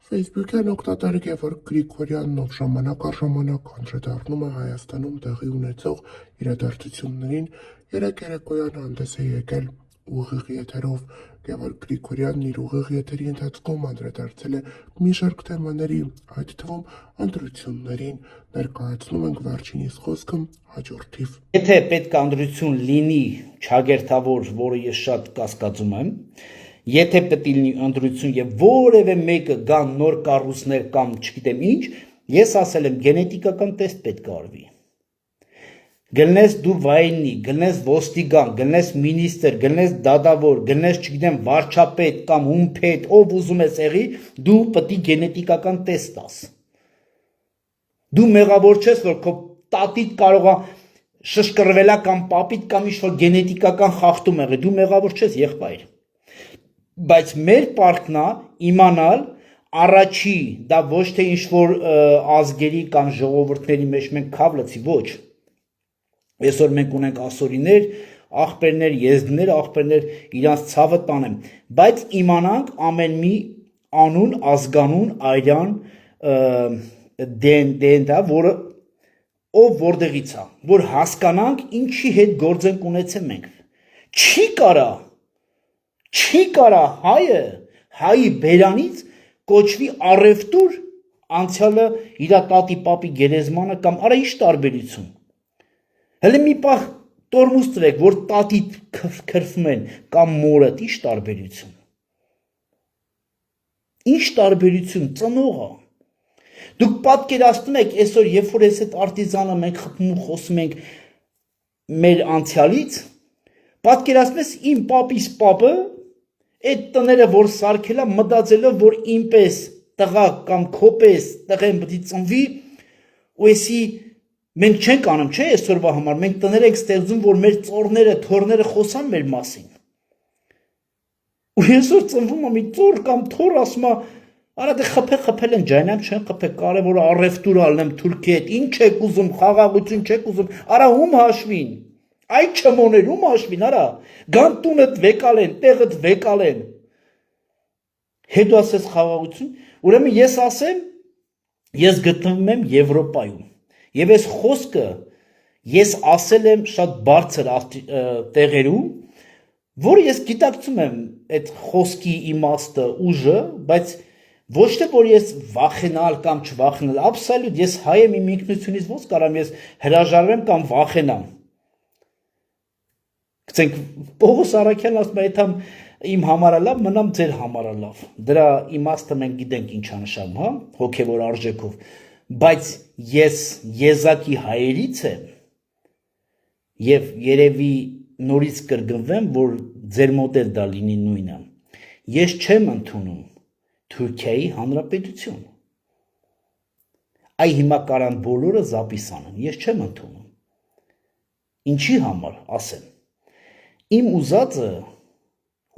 Facebook-յան օգտատերը Գևորգ Գրիգորյանն, ով ժամանակ առ ժամանակ անդրադառնում է Հայաստանում տեղի ունեցող իրադարձություններին, երեկ երեկոյան հանդես է եկել ուղիղ եթերով։ Գևորգ Գրիգորյանն իր ուղիղ եթերի ընթացքում անդրադարձել է մի շարք թեմաների, այդ թվում ընտրություններին։ Ներկայացնում ենք վերջինիս խոսքը հաջորդիվ։ Եթե պետք է ընտրություն լինի չագերտավոր, որը ես շատ կասկածում եմ, եթե պետք է լինի ընտրություն եւ որևէ մեկը գան նոր կառույցներ կամ չգիտեմ ինչ, ես ասել եմ գենետիկական տեստ պետք է արվի։ Գնես դու վայնի, գնես ոստիգան, գնես մինիստր, գնես դադավոր, գնես չգիտեմ վարչապետ կամ ումպետ, ով ուզում ես եղի, դու պետք է գենետիկական տեստ տաս։ Դու մեղավոր չես, որ քո տատիդ կարող է շշկրվելա կամ պապիդ կամ ինչ-որ գենետիկական խախտում եղի, դու մեղավոր չես, եղբայր։ Բայց մեր պարտքն է իմանալ առաջի, դա ոչ թե ինչ-որ ազգերի կամ ժողովուրդների մեջ մենք քավլացի, ոչ։ Այսօր մենք ունենք ասորիներ, աղբերներ, եզդներ, աղբերներ, իրանց ցավը տանեմ, բայց իմանանք ամեն մի անուն, ազգանուն, այրան, դենտա, որը ով որտեղից է, որ հասկանանք ինչի հետ գործ ենք ունեցել մենք։ Չի կարա հայի բերանից կոչվի առևտուր անցյալը իր տատի պապի գերեզմանը կամ արա ինչ տարբերություն։ Հələ մի պահ տորմուզ տվեք, որ տատիդ քրվում են կամ մորդ, ինչ տարբերություն։ Ինչ տարբերություն, ծնողը։ Դուք պատկերացնում եք, այսօր երբ որ այս այդ արտիզանը մենք խփում ու խոսում ենք մեր անցյալից, պատկերացնես իմ պապիս պապը այդ տները որ սարքել է մտածելով որ ինպես տղա կամ քոպես տղեն պետք է ծնվի ու էսի մենք չենք անում չէ այսօրվա համար մենք տներ ենք ստեղծում որ մեր ծորները թորները խոսան մեր մասին ու այսօր ծնվում է մի ծոր կամ թոր ասում է արա դե խփել են ջայնամ չեն խփել կարևոր առևտուր ալնեմ Թուրքիա հետ ինչ եք ուզում խաղաղություն չեք ուզում արա ում հաշվին Այ չմոներ ում հաշվին արա գան տունդ վեկալեն տեղդ վեկալեն հետո ասես խաղաղություն ուրեմն ես ասեմ ես գտնվում եմ Եվրոպայում եւ այս խոսքը ես ասել եմ շատ բարձր տեղերում որ ես գիտակցում եմ այդ խոսքի իմաստը ուժը բայց ոչ թե որ ես վախենալ կամ չվախենալ absolute ես հայ եմ իմ ինքնությունից ոնց կարամ ես հրաժարվեմ կամ վախենամ Գցենք Պողոս Արաքյանն ասում է այդամ իմ համարը լավ մնամ ձեր համարը լավ դրա իմաստը մենք գիտենք ինչ անշանում հա հոգևոր արժեքով բայց ես եզակի հայերից եմ եւ երևի նորից կրկնվեմ որ ձեր մոտ էլ դա լինի նույնը ես չեմ ընդունում Թուրքիայի հանրապետություն այ հիմա կարան բոլորը զապիս անեն ես չեմ ընդունում ինչի համար ասեմ Իմ ուզածը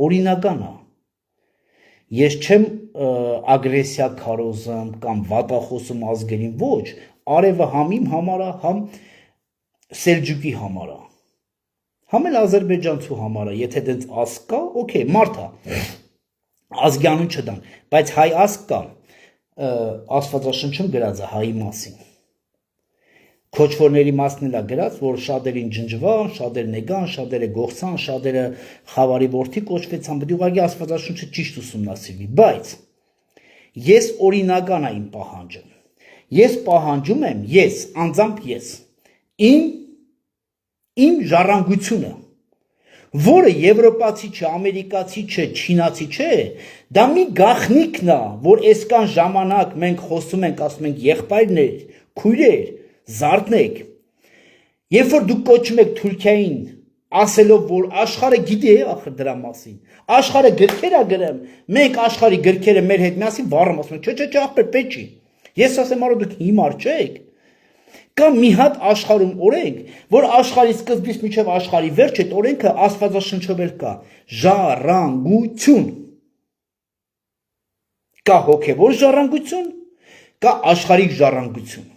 օրինական է ես չեմ ագրեսիա քարոզում կամ վատախոսում ազգերին ոչ արևը համ իմ համար է համ սելջուկի համար է համ էլ ադրբեջանցու համար է եթե դենց ազգ կա օքեյ մարդ է ազգանուն չդան բայց հայ ազգ կա Աստվածաշնչում գրած է հայի մասին Քոչվորների մասն էլ է գրած, որ շատերին ջնջվան, շատերը նեգան, շատերը գողցան, շատերը խավարի որդի կոչվեցան, պետք է ուղղակի Աստվածաշունչը ճիշտ ուսումնասիրվի, բայց ես օրինական եմ պահանջը։ Ես պահանջում եմ, ես, անձամբ ես, իմ ժառանգությունը, որը եվրոպացի չէ, ամերիկացի չէ, չինացի չէ, դա մի գաղտնիքն է, որ այսքան ժամանակ մենք խոսում ենք, ասում ենք եղբայրներ, քույրեր Զարդնեք, երբ որ դուք կոչում եք Թուրքիային, ասելով, որ աշխարհը գիտի է ախր դրա մասին, աշխարհը գրքեր է գրեմ, մենք աշխարհի գրքերը մեր հետ միասին վառում ասում ենք, չէ, ախպեր պետք չի, ես ասեմ, արո դուք հիմար չեք, կա մի հատ աշխարհում օրենք, որ աշխարհի սկզբից մինչև աշխարհի վերջ այդ օրենքը Աստվածաշնչով էլ կա, ժառանգություն, կա հոգևոր ժառանգություն, կա աշխարհիկ ժառանգություն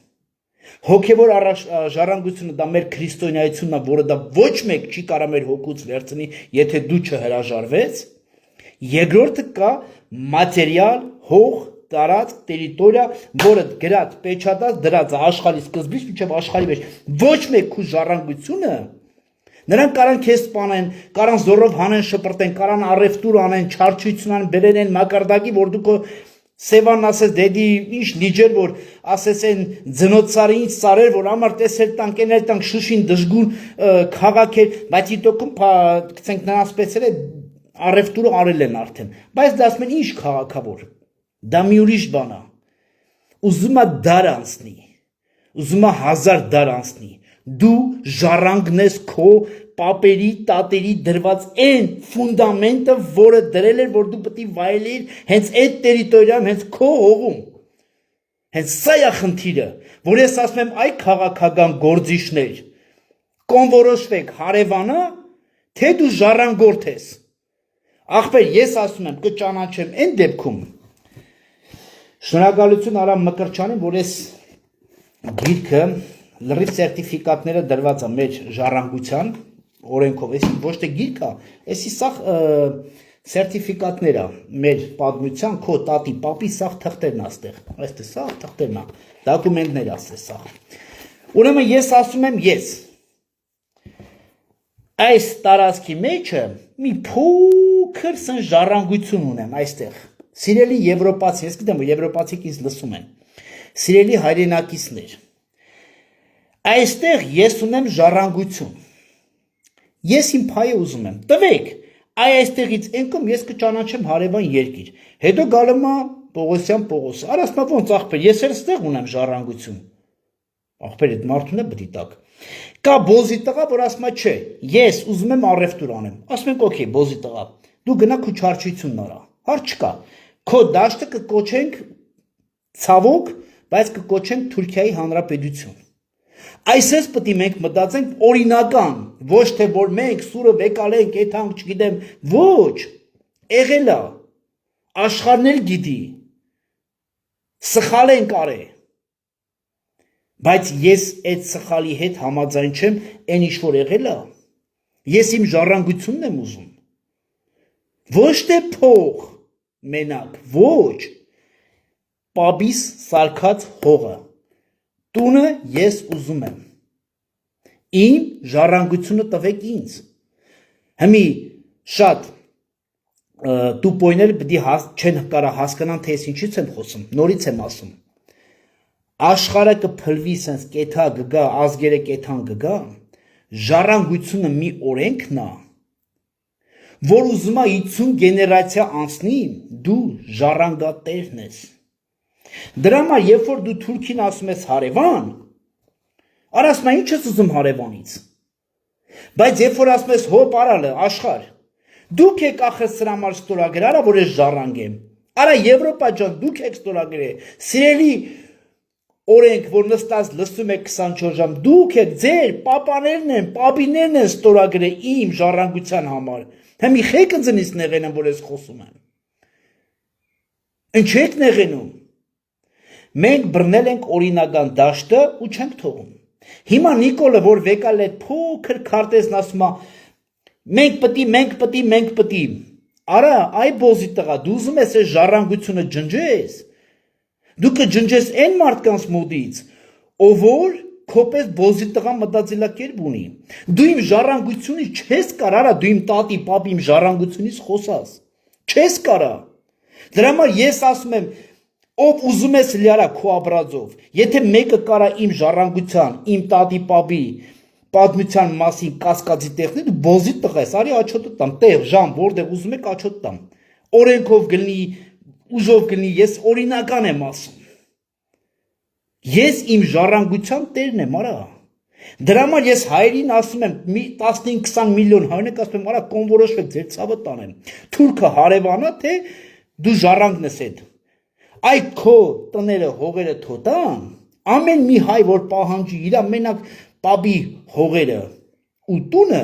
Հոգևոր ժառանգությունը դա մեր քրիստոնեությունն է, որը դա ոչ մեկ չի կարող մեր հոգուց վերցնի, եթե դու չհրաժարվես։ Երկրորդը կա մատերիալ, հող, տարածք, տերիտորիա, որը գրած, պեչատած, դրած է աշխարհի սկզբից մինչև աշխարհի մեջ։ Ոչ մեկ քու ժառանգությունը նրանք կարան քեզ սպանեն, կարան զորով հանեն, շպրտեն, կարան առևտուր անեն, չարչություն անեն, բերեն են մակարդակի, որ դուք Սևանն ասես դեդի ինչ լիջեր, որ ասես են ձնոցարի ինչ ծարեր, որ ամար տեսել տանք, էնել տանք շուշին դժգուն քաղաքեր, բայց իտոքում կցենք նրանց սպեցել է առևտուրը արել են արդեն, բայց դա ասում են ինչ քաղաքավոր, դա մի ուրիշ բան է, ուզում է դար անցնի, ուզում է 1000 դար անցնի, դու ժառանգն ես քո պապերի, տատերի դրված այն ֆունդամենտը, որը դրել էր, որ դու պետք է վայելեիր հենց այդ տերիտորիայում, հենց քո հողում, հենց սա է խնդիրը, որ ես ասում եմ այ քաղաքական գործիչներ, կոնորոշվեք հարևանը, թե դու ժառանգորդ ես, ախպեր ես ասում եմ կճանաչեմ այն դեպքում, շնորհակալություն Արամ Մկրտչյանին, որ ես գիրքը լրիվ սերտիֆիկատները դրված է մեր ժառանգության օրենքով, էսի ոչ թե գիրք է, էսի սա սերտիֆիկատներ է մեր պատմության, քո տատի, պապի սա թղթերն է այստեղ, այստեղ սա թղթերն է, դոկումենտներ ասես սա։ Ուրեմն ես ասում եմ ես, այս տարածքի մեջը մի փոքր սն ժառանգություն ունեմ այստեղ, սիրելի եվրոպացի, ես գիտեմ, որ եվրոպացիք ինձ լսում են, սիրելի հայրենակիցներ, այստեղ ես ունեմ ժառանգություն, ես իմ փայը ուզում եմ, տվեք, այստեղից ենքում ես կճանաչեմ հարևան երկիր, հետո գալում է Պողոսյան Պողոս, արասմա ոնց աղբեր, ես էլ ստեղ ունեմ ժառանգություն, աղբեր այդ մարդուն է բդի տակ, կա բոզի տղա, որ ասում է չէ, ես ուզում եմ առևտուր անեմ, ասում ենք օքեյ, բոզի տղա, դու գնա քո չարչությունն արա, հարց չկա, քո դաշտը կկոչենք ցավոք, բայց կկոչենք Թուրքիայի Հանրապետություն։ Այսպես պետք է մենք մտածենք օրինական, ոչ թե որ մենք սուրը վեկալենք, եթանք չգիտեմ, ոչ, եղել է, աշխարհն էլ գիտի, սխալ ենք արել, բայց ես այդ սխալի հետ համաձայն չեմ, այն ինչ որ եղել է, ես իմ ժառանգությունն եմ ուզում, ոչ թե փող, մենակ, ոչ, պաբիս սարքած հողը, տունը ես ուզում եմ, իմ ժառանգությունը տվեք ինձ, հիմի շատ տուպոյներ չեն կարա հասկանան, թե ես ինչից եմ խոսում, նորից եմ ասում, աշխարհը կփլվի սենց կեթա գգա, ազգերը կեթան գգա, ժառանգությունը մի օրենքն է, որ ուզում է 50 գեներացիա անցնի, դու ժառանգատերն ես, դրա համար երբ որ դու Թուրքին ասում ես հարևան, արա ասում ես ինչ ես ուզում հարևանից, բայց երբ որ ասում ես հոպ արալը աշխարհ, դուք եք ախր սրա համար ստորագրել, արա որ ես ժառանգեմ, արա Եվրոպա ջան, դուք եք ստորագրել, սիրելի օրենք, որ նստած լսում եք 24 ժամ, դուք եք ձեր պապաներն են, պապիներն են ստորագրել իմ ժառանգության համար, հիմի խեք ընձնից նեղեն եմ, որ ես խոսում եմ, ինչ եք նեղենում, մենք բռնել ենք օրինական դաշտը ու չենք թողում, հիմա Նիկոլը, որ վեկալ է փոքր քարտեզն ասում է, մենք պետք, արա, այ բոզի տղա, դու ուզում ես այս ժառանգությունը ջնջես, դու կջնջես այն մարդկանց մոտից, ով որ քոպես բոզի տղա մտածելակերպ ունի, դու իմ ժառանգությունից չես կարա, արա, դու իմ տատի, պապի իմ ժառանգությունից խոսաս, չես կարա, դրա համար ես ասում եմ, ով ուզում ես լիարա քո աբրածով, եթե մեկը կարա իմ ժառանգության, իմ տատի պապի պատմության մասին կասկածի տեխնի, դու բոզի տղա ես, արի աչոտը տամ, տեղ, ժամ, որտեղ ուզում եք աչոտ տամ, օրենքով գլնի, ուժով գլնի, ես օրինական եմ ասում, ես իմ ժառանգության տերն եմ, արա, դրա համար ես հայերին ասում եմ, 15-20 միլիոն հայրենիք ասում եմ, արա կոնորոշվեք, ձեր ցավը տանեմ, թուրքը հարևանա, թե դու ժառանգն ես այդ, այ քո տները հողերը թոտան, ամեն մի հայ, որ պահանջի իրա մենակ պաբի հողերը ու տունը,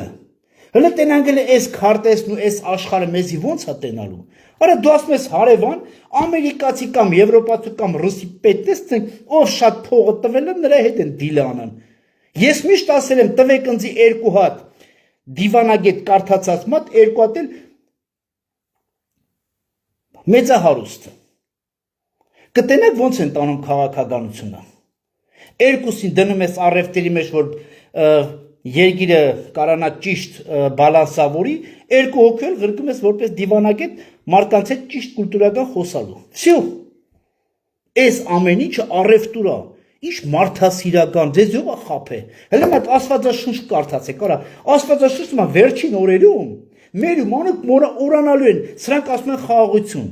հլը տենանգել է այս քարտեսն ու այս աշխարհը մեզի ոնց է տենալու, արա դու ասում ես հարևան, ամերիկացի կամ եվրոպացի կամ ռուսի պետ ես, ով շատ փողը տվել է, նրա հետ են դիլը անան, ես միշտ ասել եմ, տվեք ինձի 2 հատ դիվանագետ կարդացած մատ, 2 հատ էլ մեծահարուստ, Կտենեք ոնց են տանում քաղաքականությունը։ Երկուսին դնում ես առևտրի մեջ, որ երկիրը կարանա ճիշտ բալանսավորի, երկու հոգի էլ գրկում ես որպես դիվանագետ մարդկանց հետ ճիշտ կուլտուրական խոսալու։ Всё։ Այս ամեն ինչը առևտուր է։ Ինչ մարդասիրական, ձեզ ով է խափե։ Հələ մատ Աստվածաշունչ կարդացեք, արա, Աստվածաշունչը վերջին օրերում մեր մանուկ օրանալու են, սրանք ասում են խաղաղություն։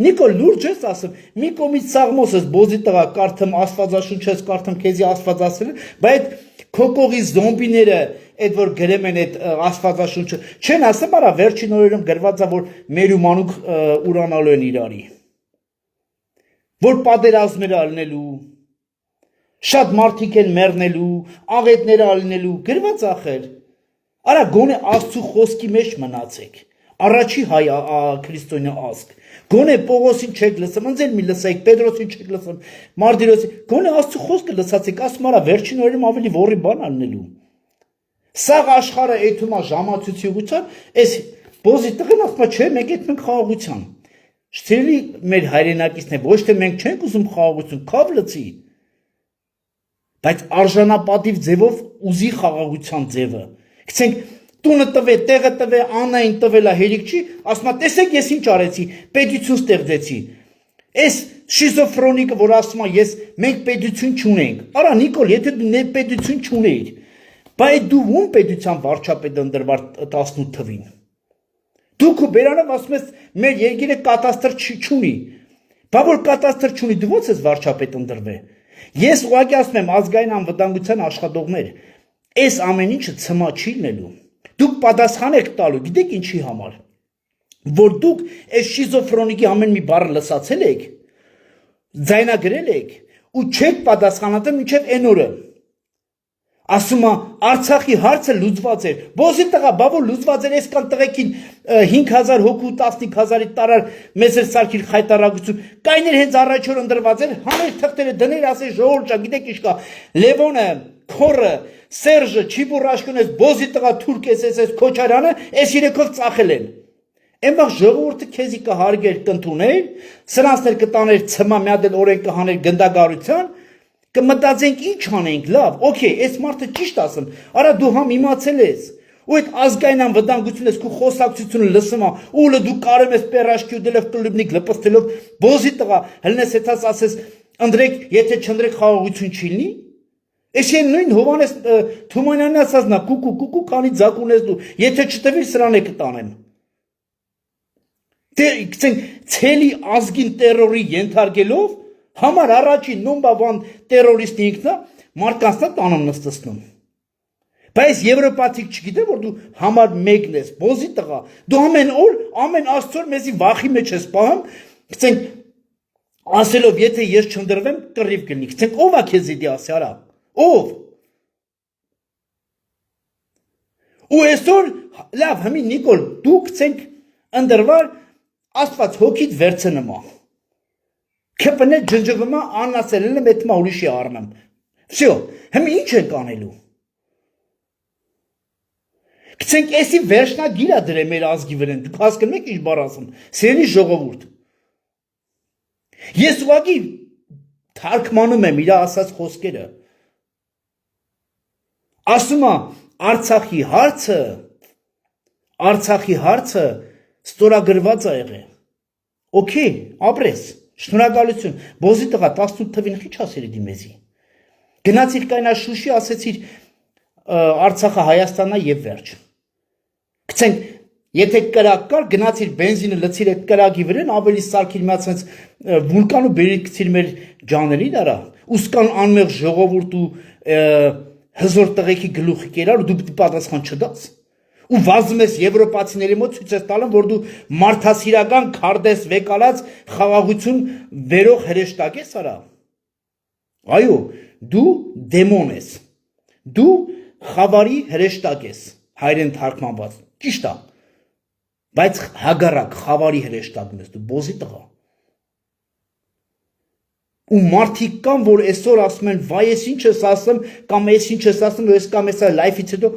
Նիկոլ լուրջ ես ասում, մի կողմից Սաղմոսս բոզի տղա կարդամ Աստվածաշունչս կարդամ քեզի Աստված ասել, բայց քո կողի զոմբիները այդ որ գրեմ են այդ Աստվածաշունչը, չեն ասում, արա վերջին օրերում գրված է որ մեր մանուկ ուրանալու են իրարի։ Որ պատերազմներ ալնելու, շատ մարդիկ են մեռնելու, աղետներ ալնելու, գրված ախեր։ Արա գոնե Աստծո խոսքի մեջ մնացեք։ Առաջի հայ քրիստոնյա ազգ։ Գոնե Պողոսին չեք լսում, ընձել մի լսեք, Պետրոսին չեք լսում, Մարտիրոսին, գոնե Աստծո խոսքը լսացեք, ասում արա վերջին օրերում ավելի ողի բան ալնելու։ Սաղ աշխարհը այդումա ժամացույցի ուղղության, այս բոզի տղեն ասում է, չէ, մենք այդ մենք խաղաղության։ Շտերի մեր հայրենակիցն է, ոչ թե մենք չենք ուզում խաղաղություն, քավ լցի։ Բայց արժանապատիվ ձևով ուզի խաղաղության ձևը։ Գցենք տունը տվե, տեղը տվե, Աննային տվելա հերիք չի, ասում է, տեսեք ես ինչ արեցի, պետություն ստեղծեցի։ Այս շիզոֆրոնիկը, որ ասում է, մենք պետություն չունենք։ Արա Նիկոլ, եթե դու պետություն չունեիր, բայց դու ում պետության վարչապետ ընտրվար 18 թվին։ Դու քո բերանով ասում ես, մեր երկիրը կատաստր չունի։ Բա որ կատաստր չունի, դու ո՞նց ես վարչապետ ընտրվե։ Ես ուղղակի ասում եմ ազգային անվտանգության աշխատողներ, այս ամեն ինչը ցմա չի լինելու։ Դուք պատասխան եք տալու, գիտեք ինչի համար, որ դուք այս շիզոֆրոնիկի ամեն մի բառը լսացել եք, ձայնագրել եք ու չեք պատասխանատու մինչև այն օրը։ Ասում է Արցախի հարցը լուծված էր։ Բոզի տղա, բա որ լուծված էր, այսքան տղեկին 5000 հոգու 15000-ի տարար մեզ էր սարքիր խայտարակություն։ Կայներ հենց առաջ օր ընտրված էր, համեր թղթերը դներ ասել ժողովուրդ, գիտեք ինչ կա։ Լևոնը, Քորը, Սերժը, Չիբուրաշկոնես, Բոզի տղա, Թուրքես, այս Քոչարյանը, այս երեքով ծախել են։ Այնվաղ ժողովուրդը քեզի կհարգեր կընդուներ, սրանցներ կտաներ ցմա մի հատ էլ օրենք կհաներ գնդագարության, կմտածենք ինչ անենք, լավ, օքեյ, այս մարդը ճիշտ ասում, արա դու համ իմացել ես, ու այդ ազգային անվտանգությունն ես քո խոսակցությունը լսում ա, ու դու կարում ես պերաշկի ու դելով կլուբնիկ լպստելով, Բոզի տղա, հլնես հետաս ասես, ընդրեք, եթե չնդրեք խաղաղություն չի լինի։ Էս են նույն Հովանես Թումանյանն ասած նա կուկու քանի ձակ ունես դու, եթե չտվիր սրան է կտանեմ։ Դե ցելի ազգին տերորի ենթարկելով համար առաջին նոմբա վան տերորիստի ինքնա մարդկանց տանում նստեցնում։ Բայց եվրոպացիք չգիտե որ դու համար մեկն ես, Բոզի տղա, դու ամեն օր, ամեն աստծոր մեզի վախի մեջ ես պահում, գցենք ասելով եթե ես չնդրվեմ կռիվ կլինի, գցենք ով է քեզ իդի ասի արա, ով։ Ու այսօր լավ, հիմի Նիկոլ, դու գցենք ընդրվար Աստված հոգիդ վերցնումա։ Քեփնե ջնջվումա անասելն եմ այդ մա ուրիշի առնեմ։ Всё, հիմա ինչ ենք անելու։ Գցենք էսի վերջնագիրա դրե մեր ազգի վրան։ Դուք հասկանում եք ինչ բառ ասում։ Սիրելի ժողովուրդ։ Ես ուղղակի թարգմանում եմ իր ասած խոսքերը։ Ասում է Արցախի հարցը ստորագրված է եղել։ Okay, ապրես, շնորհակալություն։ Բոզի տղա 18 թվին քիչ ասերի դիմեզի։ Գնացիր կայնա Շուշի, ասեցիր Արցախը Հայաստանն է եւ վերջ։ Գցենք, եթե կրակ կար, գնացիր բենզինը լցիր այդ կրակի վրան, ավելի սարքիր մի հատ վուլկան ու բերիր գցիր մեր ջաներին արա։ Ուսկան անմեղ ժողովուրդ ու հզոր տղեկի գլուխի կերար ու դու պիտի պատասխան չդաս։ Ու վազում ես եվրոպացիների մոտ ցույց ես տալում, որ դու մարդասիրական քարտես վեկալած խաղաղություն վերող հրեշտակ ես արա։ Այո, դու դեմոն ես։ Դու խավարի հրեշտակ ես, հայերեն թարգմանված։ Ճիշտ է։ Բայց հագարակ խավարի հրեշտակն ես դու, Բոզի տղա։ Ու մարդիկ կան, որ այսօր ասում են, վայ, ես ինչ ես ասում, կամ ես ինչ ես ասում, ես կամ ես լայֆից հետո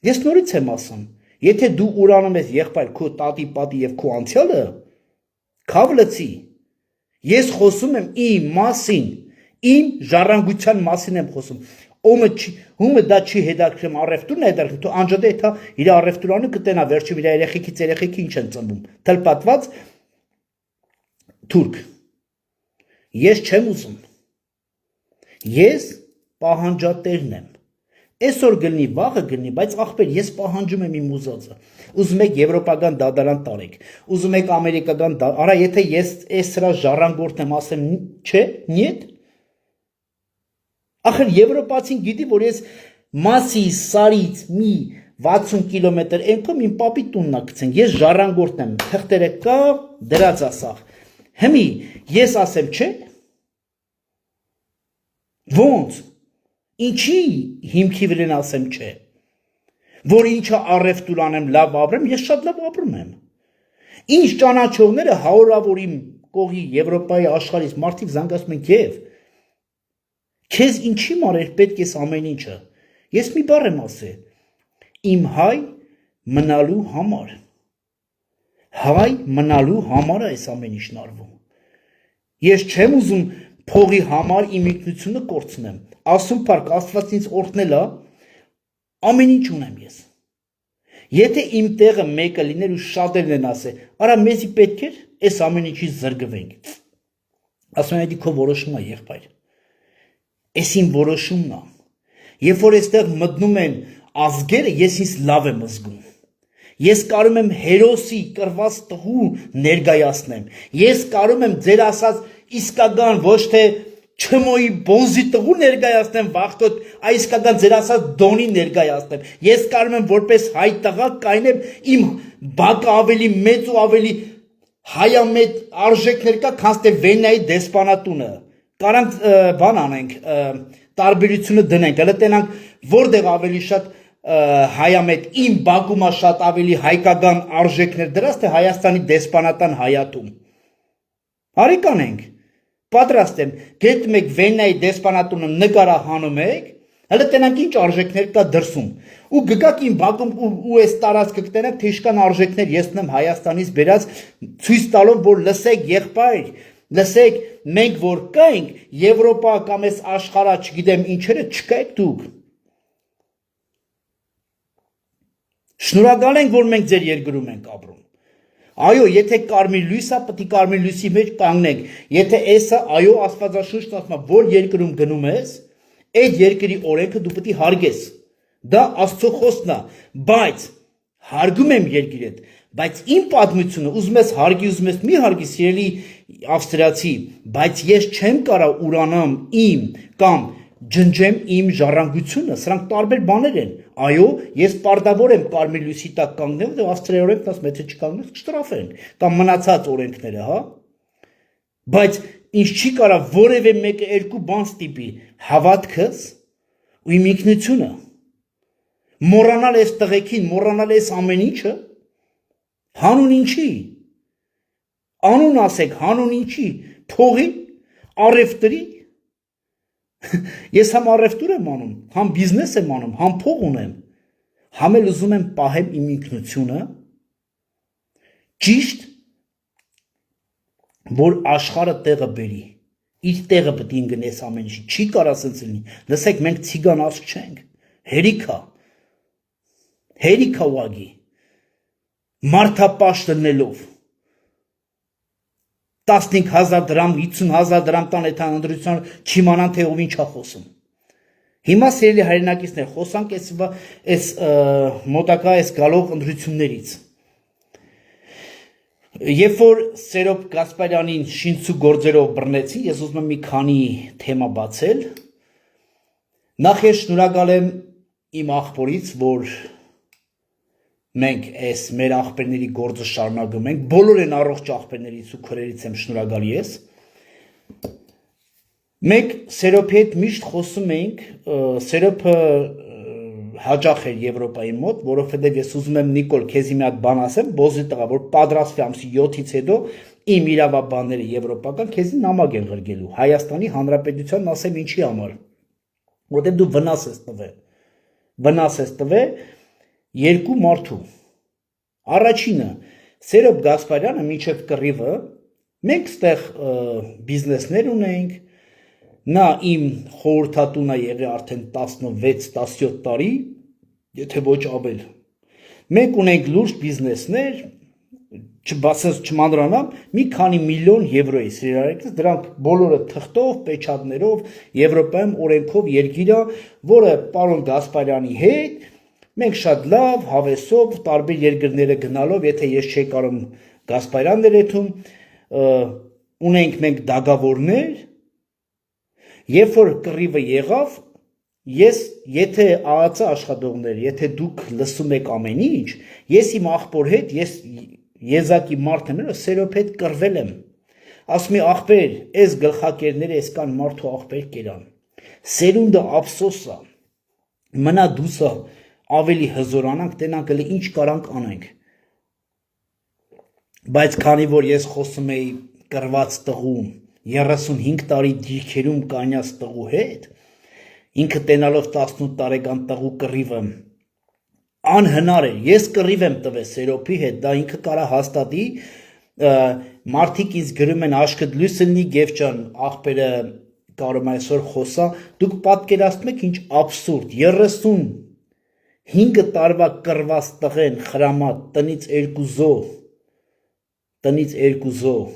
Ես նորից եմ ասում, եթե դու ուրանում ես եղբայր քո տատի պատի եւ քո անցյալը, քավ լցի։ Ես խոսում եմ իմ մասին, իմ ժառանգության մասին եմ խոսում։ Ումը դա չի հետաքրքրում, առևտուրն է հետաքրքրում, դու անջատե դա իր առևտուրանը կտենա վերջում իր երեխեքի ինչ են ծնվում։ Թլպատված թուրք։ Ես չեմ ուզում։ Ես պահանջատերն եմ։ Այսօր գնի, վաղը գնի, բայց ախպեր, ես պահանջում եմ իմ ուզածը։ Ուզում եք եվրոպական դատարան տարեք, ուզում եք ամերիկական արա, եթե ես այս սրա ժառանգորդն եմ, ասեմ, չէ, նիետ։ Ախր եվրոպացին գիտի, որ ես Մասի Սարից մի 60 կիլոմետր ենքում իմ պապի տունն ա գցեն, ես ժառանգորդն եմ, թղթերը կա, դրած ասախ։ Հիմի ես ասեմ, չէ։ Ոնց։ Ինչի հիմքի վրեն ասեմ չէ, որ ինչը առևտուր անեմ, լավ ապրեմ, ես շատ լավ ապրում եմ։ Ինչ ճանաչողները հարյուրավոր իմ կողի Եվրոպայի աշխարհից մարդիկ զանգացում են Կիև։ Քեզ ինչի մարեր պետք է ամեն ինչը։ Ես մի բառ եմ ասել։ Իմ հայ մնալու համար։ Հայ մնալու համար է այս ամեն ինչն արվում։ Ես չեմ ուզում փողի համար իմ ինքնությունը կորցնեմ։ Ասում փառք Աստված ինձ օրհնել է, ամեն ինչ ունեմ ես։ Եթե իմ տեղը մեկը լիներ ու շատերն են ասել, արա մեզի պետք էր այս ամեն ինչից զրկվենք։ Ասում եմ, քո որոշումն է, եղբայր։ Այս իմ որոշումն է։ Երբ որ այստեղ մտնում են ազգերը, ես ինձ լավ եմ զգում։ Ես կարում եմ հերոսի կրված տղու ներկայացնեմ։ Ես կարում եմ ձեր ասած իսկական ոչ թե չմոյի բոնզի տղու ներկայացնեմ վախտոտ, այսկական ձեր ասած դոնի ներկայացնեմ։ Ես կարում եմ որպես հայ տղա կայնեմ իմ բակը ավելի մեծ ու ավելի հայամետ արժեքներ կա, քան թե Վենայի դեսպանատունը։ Կարանք բան անենք, տարբերությունը դնենք, հələ տենանք որտեղ ավելի շատ հայամետ իմ բակումա շատ ավելի հայկական արժեքներ դրած, թե Հայաստանի դեսպանատան հայատում։ Արի կանենք։ Պատրաստ եմ, գետում եք Վենայի դեսպանատունը նկարահանում եք, հələ տենանք ինչ արժեքներ կա դրսում, ու գգակ իմ բակում ու այս տարածքը կտենանք, թե իշքան արժեքներ ես ունեմ Հայաստանից բերած, ցույց տալով, որ լսեք եղբայր, լսեք, մենք որ կայինք, Եվրոպա կամ այս աշխարհը, չգիտեմ ինչերը, չկայք դուք։ Շնորհակալ ենք, որ մենք ձեր երկրում ենք ապրում։ Այո, եթե կարմիր լույսա, պետք է կարմիր լույսի մեջ կանգնենք։ Եթե էսը, այո, Աստվածաշունչն ասում է, որ երկրում գնում ես, այդ երկրի օրենքը դու պետք է հարգես։ Դա Աստծո խոսքն է, բայց հարգում եմ երկիրդ, բայց իմ պատմությունը ուզում ես հարգի, ուզում ես մի հարգի, սիրելի ավստրիացի, բայց ես չեմ կարող ուրանամ իմ կամ ջնջեմ իմ ժառանգությունը, սրանք տարբեր բաներ են։ Այո, ես պարտավոր եմ կարմիր լույսի տակ կանգնել, դե Ավստրիայի օրենքն ասում է, եթե չկանգնես, կշտրաֆեն, կամ մնացած օրենքները, հա։ Բայց ինչ չի կարող որևէ մեկը երկու բան ստիպի, հավատքս ու իմ ինքնությունը։ Մոռանալ այս տղեկին, մոռանալ այս ամեն ինչը, հանուն ինչի։ Անուն ասեք, հանուն ինչի, փողի, առևտրի։ Ես համ առևտուր եմ անում, համ բիզնես եմ անում, համ փող ունեմ, համ էլ ուզում եմ պահեմ իմ ինքնությունը, ճիշտ, որ աշխարհը տեղը բերի, իր տեղը պետք է գնես ամեն ինչի, չի կարող ասենց լինի, լսեք, մենք ցիգան ազգ չենք, հերիքա ուղղակի, մարդապաշտ դնելով, 15,000 դրամ, 50,000 դրամ տան այդ հանրության չիմանան թե ով ինչ է խոսում։ Հիմա սիրելի հայրենակիցներ, խոսանք այս մոտակա այս գալող ընտրություններից։ Երբ որ Սերոբ Գասպարյանին շինցու գործերով բռնեցին, ես ուզում եմ մի քանի թեմա բացել։ Նախ ես շնորհակալ եմ իմ աղբորից, որ մենք այս մեր աղբերների գործը շարունակում ենք, բոլոր են առողջ աղբերներից ու քրերից եմ շնորհակալ ես։ Մենք Սերոբի հետ միշտ խոսում էինք, Սերոբը հաճախ էր Եվրոպայի մոտ, որովհետև ես ուզում եմ Նիկոլ, քեզի մի հատ բան ասեմ, բոզի տղա, որ պատրաստվի ամսի 7-ից հետո իմ իրավաբանները եվրոպական քեզի նամակ են ղրգելու Հայաստանի Հանրապետությանն ասեմ ինչի համար, որտեղ դու վնաս ես տվել երկու մարդու։ Առաջինը Սերոբ Գասպարյանը մինչև կռիվը Մենք ստեղ բիզնեսներ ունենք, նա իմ խորհրդատուն է եղել արդեն 16-17 տարի, եթե ոչ ավել։ Մենք ունենք լուրջ բիզնեսներ, չմանրանամ, մի քանի միլիոն եվրո է սիրարեկս, դրանք բոլորը թղթով, պեչատներով, Եվրոպայում օրենքով երկիր է, որը պարոն Գասպարյանի հետ մենք շատ լավ, հավեսով, տարբեր երկրները գնալով, եթե ես չէի կարում Գասպարյանն էր եթում, ունենք մենք դագավորներ, երբ որ կռիվը եղավ, ես եթե ԱԱՑ աշխատողներ, եթե դուք լսում եք ամեն ինչ, ես իմ աղբոր հետ, ես եզակի մարդ եմ, սերոբ հետ կռվել եմ, ասում եմ աղբեր, այս գլխակերները, այս կան մարդու աղբեր կերան, սերունդը ափսոս է, մնա դուսը ավելի հզորանանք, տենանք էլի ինչ կարանք անենք, բայց քանի որ ես խոսում էի կռված տղու 35 տարի դիրքերում կանյաց տղու հետ, ինքը տենալով 18 տարեկան տղու կռիվը անհնար էր, ես կռիվ եմ տվել Սերոփի հետ, դա ինքը կարա հաստատի, մարդիկ ինձ գրում են աշկդ լույս լինի Գևջան, աղբերը կարում այսօր խոսա, դուք պատկերացնում եք ինչ աբսուրդ, 35 տարվա կռված տղեն խրամատ տնից երկու զով,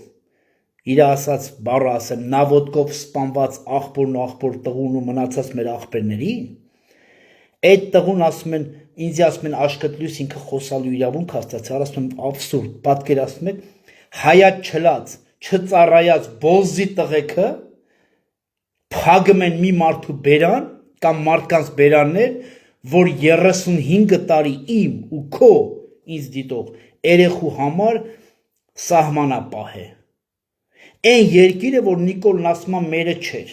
իր ասած բառը ասեմ, նավոտկով սպանված աղբոր տղուն ու մնացած մեր աղբերների, այդ տղուն ասում են, ինձ ասում են աշկդ լույս ինքը խոսալու իրավունք հաստացել, ասում եմ աբսուրդ, պատկերացնում եք, հայաց չլած, չծառայած բոզի տղեկը փագում են մի մարդու բերան կամ մարդկանց բերաններ, որ 35 տարի իմ ու քո ինձ դիտող երեխու համար սահմանապահ է։ Այն երկիրը, որ Նիկոլն ասում է մերը չէր։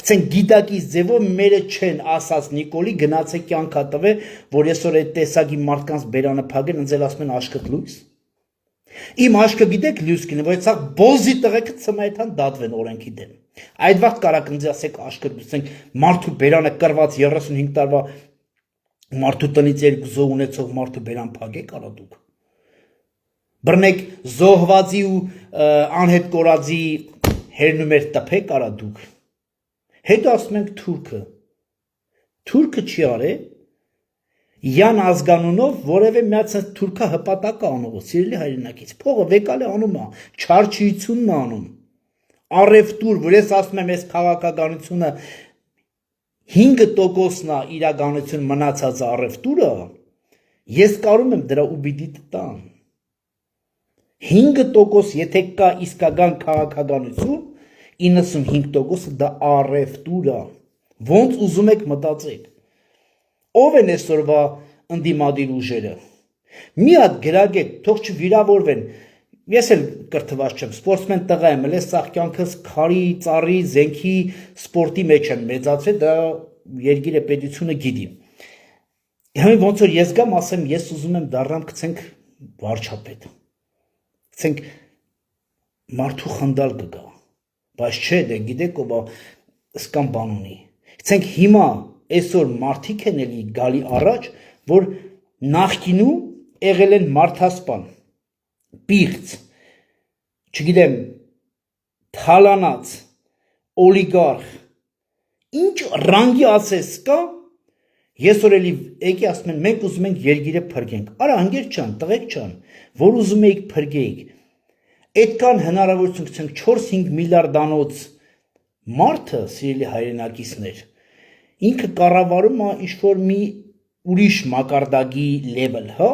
Գցեն գիտակից ձևով մերը չեն ասած Նիկոլի գնացեք կյանքա տվե, որ այսօր այդ տեսակի մարդկանց բերանը փագեն, ընձել ասում են աշկդ լույս։ Իմ աշկը գիտեք լույս կինը, որ ցախ բոզի տղեկը ծմայթան դատվեն օրենքի դեմ։ Այդ վաղ կարակ ինձ ասեք աշկդ լույս, մարդու բերանը կրված 35 տարվա մարդու տնից երկու զոհ ունեցող մարդու բերան փագեք արա դուք։ Բռնեք զոհվածի ու անհետ կորածի հերնումեր տփեք արա դուք։ Հետո ասում ենք թուրքը չի արել Յան ազգանունով որևէ միացած թուրքա հպատակ անողը, սիրելի հայրենակից, փողը վեկալ է անում է, չարչիությունն է անում, առևտուր, որ ես ասում եմ, ես քաղաքականությունը 5%-ն է իրականություն մնացած առևտուրը, ես կարում եմ դրա ուբիդիտը տամ, 5% եթե կա իսկական քաղաքականություն, 95%-ը դա առևտուր է, ոնց ուզում եք մտածեք, ով են այսօրվա ընդդիմադիր ուժերը, մի հատ գրագեք, թող չվիրավորվեն, ես էլ կրթված չեմ, սպորտսմեն տղա եմ, ես սաղ կյանքս քարի, ծառի, զենքի, սպորտի մեջ եմ մեծացել, դա երկիրը պետությունը գիտի, հիմա ոնց որ ես գամ ասեմ, ես ուզում եմ դառնամ գցենք վարչապետ, գցենք մարդու խնդալ կգա, բայց չէ, դե գիտեք ով սկամ բան ունի, գցենք հիմա այսօր մարդիկ են էլի գալի առաջ, որ նախկինում եղել են մարդասպան, պիղծ, չգիտեմ, թալանած, օլիգարխ, ինչ ռանգի ասես կա, այսօր էլի եկի ասում են, մենք ուզում ենք երկիրը փրկենք, արա անգեր չան, տղեկ չան, որ ուզում էիք փրկեիք, այդքան հնարավորություն գցենք 4-5 միլիարդանոց մարդը, սիրելի հայրենակիցներ, ինքը կառավարում է ինչ-որ մի ուրիշ մակարդակի level, հա?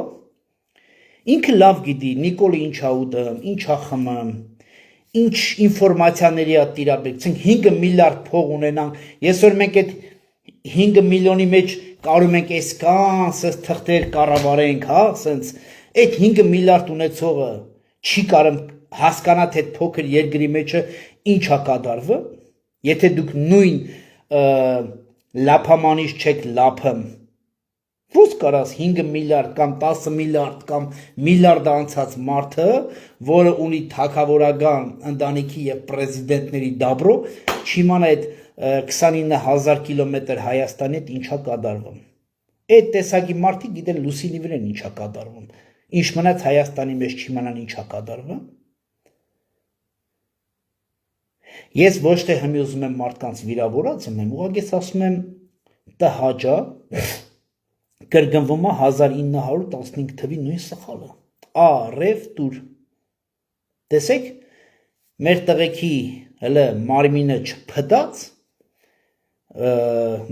Ինքը լավ գիտի Նիկոլը ինչ ա ուտում, ինչ ա խմում, ինչ ինֆորմացիաների ա տիրապետում, 5 միլիարդ փող ունենանք, այսօր մենք այդ 5 միլիոնի մեջ կարում ենք այսքան սենց թղթեր կառավարենք, հա, սենց այդ 5 միլիարդ ունեցողը չի կարում հասկանա թե փոքր երկրի մեջը ինչ ա կատարվում, եթե դուք նույն լափամանից չեք լափում, ոնց կարաս 5 միլիարդ կամ 10 միլիարդ կամ միլիարդ անցած մարդը, որը ունի թագավորական ընտանիքի եւ պրեզիդենտների դաբրո, չիմանա այդ 29,000 կիլոմետր Հայաստանի հետ ինչա կատարվում։ Այդ տեսակի մարդիկ գիտեն լուսինի վրան ինչա կատարվում։ Ինչ մնաց Հայաստանի մեջ չիմանան ինչա կատարվում։ Ես ոչ թե հիմի ուզում եմ մարդկանց վիրավորած եմ, ուղղակի ես ասում եմ տհաճա կրկնվում է 1915 թվի նույն սխալը։ Արև տուր։ Տեսեք, մեր տղեկի հələ մարմինը չփդած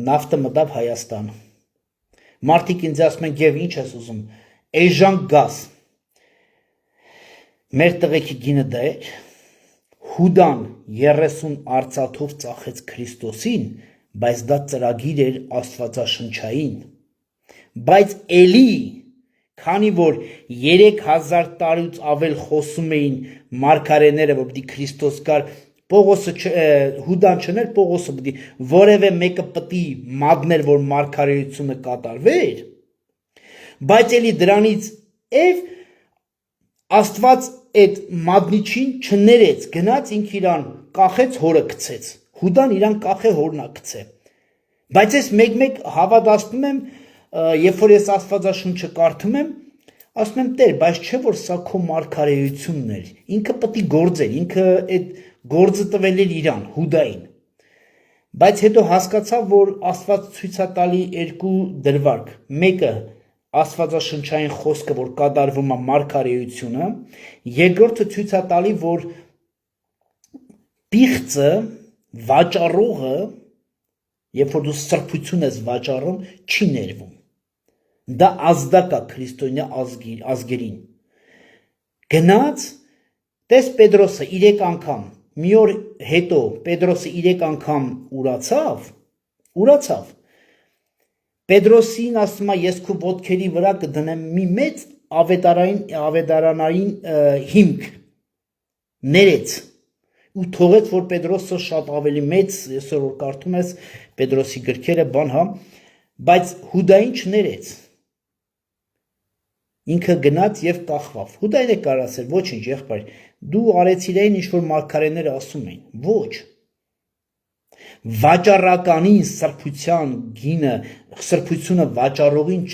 նավթը մտավ Հայաստան։ Մարդիկ ինձ ասում են, «Եվ ինչ ես ուզում, էժան գազ»։ Մեր տղեկի գինը դա էր։ Հուդան 30 արծաթով ծախեց Քրիստոսին, բայց դա ծրագիր էր աստվածաշնչային։ Բայց էլի, քանի որ 3000 տարուց ավել խոսում էին մարգարեները, որ պիտի Քրիստոս գար, Հուդան չներ, Պողոսը պիտի որևէ մեկը պիտի մատներ, որ մարգարեությունը կատարվեր, բայց էլի դրանից եւ Աստված այդ մատնիչին չներեց, գնաց ինք իրան կախեց, հորը գցեց։ Հուդան իրան կախե, հորնա գցե։ Բայց ես մեկ-մեկ հավատացնում եմ, երբ որ ես Աստվածաշունչը կարդում եմ, ասում եմ Տեր, բայց չէ որ սա քո մարգարեությունն էր։ Ինքը պետք է գործեր, ինքը այդ գործը տվել էր իրան, Հուդային։ Բայց հետո հասկացա, որ Աստված ցույց է տալի երկու դրվագ։ Մեկը Աստվածաշնչային խոսքը, որ կատարվում է մարգարեությունը, երկրորդը ցույց է տալի, որ պիղծը, վաճառողը, երբ որ դու սրբություն ես վաճառում, չի ներվում։ Դա ազդակ է քրիստոնյա ազգերին։ Գնաց, տես Պետրոսը 3 անգամ, մի օր հետո Պետրոսը 3 անգամ ուրացավ, Պետրոսին ասում է, ես քո ոտքերի վրա կդնեմ մի մեծ ավետարանային հիմք, ներեց, ու թողեց, որ Պետրոսը շատ ավելի մեծ, այսօր որ կարդում ես Պետրոսի գրքերը, բայց Հուդային չներեց, ինքը գնաց և կախվավ, Հուդային է կարասել, ոչինչ եղբայր, դու արեցիր այն, ինչ որ մարգարեները ասում էին, ոչ, վաճառականին սրբության գինը, սրբությունը վաճառողին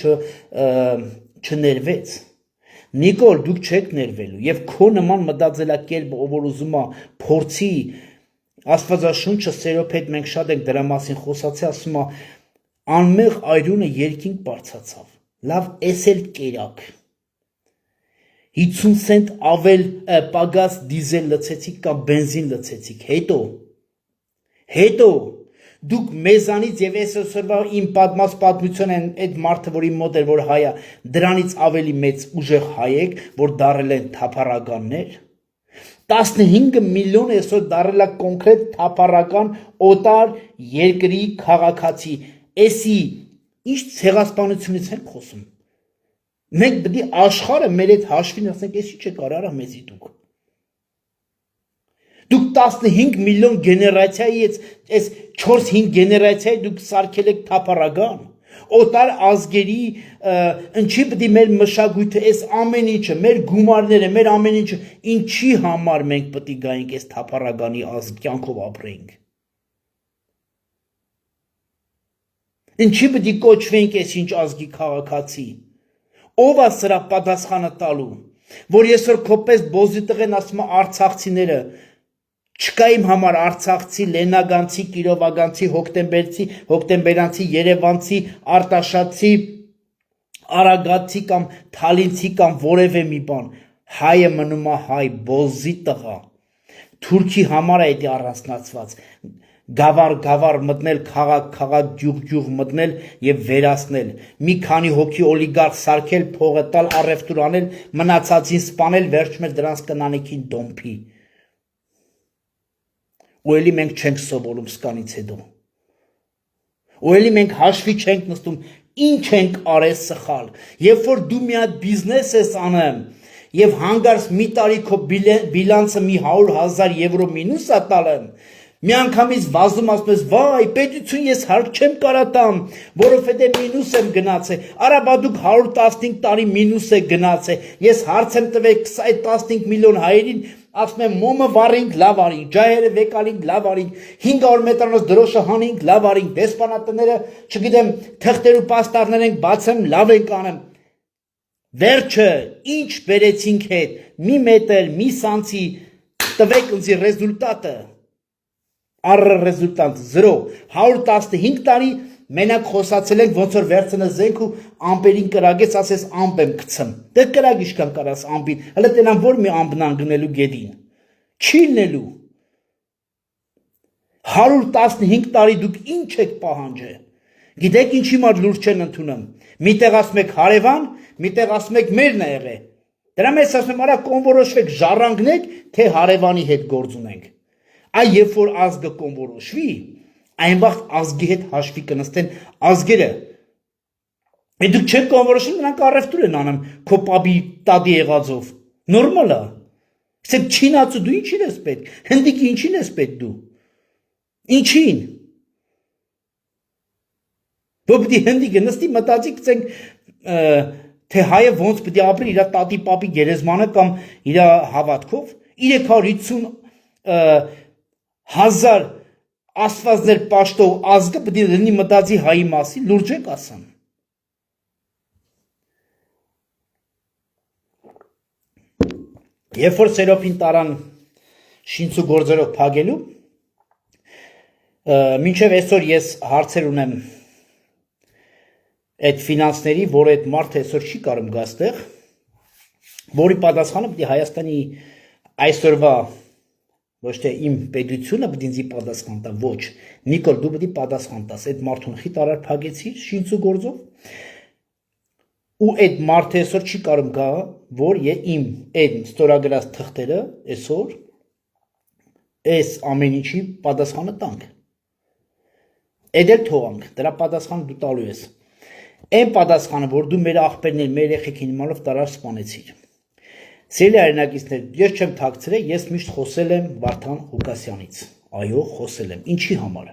չներվեց, Նիկոլ, դուք չեք ներվելու, և քո նման մտածելակերպը, ով որ ուզում է փորձի, Աստվածաշունչը սերով հետ մենք շատ ենք դրա մասին խոսացի, ասում է, անմեղ այրունը երկինք բարձրացավ, լավ էս էլ կերակ, 50 սենտ ավել պագաս դիզել լցեցիք կամ բենզին լցեցիք, հետո դուք մեզանից և այսօրվա իմ պատմած պատմություն են այդ մարդը, որ իմ մոտ էր, որ հայ է, դրանից ավելի մեծ ուժեղ հայ եք, որ դարել են թափառականներ, 15 միլիոն այսօր դարել է կոնկրետ թափառական օտար երկրի քաղաքացի, էսի ինչ ցեղասպանությունից ենք խոսում, մենք պետք է աշխարհը մեր այդ հաշվին ասենք, էս ինչ է կարարա մեզի դուք, դուք 15 միլիոն գեներացիայի, այս 4-5 գեներացիայի դուք սարքել եք թափառական, օտար ազգերի, ինչի պետք է մեր մշակույթը, այս ամեն ինչը, մեր գումարները, մեր ամեն ինչը, ինչի համար մենք պետք է գայինք այս թափառականի կյանքով ապրենք, ինչի պետք է կոչվենք այս ինչ ազգի քաղաքացի, ով է սրա պատասխանը տալու, որ այսօր քոպես բոզի տղեն ասում է արցախցիները, չկա իմ համար արցախցի, լենագանցի, կիրովագանցի, հոկտեմբերանցի, երևանցի, արտաշատցի, արագատցի կամ թալինցի կամ որևէ մի բան, հայը մնում է հայ, բոզի տղա, թուրքի համար է դա առանձնացված, գավառ մտնել, քաղաք գյուղ մտնել և վերացնել, մի քանի հոգի օլիգարխ սարքել, փողը տալ, առևտուր անել, մնացածին սպանել, վերջում էլ դրանց կնանեքին դոմփի, ու էլի մենք չենք սովորում սկանից հետո, ու էլի մենք հաշվի չենք նստում, ինչ ենք արել սխալ, երբ որ դու մի հատ բիզնես ես անեմ, և հանգարց մի տարի քո բիլանսը մի 100,000 եվրո մինուս է տալեմ, մի անգամից վազում ասում ես, վայ, պետություն ես հարկ չեմ կարա տամ, որովհետև մինուս եմ գնացել, արա բա դուք 115 տարի մինուս է գնացել, ես հարց եմ տվել 15 միլիոն հայերին, ասում եմ մոմը վառինք, լավ արինք, ջահերը վեկալինք, լավ արինք, 500 մետրանոց դրոշը հանինք, լավ արինք, դեսպանատները, չգիտեմ, թղթեր ու պաստառներ ենք բացեմ, լավ ենք անեմ, վերջը, ինչ բերեցինք հետ, մի մետր, մի սանցի, տվեք ինձի ռեզուլտատը, Ռեզուլտանտ 0 115 տարի մենակ խոսացել ենք ոնց որ վերցնը զենք ու ամպերին կրագես ասես ամպ եմ գցեմ դե կրագ իշքան կարաս ամպին հələ տենան որ մի ամպնան գնելու գեդին չի լինելու 115 տարի դուք ինչ եք պահանջը գիտեք ինչի մար լուրջ չեն ընդունում միտեղ ասում եք հարևան միտեղ ասում եք մերն է եղել դրա մեջ ասում եմ արա կոնվորոշվեք ժառանգնեք թե հարևանի հետ գործ ունենք այ երբ որ ազգը կոնվորոշվի այն վաղ ազգի հետ հաշվի կնստեն ազգերը դուք չեք կոնվորոշում նրանք առևտուր են անում քո պապի տատի եղածով նորմալ է ասեմ չինացու դու ինչին ես պետք հնդիկի ինչին ես պետք դու ինչին որ պիտի հնդիկը նստի մտածի գցենք թե հայը ոնց պիտի ապրի իր տատի պապի գերեզմանը կամ իր հավատքով 350 հազար աստվածներ պաշտող ազգը պիտի լինի մտածի հայի մասին լուրջ եք ասեմ երբ որ Սերոփին տարան շինցու գործերով փակելու մինչև այսօր ես հարցեր ունեմ այդ ֆինանսների որ այդ մարդը այսօր չի կարող գա այստեղ որի պատասխանը պիտի Հայաստանի այսօրվա ոչ թե իմ պետությունը պիտի ինձ պատասխան տա ոչ Նիկոլ դու պիտի պատասխան տաս այդ մարդուն խիտ արար փակեցի շինցու գործով ու այդ մարդը այսօր չի կարող գա որ իմ այդ ստորագրած թղթերը այսօր այս ամեն ինչի պատասխանը տանք այդ էլ թողանք դրա պատասխանը դու տալու ես այն պատասխանը որ դու մեր աղբերներ մեր երեխեքին իմանալով տարար սպանեցիր Սիրելի հայրենակիցներ, ես չեմ թաքցրել, ես միշտ խոսել եմ Վարդան Ղուկասյանից, այո, խոսել եմ, ինչի համար,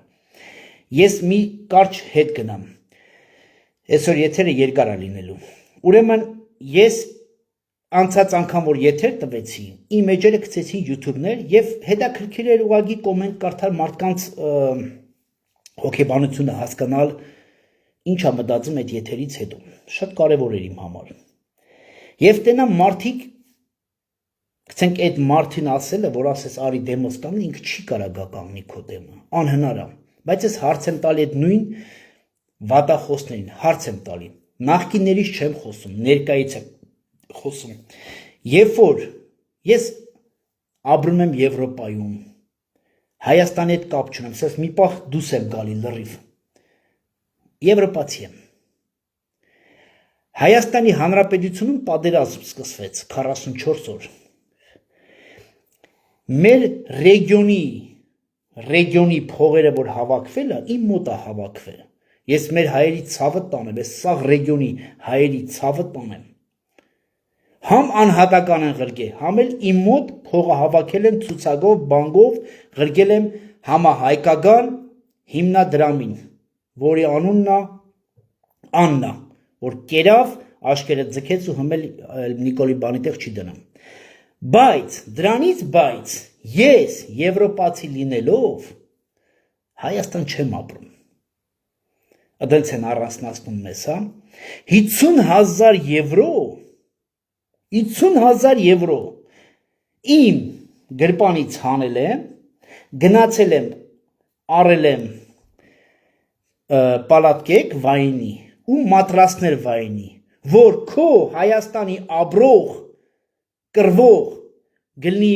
ես մի կարճ հետ գնամ, այսօր եթերը երկար է լինելու, ուրեմն ես անցած անգամ որ եթեր տվեցի, իմ էջերը գցեցի YouTube-ներ և հետաքրքիր էր ուղղակի կոմենտ կարդալ մարդկանց հոգեբանությունը հասկանալ, ինչ է մտածում այդ եթերից հետո, շատ կարևոր էր իմ համար, և տենա մարդիկ Գցենք այդ մարդին ասելը, որ ասես արի դեմոս կանգնի, ինքը չի կարա գա կանգնի քո դեմը, անհնար է, բայց ես հարց եմ տալի այդ նույն վատախոսներին, հարց եմ տալի, նախկիններից չեմ խոսում, ներկայից եմ խոսում, երբ որ ես ապրում եմ Եվրոպայում, Հայաստանի հետ կապ չունեմ, ասես մի պահ դուրս եմ գալի լրիվ, Եվրոպացի եմ, Հայաստանի Հանրապետությունում պատերազմ սկսվեց 44 օր, մեր ռեգիոնի փողերը որ հավաքվել է, իմ մոտ է հավաքվել, ես մեր հայերի ցավը տանեմ, ես սաղ ռեգիոնի հայերի ցավը տանեմ, համ անհատական են ղրգել, համ էլ իմ մոտ փողը հավաքել են ցուցակով, բանկով, ղրգել եմ համահայկական հիմնադրամին, որի անունն է Աննա, որ կերավ, աշկերը ձգեց ու հմել Նիկոլի բանի տեղ չի դնում, բայց դրանից բայց ես եվրոպացի լինելով Հայաստան չեմ ապրում, ըդենց են առանձնացնում մեզ, 50,000 եվրո իմ գրպանից հանել եմ, գնացել եմ, առել եմ պալատկեկ վայնի ու մատրասներ վայնի, որ քո Հայաստանի ապրող կրվող գլնի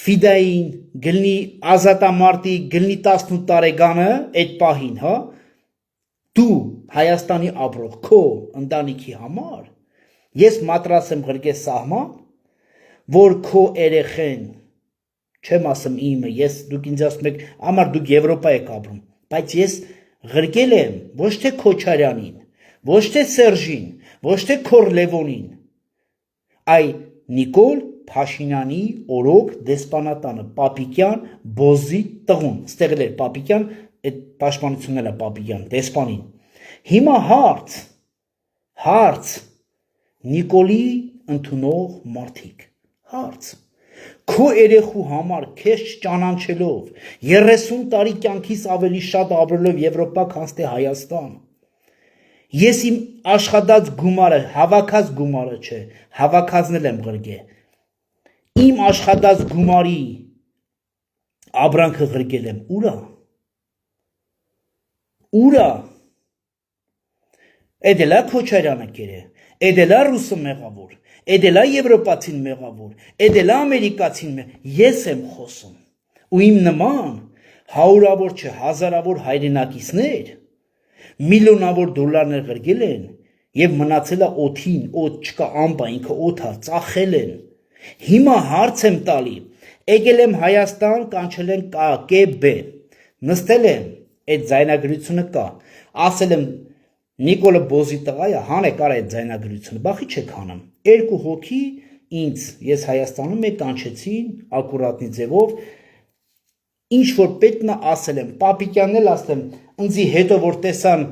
ֆիդային, գլնի ազատամարտի, գլնի 18 տարեկանը այդ պահին, հա, դու Հայաստանի ապրող քո ընտանիքի համար, ես մատրաս եմ ղրգել սահման, որ քո երեխեն, չեմ ասում իմը, ես դուք ինձ ասում եք, ամար դուք Եվրոպա եք ապրում, բայց ես ղրգել եմ ոչ թե Քոչարյանին, ոչ թե Սերժին, ոչ թե Քոր Լևոնին, այ Նիկոլ Փաշինյանի օրոք դեսպանատանը Պապիկյան Բոզի տղուն, ստեղ էր Պապիկյան, այդ պաշտպանությունն էլ է Պապիկյան, դեսպանին, հիմա հարց, Նիկոլի ընդունող մարդիկ, հարց, քո երեխու համար քեզ ճանաչելով, 30 տարի կյանքից ավելի շատ ապրելով Եվրոպա քան թե Հայաստան, ես իմ աշխատած գումարը, հավաքած գումարը չէ, հավաքածն եմ ղրգել, իմ աշխատած գումարի Ապրանքը ղրկել եմ, ուրա։ Ուրա։ Էդելա Քոչարյանը կերե, էդելա ռուսը մեղավոր, էդելա եվրոպացին մեղավոր, էդելա ամերիկացին ես եմ խոսում։ Ու իմ նման հարյուրավոր չէ, հազարավոր հայրենակիցներ միլիոնավոր դոլարներ ղրկել են եւ մնացել է օթին, օդ չկա ամպա, ինքը օթա, ծախել են։ Հիմա հարց եմ տալի, եկել եմ Հայաստան, կանչել են ԿԲ, նստել եմ, այդ ձայնագրությունը կա, ասել եմ Նիկոլը Բոզի տղայա, հանեք արա այդ ձայնագրությունը, բախի չեք հանում։ Երկու հոգի ինձ, ես Հայաստանում եք կանչեցին, ակուրատնի ձևով, ինչ որ պետք է ասել եմ, Պապիկյանն էլ ասել եմ, ինձի հետո որ տեսան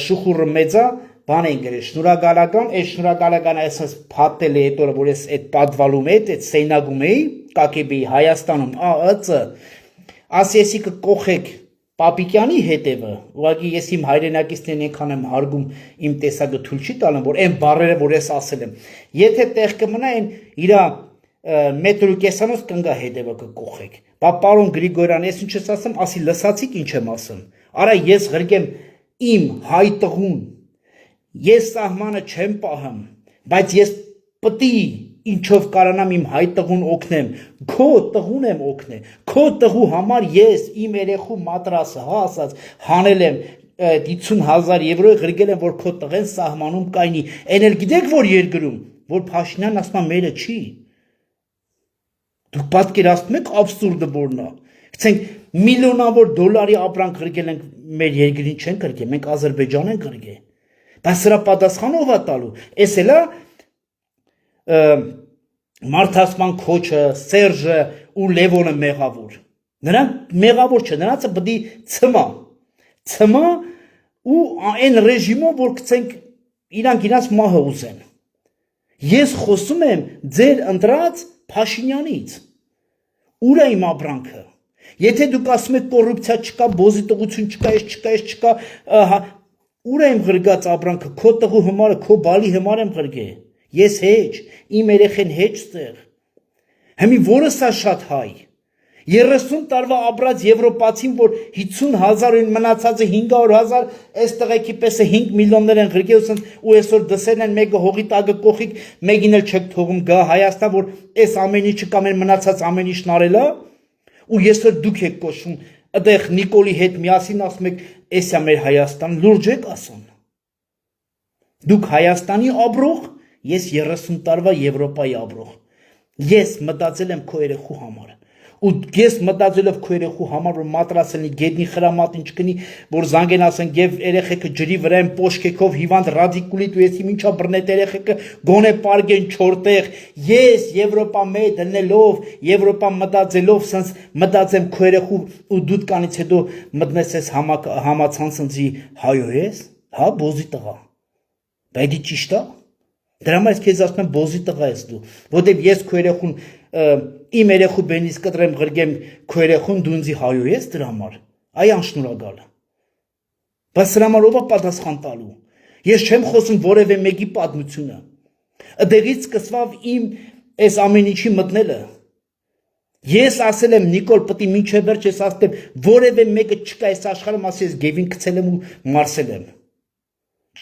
շուխուրը մեծա, բան են գրել, շնորհակալական, այդ շնորհակալականը այսպես փաթել է հետո որ ես այդ պատվալում էի, այդ սեյնագում էի, ԿԿԲ-ի Հայաստանում, ԱԸՑ, ասեսի կկողեք Պապիկյանի հետևը, ուղղակի ես իմ հայրենակիցներին այնքան եմ հարգում, իմ տեսակը թույլ չի տալում, որ այն բառերը, որ ես ասել եմ, եթե տեղ կմնա, այն իր մետրու կեսանոց կնգա հետևը կկողեք։ Բա պարոն Գրիգորյան, ես ինչ ես ասում, ասի լսացիք ինչ եմ ասում։ Արա ես ղրկեմ իմ հայ տղուն, ես սահմանը չեմ պահում, բայց ես պտի ինչով կարանամ իմ հայ տղուն օգնեմ, քո տղուն եմ օգնե, քո տղու համար ես իմ երեխու մատրասը, հա ասած, հանել եմ 50,000 եվրո ղրկել եմ, որ քո տղեն սահմանում կայնի, այն էլ գիտեք որ երկրում, որ Փաշինյանն ասում է մերը չի։ Դուք պատկերացնում եք աբսուրդը որն է։ Գցենք միլիոնավոր դոլարի ապրանք ղրկել ենք մեր երկրին չեն ղրկել, մենք Ադրբեջան ենք ղրկել։ Բայց սրա պատասխանը ով է տալու։ Էս էլա Մարդասման Քոչը, Սերժը ու Լևոնը մեղավոր։ Նրանք մեղավոր չէ, նրանցը պետք է ցմա ու այն ռեժիմով որ գցենք իրանք իրաց մահը ուզեն։ Ես խոսում եմ ձեր ընտրած Փաշինյանից։ Ուր է իմ ապրանքը։ Եթե դուք ասում եք կոռուպցիա չկա, բոզի տղություն չկա, ուր է իմ ղրկած ապրանքը, քո տղու համար, քո բալի համար եմ ղրկել։ Ես հեչ, իմ երեխեն հեչ ստեղ։ Հիմի որը սա շատ հայ։ 30 տարվա ապրած եվրոպացին, որ 50,000 մնացածը 500,000, այս տղեկի պես 5 միլիոններ են ղրկել ու այսօր դսեն են մեկը հողի տակը կողիկ, մեկին էլ չեք թողում գա Հայաստան, որ այս ամեն ինչը կամ են մնացած ամեն ինչն արել է, ու այսօր դուք եք կոչվում, այդեղ Նիկոլի հետ միասին ասում եք, էսա մեր Հայաստան, լուրջ եք ասում։ Դուք Հայաստանի ապրող, ես 30 տարվա Եվրոպայի ապրող։ Ես մտածել եմ քո երեխու համար։ Ու ես մտածելով քո երեխու համար որ մատրասելի գետնի խրամատին չկնի որ զանգեն ասեն եւ երեխեքը ջրի վրա են պոշկեքով հիվանդ ռադիկուլիտ ու եսի ինչա բռնետ երեխեքը գոնե պարգեն չորտեղ ես Եվրոպա մեջ դնելով Եվրոպա մտածելով սենց մտածեմ քո երեխու ու դուք կանից հետո մտնես ես համացանցի հայո ես հա բոզի տղա դա դի ճիշտ է դրա համար ես քեզ ասում եմ բոզի տղա ես դու որտեվ ես քո երեխուն իմ երեխու բենից կտրեմ ղրկեմ քո երեխուն դու ինձի հայո ես դրա համար այ անշնորհակալ բայց դրա համար ով է պատասխան տալու ես չեմ խոսում որևէ մեկի պատմությունը այդտեղից սկսավ իմ այս ամեն ինչի մտնելը ես ասել եմ Նիկոլ պետք է մինչև վերջ ես ասել եմ որևէ մեկը չկա այս աշխարհում ասի ես գևին գցել եմ ու մարսել եմ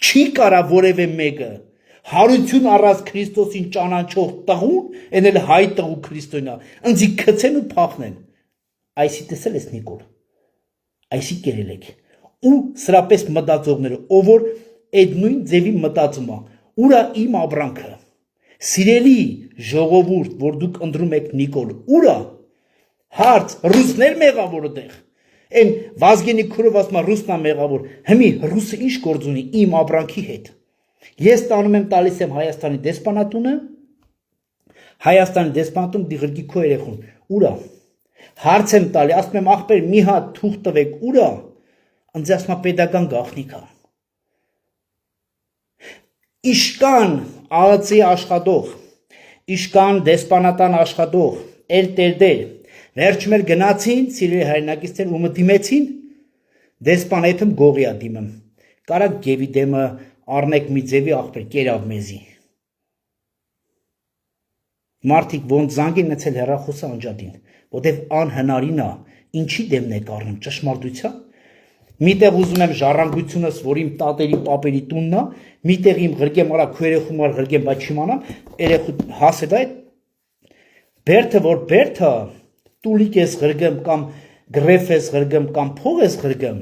չի կարա որևէ մեկը Հարություն առած Քրիստոսին ճանաչող տղուն, այն էլ հայ տղու քրիստոնյա, ինձի գցեն ու փախնեն։ Այսի տեսել ես Նիկոլ։ Այսի կերել եք։ Ու սրապես մտածողները, ով որ այդ նույն ձևի մտածում է, ուրա իմ ապրանքը։ Սիրելի ժողովուրդ, որ դուք ընտրում եք Նիկոլ, ուրա հարց ռուսներ մեղավոր այդտեղ։ Այն Վազգենի քուրով ասում է ռուսնա մեղավոր։ Հիմի ռուսը ինչ գործ ունի իմ ապրանքի հետ։ Ես տանում եմ տալիս եմ Հայաստանի դեսպանատունը, Հայաստանի դեսպանատուն դիղրգի քո երեխուն, ուրա, հարց եմ տալի, ասում եմ աղբեր մի հատ թուղ տվեք, ուրա, ինձ ասում է պետական գաղտնիքա։ Իշկան ԱԱՑ-ի աշխատող, իշկան դեսպանատան աշխատող, էլ տերդեր, վերջում էլ գնացին, սիրելի հայրենակիցներ ու մտիմեցին, դեսպան եթում գողիա դիմում, կարակ գևի դեմը Արնեք մի ձևի աղբեր կերավ մեզի։ Մարդիկ ոնց զանգեն նցել հեռախոսը անջատին, որտեվ անհնարին է, ինչի դեմն եք առնում, ճշմարտության։ Միտեղ ուզում եմ ժառանգությունս, որ իմ տատերի, պապերի տունն է, միտեղ իմ ղրգեմ արա քո երեխու մար ղրգեմ, բայց չիմանամ, երեխու հասել այդ բերթը, որ բերթը տուլիկ ես ղրգեմ կամ գրեֆ ես ղրգեմ կամ փող ես ղրգեմ,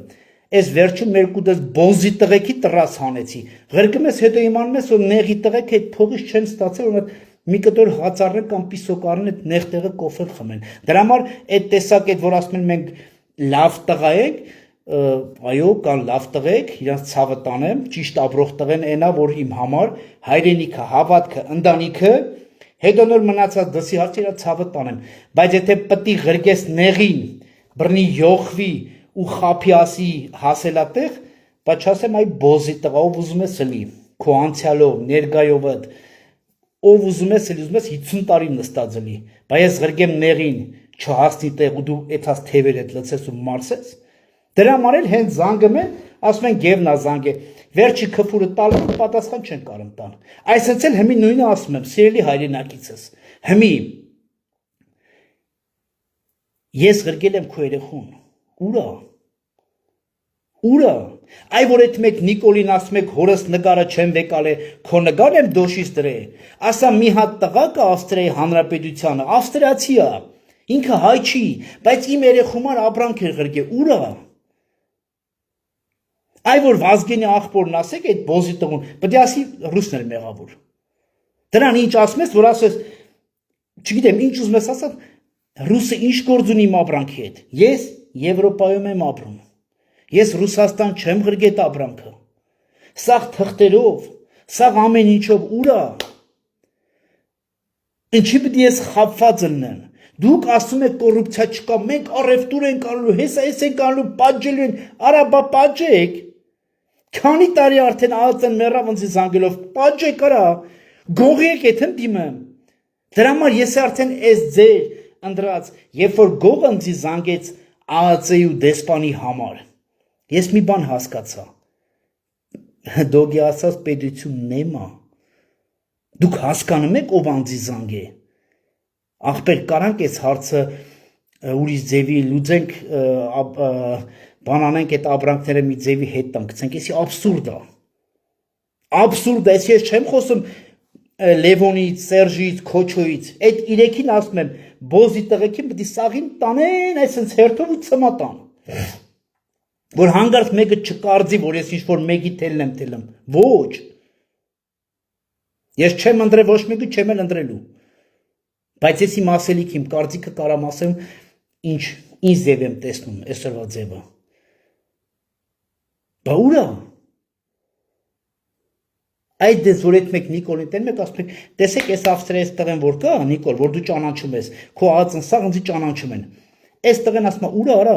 այս վերջում երկու դες բոզի տղեկի տրաս հանեցի։ Ղրգեմ ես հետո իմանում ես, որ նեղի տղեկ այդ փողից չեն ստացել, որ մի կտոր հացառն կամ պիսոկարն այդ նեղ տեղը կոֆել խմեն։ Դրա համար այդ տեսակ այդ որ ասում են մենք լավ տղա ենք, այո, կան լավ տղեկ, իրանց ցավը տանեմ, ճիշտ ապրող տղեն այնա, որ իմ համար հայրենիքը, հավատքը, ընտանիքը, հետո նոր մնացած դասի հարցը իրա ցավը տանեմ, բայց եթե պտի ղրգես նեղին, բռնի յոխվի ու խափի ասի հասելատեղ, բայց չասեմ այ բոզի տղա, ով ուզում ես լի, քո անցյալով, ներկայով, ով ուզում ես լի, ուզում ես 50 տարի նստած լի, բայց ես ղրգեմ նեղին չհասնի տեղ ու դու այդած թևեր հետ լցես ու մարսես։ Դրա համար էլ հենց զանգում են, ասում են գևնա զանգ է, վերջի քֆուրը տալու պատասխան չեն կարող տան։ Այսինքն էլ հիմի նույնը ասում եմ, սիրելի հայրենակիցս, հիմի ես ղրգել եմ քո երեխուն, ուրա, այ որ այդ մեկ Նիկոլին ասում եք հորս նկարը չեմ վեկալ է, քո նկարն եմ դոշից դրե, ասա մի հատ տղա կա Ավստրիայի Հանրապետությանը, ավստրիացի է, ինքը հայ չի, բայց իմ երեխու մար ապրանք էր ղրգել, ուրա։ Այ որ Վազգենի աղբորն ասեք այդ բոզի տղուն, պետք է ասի ռուսն էլ մեղավոր։ Դրան ինչ ասում ես, որ ասես, չգիտեմ, ինչ ուզում ես ասած, ռուսը ինչ գործ ունի իմ ապրանքի հետ։ Ես Եվրոպայում եմ ապրում։ Ես Ռուսաստան չեմ ղրգետ ապրանքը։ Սաղ թղթերով, սաղ ամեն ինչով ուրա։ Ինչի պետք է ես խաբված ըլնեմ։ Դուք ասում եք կոռուպցիա չկա, մենք առևտուր ենք անելու, հեսա ենք անելու, պատժելու են, արա բա պատժեք։ Քանի տարի արդեն ԱԱԾ-ն մեռավ ինձ զանգելով, պատժեք արա, գողի եք եմ դիմեմ։ Դրա համար ես արդեն այս ձեր ընդրած, երբ որ գողը ինձ զանգեց ԱԱԾ-ի ու դեսպանի համար, ես մի բան հասկացա։ Դոգի ասած պետությունն էմա։ Դուք հասկանում եք ով անձի զանգ է։ Ախպեր կարանք այս հարցը ուրիշ ձևի լուծենք, բանանենք այդ ապրանքները մի ձևի հետ տանք, գցենք, էսի աբսուրդ է։ Աբսուրդ է, ես չեմ խոսում Լևոնից, Սերժից, Քոչոից, այդ իրեքին ասում եմ, բոզի տղեկին պետք է սաղին տանեն, այսպես հերթով ու ծմատան։ Որ հանգարտ մեկը չկարծի, որ ես ինչ-որ մեկի թելն եմ թելում։ Ոչ։ Ես չեմ ընտրել ոչ մեկը, չեմ էլ ընտրելու։ Բայց ես իմ ասելիք, իմ կարծիքը կարամ ասեմ, ինչ ձև եմ տեսնում, այսօրվա ձևը։ Բա ուրա։ Այդ դες որ այդ մեկ Նիկոլին տեն մեկ ասում եք, տեսեք այս Ավստրիայից տղեն որ կա, Նիկոլ, որ դու ճանաչում ես, քո ԱԱԾ-ն սաղ ինձ ճանաչում են։ Այս տղեն ասում է ուրա արա։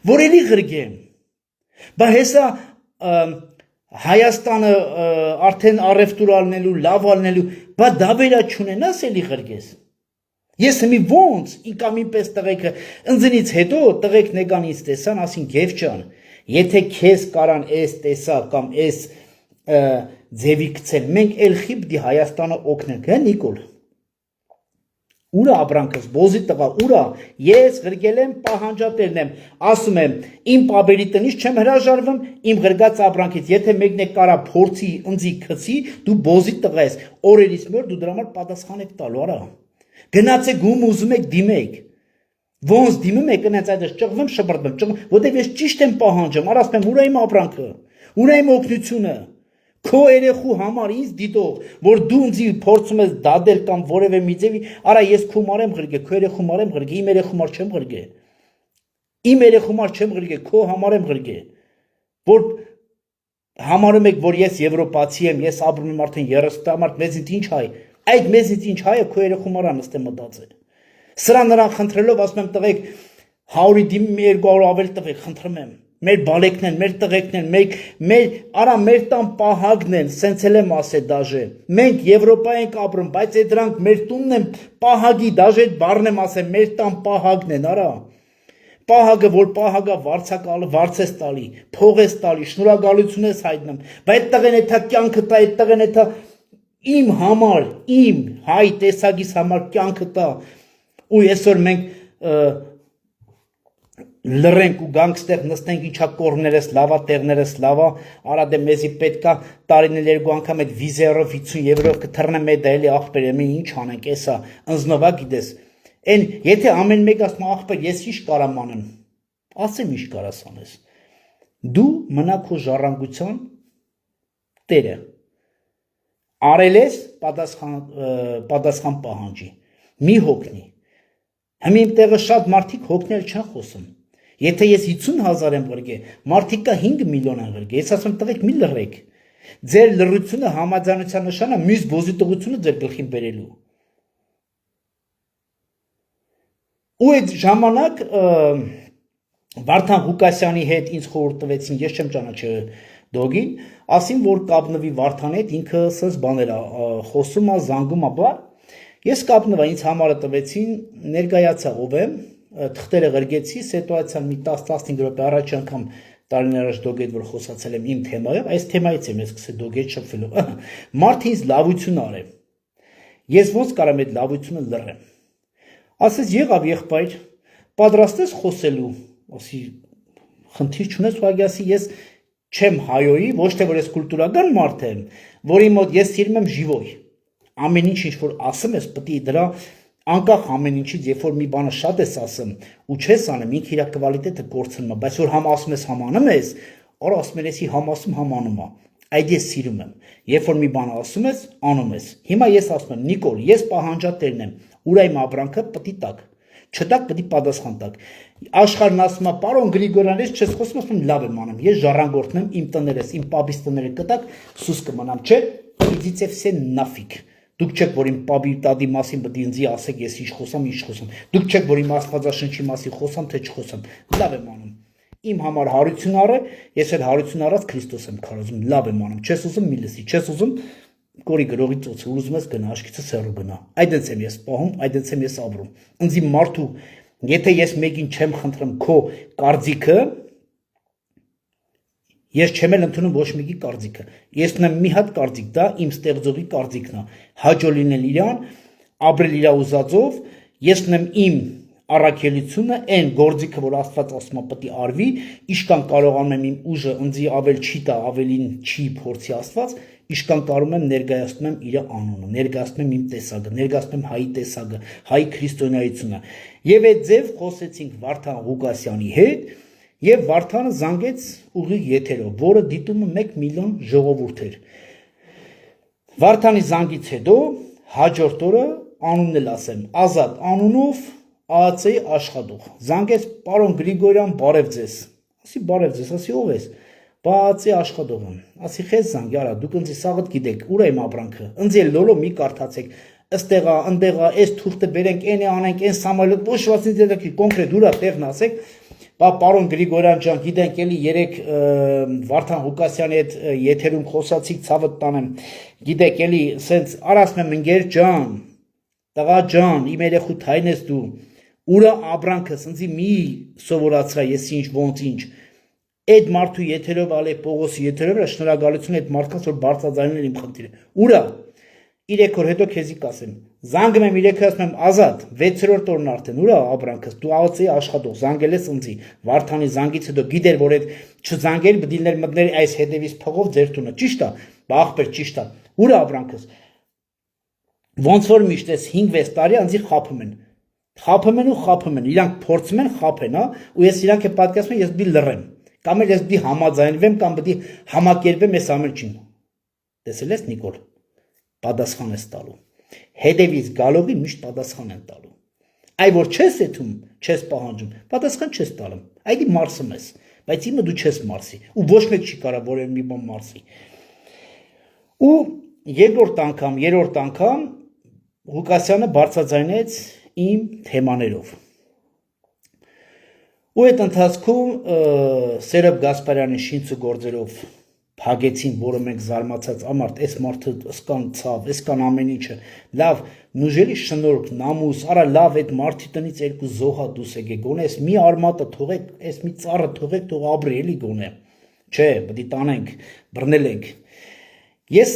Որ էլի ղրգեմ։ Բա հեսա Հայաստանը արդեն առևտուր ալնելու, լավ ալնելու, բա դա վերա չունենաս էլի ղրգես։ Ես հիմի ոնց, ինքամ ինպես տղեկը, ընձնից հետո տղեկ նեգան ինձ տեսան, ասին գև ճան, եթե քեզ կարան այս տեսա կամ այս ձևի կցել, մենք էլ խիպդի Հայաստանը օգնենք, հա Նիկոլ։ Ուրա ապրանքս, բոզի տղա, ուրա, ես ղրգել եմ, պահանջատերն եմ, ասում եմ, իմ պաբերի տնից չեմ հրաժարվում, իմ ղրգած ապրանքից, եթե մեկն է կարա փորձի, ընձի քցի, դու բոզի տղա ես, օրերից մի օր դու դրա համար պատասխան եք տալու, արա։ Գնացեք ում ուզում եք դիմեք։ Ոնց դիմում եք, այնց այդպես ճղվում, շպրտվում, որտեվ ես ճիշտ եմ պահանջում, արա ասում եմ, ուրա իմ ապրանքը, ուրա իմ օգնությունը։ Քո երեխու համար ինձ դիտող, որ դու ինձ փորձում ես դադել կամ որևէ մի ձևի, արա ես քո մարեմ ղրգե, քո երեխու մարեմ ղրգե, իմ երեխու մար չեմ ղրգե։ Իմ երեխու մար չեմ ղրգե, քո համար եմ ղրգե։ Որ համարում եք, որ ես եվրոպացի եմ, ես ապրում եմ արդեն 30 տարի, մեզից ինչ հայ։ Այդ մեզից ինչ հայը քո երեխու մարը նստե մտածել։ Սրա նրան խնդրելով ասում եմ տղեկ 100-ի դիմի 200 ավել տղեկ խնդրում եմ։ Մեր բալեկն են, մեր տղեկն են, մեր տան պահագն են, սենց էլ եմ ասել դաժե, մենք Եվրոպա ենք ապրում, բայց այդ դրանք մեր տունն են պահագի, դաժե այդ բառն եմ ասել, մեր տան պահագն են, արա, պահագը, որ պահագա վարձ ես տալի, փող ես տալի, շնորհակալություն ես հայտնում, բայց այդ տղեն էթա կյանքը տա, այդ տղեն էթա իմ համար, իմ հայ տեսակիս համար կյանքը տա ու այսօր մենք լռենք ու գանք ստեղ նստենք ինչա կողմներս լավա, տեղներս լավա, արա դե մեզի պետքա տարիներ երկու անգամ այդ վիզերով 50 եվրով կթռնեմ այդ էլի ախպեր, եմի ինչ անենք, էսա ընձնովա գիտես։ Այն եթե ամեն մեկ ասում ախպեր, ես ինչ կարամ անեմ, ասեմ ինչ կարաս անես։ Դու մնա քո ժառանգության տերը։ Արել ես պատասխան պահանջի։ Մի հոգնի։ Հիմա իմ տեղը շատ մարդիկ հոգնել չեն խոսում։ Եթե ես 50,000 եմ ղրգե, մարդիկ կա 5 միլիոն են ղրգե, ես ասում տղեկ մի լռեք։ Ձեր լռությունը համաձայնության նշանը մյուս բոզիտողությունը ձեր գլխին բերելու։ Ու այդ ժամանակ Վարդան Ղուկասյանի հետ ինձ խորհուրդ տվեցին, ես չեմ ճանաչել դոգին, ասին որ կապնվի Վարդան հետ, ինքը սս բաներ խոսում է, զանգում է, բա ես կապնվա ինձ համարը տվեցին, ներկայացա ով եմ, թղթերը ղրգեցի, սիտուացիան մի 10-15 րոպե առաջ անգամ տարիներ առաջ դոգետ որ խոսացել եմ իմ թեմայով, այս թեմայից եմ ես սկսել դոգետ շփվելու։ Մարդը ինձ լավություն արել։ Ես ոնց կարամ այդ լավությունը լռեմ։ Ասես եղավ եղբայր, պատրաստ ես խոսելու, ասի խնդիր չունես, ուղղակի ասի ես չեմ հայոյի, ոչ թե որ ես կուլտուրական մարդ եմ, որի մոտ ես սիրում եմ ժիվոյ։ Ամեն ինչ որ ասում ես, պետք է դրա անկախ ամեն ինչից, երբ որ մի բանը շատ ես ասում ու չես անում, ինքը իր կվալիտետը կորցնում է, բայց որ համ ասում ես, համ անում ես, օր ասում ես, համ ասում, համ անում է։ Այդ ես սիրում եմ։ Երբ որ մի բան ասում ես, անում ես։ Հիմա ես ասում եմ, Նիկոլ, ես պահանջատերն եմ, ուր այմ ապրանքը պետք է տակ։ Չտակ պետք է պատասխան տակ։ Աշխարհն ասում է, պարոն Գրիգորյան, ես չես խոսում, ասում եմ, լավ եմ անում։ Ես ժառանգորդն եմ, իմ տներս, իմ պապիս տները կտակ, սուս կմնամ, չէ։ Իդիցե վսե նաֆիկ։ Դուք չեք, որ իմ պապի տադի մասին պետք է ինձ ասեք, ես ինչ խոսամ, ինչ խոսամ։ Դուք չեք, որ իմ Աստվածաշնչի մասին խոսամ, թե չխոսամ։ Լավ եմ անում։ Իմ համար հարություն առը, ես էլ հարություն առած Քրիստոս եմ քարոզում, լավ եմ անում։ Չես ուզում մի լսի, չես ուզում կորի գրողի ծոցը, ուզում ես գնա, աշկիցս հեռու գնա։ Այդպես եմ ես պահում, այդպես եմ ես ապրում։ Ինձ մարդու, եթե ես մեկին չեմ խնդրում քո կարծիքը, ես չեմ էլ ընդունում ոչ մեկի կարծիքը։ Ես ունեմ մի հատ կարծիք, դա իմ ստեղծողի կարծիքն է։ Հաջո լինել իրան, ապրել իր ուզածով, ես ունեմ իմ առաքելությունը, այն գործիքը, որ Աստված ասում է պետք է արվի, իշքան կարողանում եմ իմ ուժը ընձի ավել չի տա, ավելին չի փորձի Աստված, իշքան կարող եմ ներկայացնում եմ իր անունը, ներկայացնում եմ իմ տեսակը, ներկայացնում եմ հայի տեսակը, հայի քրիստոնեությունը։ Եվ այդ ձև խոսեցինք Վարդան Ղուկասյանի հետ, եւ Վարդանը զանգեց ուղիղ եթերով, որը դիտումը 1 միլիոն ժողովուրդ էր։ Վարդանի զանգից հետո հաջորդ օրը անունն էլ ասեմ, Ազատ անունով ԱԱՑ-ի աշխատող։ Զանգեց պարոն Գրիգորյան, բարև ձեզ։ Ասի բարև ձեզ, ասի ով ես։ ԱԱՑ-ի աշխատող եմ։ Ասի խես զանգ, արա, դուք ինձ սաղդ գիտեք, ուր է իմ ապրանքը։ Ինձ էլ լոլո մի կարդացեք։ Ըստեղա, ընդեղա, այս թուղթը բերենք, այն է անենք, այն սամալը, ոչ ոչինչ դեպքի կոնկրետ ուրա տեղն ասեք։ Բա պարոն Գրիգորյան ջան, գիտենք էլի երեք Վարդան Ղուկասյանի հետ եթերում խոսացիք, ցավը տանեմ։ Գիտեք էլի, սենց արասում եմ ընկեր ջան, տղա ջան, իմ երեխու թայն ես դու։ Ուրա ապրանքս, ինձի մի սովորացրա, ես ինչ ոնց ինչ։ Այդ մարդու եթերով ալե Պողոսի եթերով շնորհակալություն այդ մարդկանց որ բարձրաձայնել իմ խնդիրը։ Ուրա 3 օր հետո քեզի կասեմ։ Զանգում եմ 3 օր ասում եմ Ազատ 6-րդ օրն արդեն ուրա ապրանքս դու ԱԱՑ-ի աշխատող զանգել ես ինձի Վարդանի զանգից հետո գիտեր որ այդ չզանգել բդիլներ մտներ այս հետևից փողով ձեր տունը ճիշտ է բախբեր ճիշտ է ուրա ապրանքս ոնց որ միշտ էս 5-6 տարի անձի խափում են ու խափում են իրանք փորձում են խափեն հա ու ես իրանք է պատկասում եմ ես դի լռեմ կամ էլ ես դի համաձայնվեմ կամ դի համակերպեմ այս ամեն ինչին տեսել ես Նիկոլ պատասխան ես տալու հետևից գալովի միշտ պատասխան են տալու այ որ չես եթում չես պահանջում պատասխան չես տալու այդի մարսում ես բայց իմը դու չես մարսի ու ոչ մեկ չի կարա որևէ մի բան մարսի ու երրորդ անգամ Ղուկասյանը բարձրաձայնեց իմ թեմաներով ու այդ ընթացքում Սերոբ Գասպարյանի շինցու գործերով փագեցին, որը մենք զարմացած ամարտ, այս մարդը սկան ցավ, այսքան ամեն ինչը, լավ, նուժելի շնորհք, նամուս, արա լավ այդ մարդի տնից երկու զոհա դուս եկե, գոնե այս մի արմատը թողեք, այս մի ծառը թողեք, թող ապրի էլի գոնե, չէ, պետք է տանենք, բռնել ենք։ Ես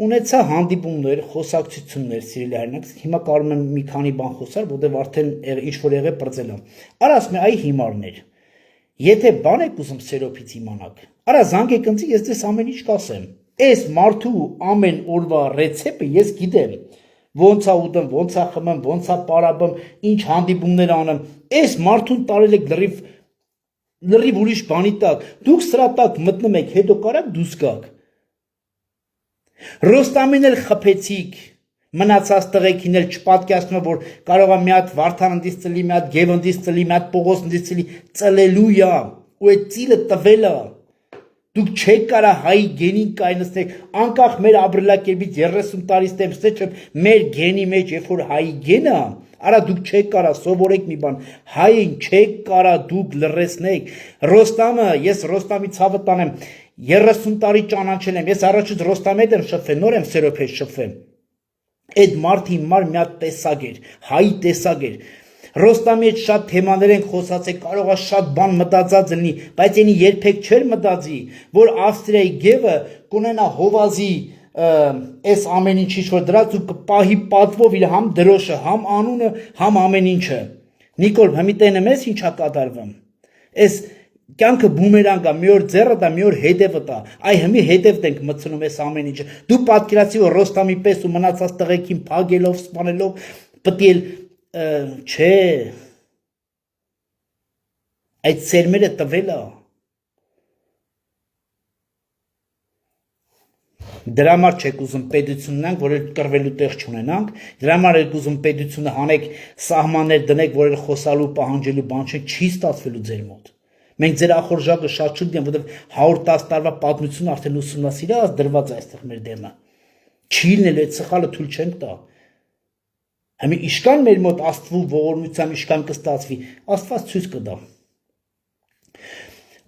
ունեցա հանդիպումներ, խոսակցություններ, սիրելի հայրենիք, հիմա կարող եմ մի քանի բան խոսալ, որտեղ արդեն ինչ որ եղե բրծել եմ։ Արա ասում եմ, այ հիմարներ։ Եթե բան եք ուզում սերոփից իմանաք, արա զանգեք ինձ, ես ձեզ ամեն ինչ կասեմ։ Այս մարդու ամեն օրվա ռեցեպտը ես գիտեմ։ Ոնց է ուտում, ոնց է խմում, ոնց է պարապում, ինչ հանդիպումներ անեմ։ Այս մարդուն տարել եք լրիվ ուրիշ բանի տակ։ Դուք սրա տակ մտնում եք, հետո կարաք դուրս գաք։ Ռոստամին էլ խփեցիք, մնացած տղեկին էլ չպատկասնում է, որ կարող է մի հատ Վարդան ընդից ծլի, մի հատ Գև ընդից ծլի, մի հատ Պողոս ընդից ծլի, ծլելու է, ու այդ ծիլը տվել է։ Դուք չեք կարա հայի գենին կայնացնեք, անկախ մեր ապրելակերպից 30 տարից դեպս չէ, մեր գենի մեջ, երբ որ հայի գենը, արա դուք չեք կարա սովորեք մի բան, հային չեք կարա դուք լրացնեք։ Ռոստամը, ես Ռոստամի ցավը տանեմ, 30 տարի ճանաչել եմ, ես առաջուց Ռոստամի հետ եմ շփվել, նոր եմ Սերոփի հետ շփվել։ Այդ մարդի մար մի հատ տեսակ էր, հայի տեսակ էր։ Ռոստամի հետ շատ թեմաներ ենք խոսացել, կարող է շատ բան մտածած լինի, բայց այնի երբեք չէր մտածի, որ Ավստրիայի Գևը կունենա հովազի այս ամեն ինչի որ դրած ու կպահի պատվով իր համ դրոշը, համ անունը, համ ամեն ինչը։ Նիկոլ, հիմի տենեմ ես ինչա կատարվում։ Այս կյանքը բումերանգ է, մի օր ձեռը տա, մի օր հետևը տա։ Այ հիմի հետևդ ենք մտցնում այս ամեն ինչը։ Դու պատկերացի որ Ռոստամի պես ու մնացած տղեկին փագելով, սպանելով, պտի էլ չէ։ Այդ սերմերը տվել է։ Դրա համար չեք ուզում պետություն ունենանք, որ կռվելու տեղ չունենանք, դրա համար եք ուզում պետությունը հանեք, սահմաններ դնեք, որ խոսալու, պահանջելու բան չեք, չի ստացվելու ձեր մոտ։ Մենք ձեր ախորժակը շատ չունենք, որովհետև 110 տարվա պատմություն արդեն ուսումնասիրած դրված է այստեղ մեր դեմը։ Չի լինելու այդ սխալը թույլ չենք տա։ Հիմա իշքան մեր մոտ Աստծու ողորմությամբ իշքան կստացվի, Աստված ցույց կտա։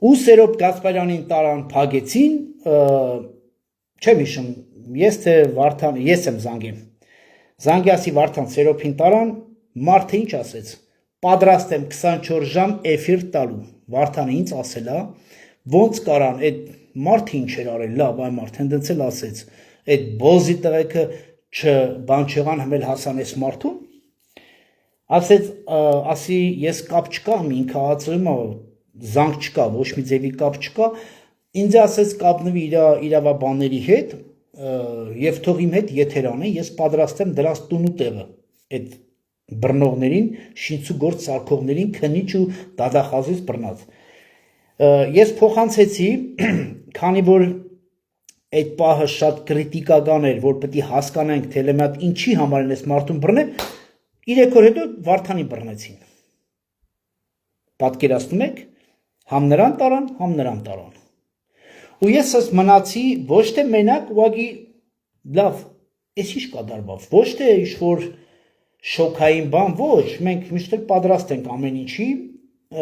Ու Սերոբ Գասպարյանին տարան փագեցին, չեմ հիշում, ես թե Վարդան, ես եմ զանգեմ։ Զանգյասի Վարդան Սերոփին տարան, մարդը ինչ ասեց։ Պատրաստ եմ 24 ժամ էֆիր տալու։ Վարդանը ինձ ասել է, ոնց կարան այդ մարդը ինչ էր արել, լավ, այ մարդ հնդցել ասեց, այդ բոզի տղեկը բան չեղան հմել հասան այս մարդուն։ Ասեց, ասի ես կապ չկա, ինքը ածում է, զանգ չկա, ոչ մի ձևի կապ չկա։ Ինձ ասեց կապնվի իրավաբանների հետ եւ թող իմ հետ եթեր անեն, ես պատրաստ եմ դրանց տուն ու տեղը այդ բռնողներին, շինցու գործ սարքողներին քնիչ ու դադախազից բռնած։ Ես փոխանցեցի, քանի որ այդ պահը շատ կրիտիկական էր, որ պետք է հասկանանք թե լեմատ ինչի համար են այս մարդուն բռնել, 3 օր հետո Վարդանին բռնեցին։ Պատկերացնում եք, համ նրան տարան, համ նրան տարան։ Ու ես մնացի ոչ թե մենակ, ուղղակի լավ, այս ինչ կատարվավ, ոչ թե ինչ-որ շոքային բան, ոչ, մենք միշտ պատրաստ ենք ամեն ինչի,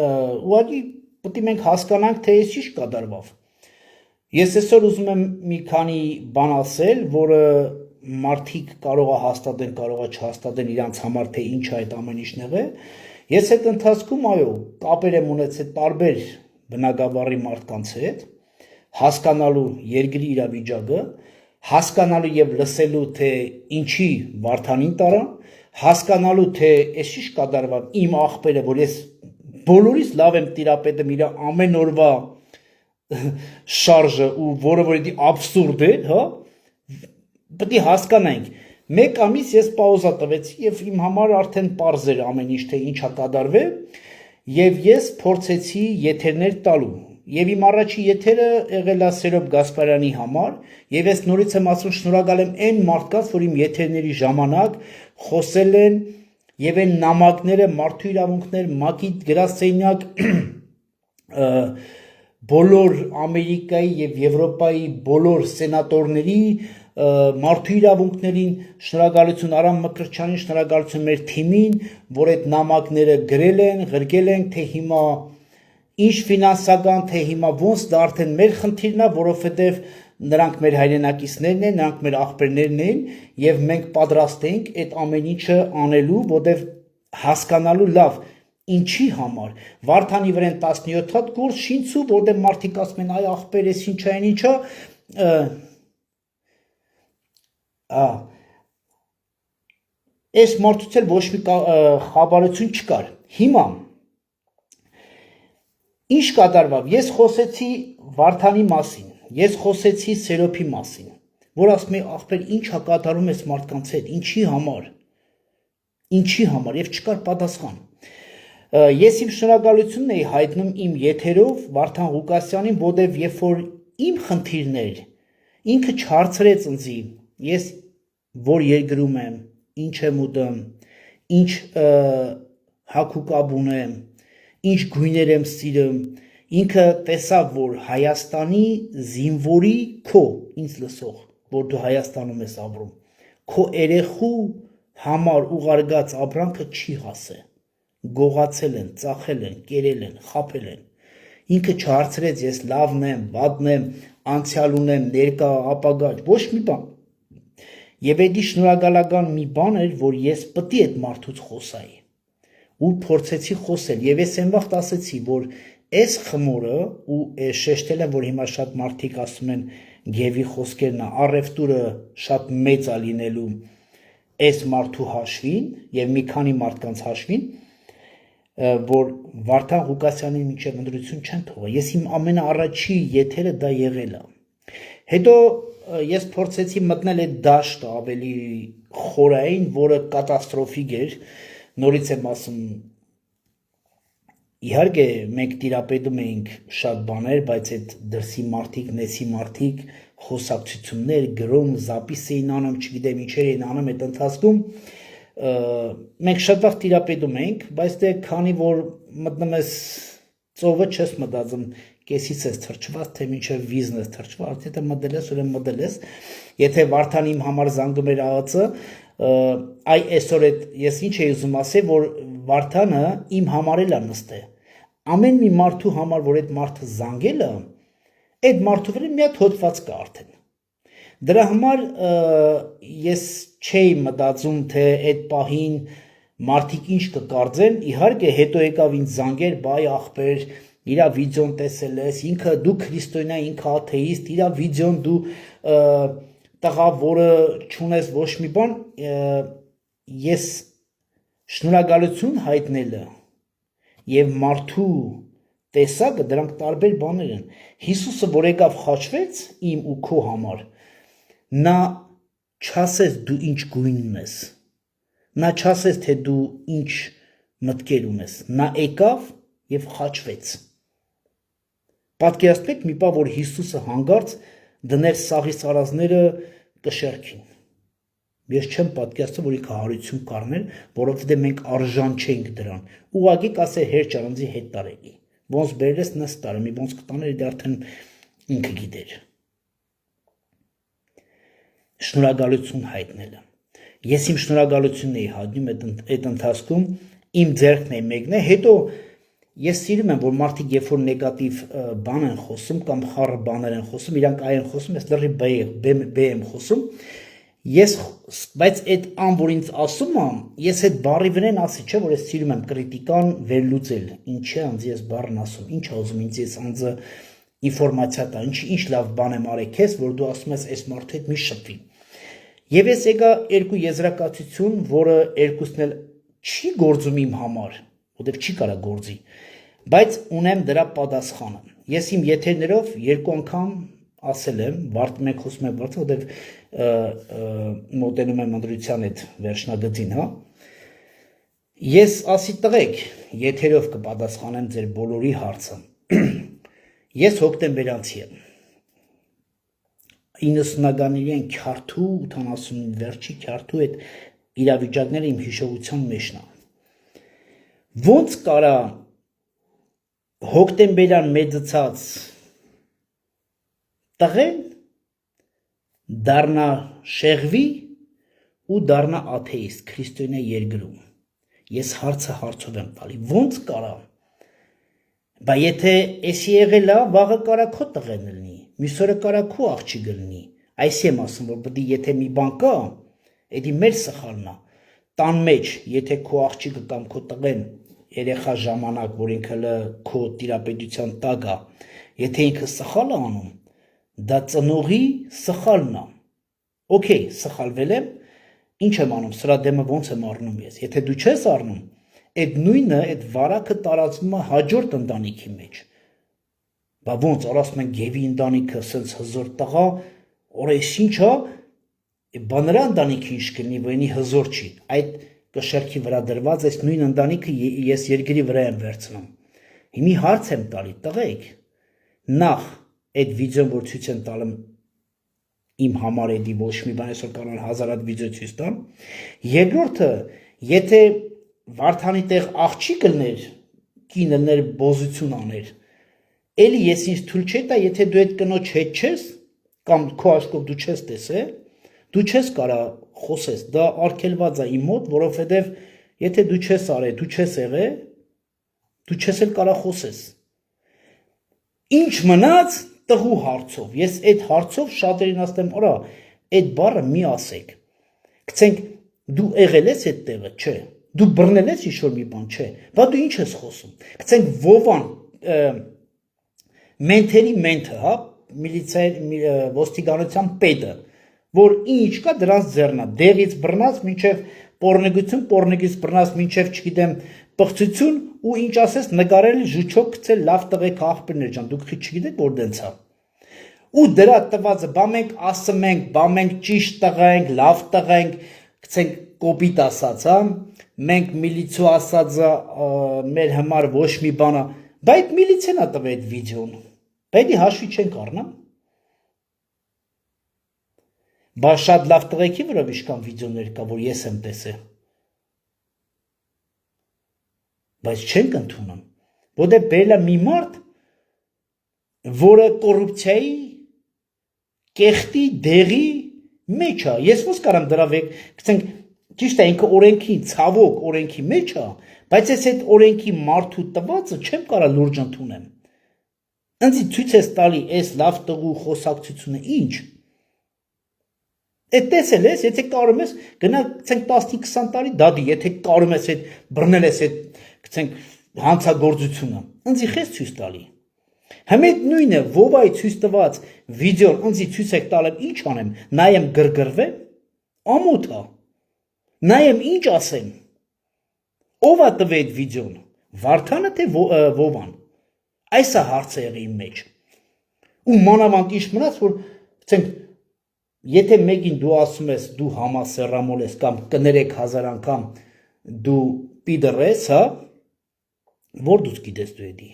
ուղղակի պետք է մենք հասկանանք, թե այս ինչ կատարվավ։ Ես այսօր ուզում եմ մի քանի բան ասել, որը մարդիկ կարող է հաստատեն, կարող է չհաստատեն իրանց համար, թե ինչ է այդ ամեն ինչն եղել։ Ես այդ ընթացքում, այո, կապեր եմ ունեցել տարբեր բնակավարի մարդկանց հետ, հասկանալու երկրի իրավիճակը, հասկանալու եւ լսելու թե ինչի Վարդանին տարան, հասկանալու թե այս ինչ կատարվավ իմ աղբերը, որ ես բոլորից լավ եմ տիրապետում իր ամեն օրվա շարժը ու որը որ դա աբսուրդ է, հա, պետք է հասկանանք։ Մեկ ամիս ես պաուզա տվեցի եւ իմ համար արդեն པարզ էր ամեն ինչ թե ինչ է կատարվել եւ ես փորձեցի եթերներ տալու եւ իմ առաջի եթերը եղել է Սերոբ Գասպարյանի համար եւ ես նորից եմ ասում շնորհակալ եմ այն մարդկանց, որ իմ եթերների ժամանակ խոսել են եւ այն նամակները մարդու իրավունքներ ՄԱԿ-ի գրասենյակ բոլոր Ամերիկայի եւ Եվրոպայի բոլոր սենատորների մարդու իրավունքներին շնորհակալություն Արամ Մկրտչյանին, շնորհակալություն մեր թիմին, որ այդ նամակները գրել են, ղրկել են, թե հիմա ինչ ֆինանսական, թե հիմա ոնց դա արդեն մեր խնդիրն է, որովհետեւ նրանք մեր հայրենակիցներն են, նրանք մեր աղբերներն են եւ մենք պատրաստ ենք այդ ամեն ինչը անելու, որովհետեւ հասկանալու լավ ինչի համար Վարդանի վրան 17 հատ գործ շինցու, որովհետեւ մարդիկ ասում են այ աղբեր էս ինչ է, ինչա այս մարդուց էլ ոչ մի խաբարություն չկար։ Հիմա ինչ կատարվավ։ Ես խոսեցի Վարդանի մասին, ես խոսեցի Սերոփի մասին, որ ասում է ախպեր ինչ է կատարում այս մարդկանց հետ, ինչի համար եւ չկար պատասխան։ Ես իմ շնորհակալությունն էի հայտնում իմ եթերով Վարդան Ղուկասյանին, որտեվ երբ որ իմ խնդիրներ ինքը չհարցրեց ինձի, ես որ երկրում եմ, ինչ եմ ուտում, ինչ հագուկապ ունեմ, ինչ գույներ եմ սիրում, ինքը տեսավ, որ Հայաստանի զինվորի քո ինձ լսող, որ դու Հայաստանում ես ապրում, քո երեխու համար ուղարկած ապրանքը չի հասե, գողացել են, ծախել են, կերել են, խաբել են, ինքը չհարցրեց ես լավն եմ, վատն եմ, անցյալ ունեմ, ներկա, ապագա, ոչ մի բան։ Եվ էդի շնորհակալական մի բան էր, որ ես պետք է այդ մարդուց խոսայի ու փորձեցի խոսել եւ ես այն վաղ ասեցի, որ այս խմորը ու շեշտել եմ, որ հիմա շատ մարդիկ ասում են Գևի խոսքերն առևտուրը շատ մեծ է լինելու այս մարդու հաշվին եւ մի քանի մարդկանց հաշվին, որ Վարդան Ղուկասյանին մինչև ընտրություն չեն թողա։ Ես իմ ամենաառաջի եթերը դա եղել է։ Հետո ես փորձեցի մտնել այդ դաշտը ավելի խորային, որը կատաստրոֆիկ էր։ Նորից եմ ասում, իհարկե մենք տիրապետում էինք շատ բաներ, բայց այդ դրսի մարդիկ, նեսի մարդիկ, խոսակցություններ, գրում, զապիս էին անում, չգիտեմ ինչեր էին անում այդ ընթացքում, մենք շատ վաղ տիրապետում էինք, բայց դե քանի որ մտնում ես ծովը չես մտածում, կեսից ես թրջված, թե մինչև վիզն ես թրջված, եթե մտել ես, ուրեմն մտել ես, եթե Վարդան իմ համար զանգում էր ԱԱՑ, այ այսօր ես ինչ էի ուզում ասել, որ Վարդանը իմ համար էլ է նստել, ամեն մի մարդու համար, որ այդ մարդը զանգել է, այդ մարդու վրա մի հատ հոդված կա արդեն։ Դրա համար ես չէի մտածում, թե այդ պահին մարդիկ ինչ կկարծեն, իհարկե հետո եկավ ինձ զանգեր, բայ ախպեր, իրա վիդեոն տեսել ես, ինքը դու քրիստոնյա, ինքը աթեիստ, իրա վիդեոն դու տղա, որը չունես ոչ մի բան, ես շնորհակալություն հայտնելը եւ մարդու տեսակը դրանք տարբեր բաներ են։ Հիսուսը որ եկավ խաչվեց իմ ու քո համար, նա չասեց դու ինչ գույն ունես, նա չասեց թե դու ինչ մտքեր ունես, նա եկավ եւ խաչվեց։ Պատկերացնեք մի բան, որ Հիսուսը հանգարց դներ սաղի սարազները կշերքին։ Ես չեմ պատկերացնում, որ ինքը հարություն կառներ, որովհետեւ մենք արժան չենք դրան։ Ուղղակի կասե հեր ճանձի հետ տարելի։ Ոնց բերես նս տարի, մի ոնց կտաներ դա արդեն ինքը գիտեր։ Շնորհակալություն հայտնելը։ Ես իմ շնորհակալությունն էի հայտնում այդ ընթացքում, իմ ձեռքն էի մեկնել, հետո ես սիրում եմ, որ մարդիկ երբ որ նեգատիվ բան են խոսում կամ խառը բաներ են խոսում, իրանք այ են խոսում, ես լրի B եմ խոսում, բայց այդ ան, որ ինձ ասում եմ, ես այդ բառի վրան ասի, չէ, որ ես սիրում եմ կրիտիկան վերլուծել, ինչի անձի ես բառն ասում, ինչ ասում ինձ ես անձը ինֆորմացիա տա, ինչ լավ բան եմ արել քեզ, որ դու ասում ես այս մարդու հետ մի շփվի։ Եվ ես եկա երկու եզրակացություն, որը երկուսն էլ չի գործում իմ համար, որտեղ չի կարա գործի, բայց ունեմ դրա պատասխանը։ Ես իմ եթերներով երկու անգամ ասել եմ, մենք խոսում ենք Վարդան, որտեղ մոտենում եմ ընտրության այդ վերջնագծին, հա։ Ես ասի տղեկ, եթերով կպատասխանեմ ձեր բոլորի հարցը։ Ես հոկտեմբերանցի եմ։ 90-ականների են քյարթու, 80-ի վերջի քյարթու այդ իրավիճակները իմ հիշողության մեջն է։ Ոնց կարա հոկտեմբերյան մեծացած տղեն դառնա շեղվի ու դառնա աթեիստ քրիստոնյա երկրում։ Ես հարցը հարցով եմ տալի։ Ոնց կարա։ Բա եթե էսի եղել է, վաղը կարա քո տղեն լինի, մյուս օրը կարա քո աղջիկը լինի։ Այսի եմ ասում, որ պետք է եթե մի բան կա, էդի մեր սխալն է։ Տան մեջ, եթե քո աղջիկը կամ քո տղեն երեխա ժամանակ, որ ինքը քո տիրապետության տակ է, եթե ինքը սխալ է անում, դա ծնողի սխալն է, Okay, սխալվել եմ, ինչ եմ անում, սրա դեմը ոնց եմ առնում ես։ Եթե դու չես առնում, այդ նույնը, այդ վարակը տարածվում է հաջորդ ընտանիքի մեջ։ Բա ոնց, ասում են գևի ընտանիքը սենց հզոր տղա, օրես ինչա, բա նրա ընտանիքը ինչ կլինի, որնի հզոր չի։ Այդ կշերքի վրա դրված այս նույն ընտանիքը ես երկրի վրա եմ վերցնում։ Հիմի հարց եմ տալի, տղեկ, նախ այդ վիդեոն, որ ցույց եմ տալում իմ համար էդի ոչ մի բան այսօր կանալ 1000 հատ վիդեո ցույց տամ։ Երկրորդը, եթե Վարդանի տեղ աղջիկ լներ, կին լներ բոզություն աներ, էլի ես ինձ թույլ չէ տա, եթե դու այդ կնոջ հետ չես, կամ քո աչքով դու չես տեսել, դու չես կարա խոսես, դա արգելված է իմ մոտ, որովհետև եթե դու չես արել, դու չես եղել, դու չես էլ կարա խոսես։ Ինչ մնաց տղու հարցով, ես այդ հարցով շատերին ասեմ, օրա, այդ բառը մի ասեք, գցենք դու եղել ես այդ տեղը, չէ, դու բռնել ես ինչ-որ մի բան, չէ, բա դու ինչ ես խոսում, գցենք Վովան, մենթերի մենթը, հա, ոստիկանության պետը, որ ինչ կա դրանց ձեռնա, դեղից բռնած մինչև պոռնեգություն, պոռնեգից բռնած մինչև, չգիտեմ, պղծություն ու ինչ ասես նկարել ժուչոք գցել լավ տղեկ աղբերներ ջան, դուք չգիտեք որ դենց է։ Ու դրա տվածը, բա մենք ասում ենք, բա մենք ճիշտ տղա ենք, լավ տղա ենք, գցենք կոպիտ ասած, հա, մենք միլիցու ասածը մեր համար ոչ մի բան է, բա այդ միլիցեն է տվել այդ վիդեոն, բա էդի հաշվի չենք առնա։ Բա շատ լավ տղեկի վրա իշքան վիդեոներ կա, որ ես եմ տեսել։ Բայց չենք ընդունում, որտեղ բերել է մի մարդ, որը կոռուպցիայի, կեղտի, դեղի մեջ է։ Ես ոնց կարամ դրա վեք, գցենք, ճիշտ է, ինքը օրենքի, ցավոք օրենքի մեջ է, բայց ես այդ օրենքի մարդու տվածը չեմ կարա լուրջ ընդունեմ։ Ինձ ցույց ես տալի այս լավ տղու խոսակցությունը ինչ։ Այդ տեսել ես, եթե կարում ես, գնա գցենք 15-20 տարի դադի, եթե կարում ես այդ բռնել ես այդ գցենք հանցագործությունը, ինձ խես ցույց տալի։ Հիմա այդ նույնը Վովայի ցույց տված վիդեոն ինձ ցույց եք տալեմ ինչ անեմ, նայեմ գրգռվեմ, ամոթ է։ Նայեմ ինչ ասեմ։ Ո՞վ է տվել այդ վիդեոն։ Վարդանը թե Վովան։ Այս է հարցը եղի իմ մեջ։ Ու մանավանդ ինչ մնաց, որ գցենք եթե մեկին դու ասում ես դու համասեռամոլ ես կամ կներեք 1000 անգամ դու պիդր ես, հա, որ դու գիտես դու էդի։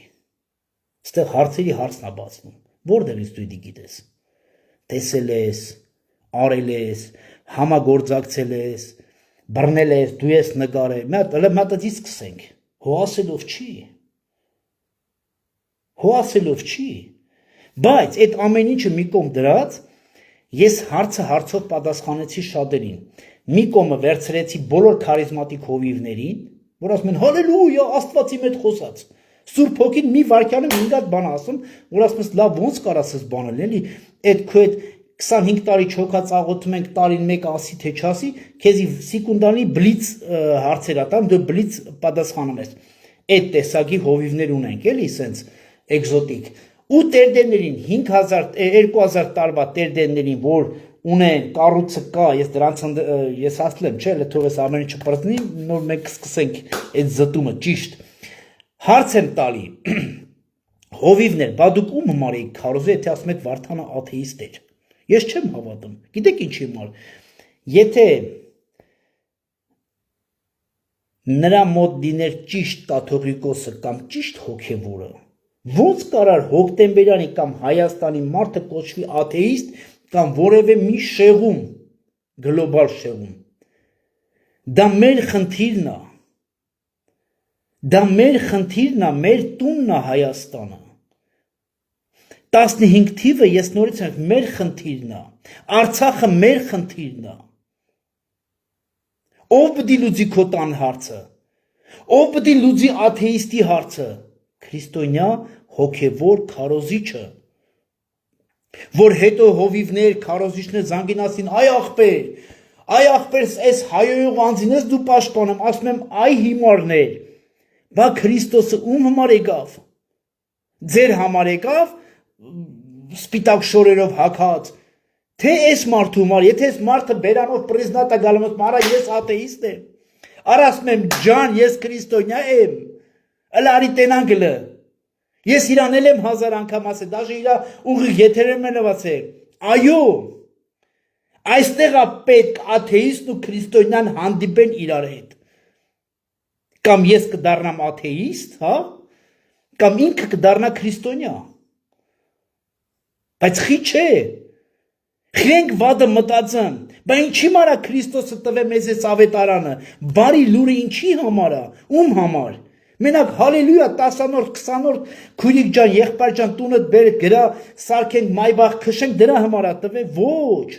Ստեղ հարցերի հարցն է բացվում։ Որտեղից դու էդի գիտես։ Տեսել ես, արել ես, համագործակցել ես, բռնել ես, դու ես նկարել։ Մատածի սկսենք։ Հոասելով չի։ Հոասելով չի։ Բայց այդ ամեն ինչը մի կողմ դրած ես հարցը հարցով պատասխանեցի շատերին։ Մի կողմը վերցրեցի բոլոր քարիզմատիկ հովիվներին, որ ասում են հալելույա, Աստվածի մեջ խոսած։ Սուրբ Հոգին մի վարքյանում 5 հատ բան ասում, որ ասում ես լավ ոնց կարաս ես բանել, էլի, այդ քո այդ 25 տարի չոքած աղոթում ենք տարին մեկ ասի թե չասի, քեզի սեկունդանի բլից հարցեր ատամ, դու բլից պատասխանում ես։ Այդ տեսակի հովիվներ ունենք, էլի, սենց էկզոտիկ։ Ու տերդերներին 2000 տարվա տերդերներին, որ ունեն կառույցը կա, ես դրանց ես ասել եմ, չէ, թող ես ամեն ինչը բռնի, նոր մենք սկսենք այդ զտումը, ճիշտ։ Հարց եմ տալի, հովիվներ, բա դուք ում համար եք քարոզել, եթե ասում եք Վարդանը աթեիստ էր։ Ես չեմ հավատում։ Գիտեք ինչի համար։ Եթե նրա մոտ դիներ ճիշտ կաթողիկոսը կամ ճիշտ հոգևորը, ոնց կարար հոկտեմբերյանի կամ Հայաստանի մարդը կոչվի աթեիստ կամ որևէ մի շեղում, գլոբալ շեղում։ Դա մեր խնդիրն է։ Դա մեր խնդիրն է, մեր տունն է Հայաստանը։ 15 թիվը ես նորից եմ, մեր խնդիրն է։ Արցախը մեր խնդիրն է։ Ով պիտի լուծի քո տան հարցը։ Ով պիտի լուծի աթեիստի հարցը։ Քրիստոնյա հոգևոր քարոզիչը, որ հետո հովիվներ, քարոզիչներ զանգին ասին, այ աղբեր, այս հայոյող անձին ես դու պաշտպանում, ասում եմ, այ հիմարներ, բա Քրիստոսը ում համար եկավ, ձեր համար եկավ, սպիտակ շորերով հագած, Թե այս մարդու համար, եթե այս մարդը բերանով պրիզնատա գալում եմ, արա ես աթեիստ եմ, արա ասում եմ ջան, ես քրիստոնյա եմ, ըլարի տենան գլը, ես իրանել եմ 1000 անգամ ասել, դաժե իրա ուղիղ եթերեմ եմ լվացել, այո, այստեղ է պետք աթեիստն ու քրիստոնյան հանդիպեն իրար հետ, կամ ես կդառնամ աթեիստ, հա, կամ ինքը կդառնա քրիստոնյա, բայց խի չէ, Խրենք վադը մտածեմ, բա ինչի մարա Քրիստոսը տվե մեզ այս ավետարանը, բարի լուրը ինչի համարա, ում համար, մենակ հալելույա 10-րդ, 20-րդ, քույրիկ ջան, եղբայր ջան, տունդ բեր գրա, սարքենք մայբախ քշենք դրա համարա տվե, ոչ,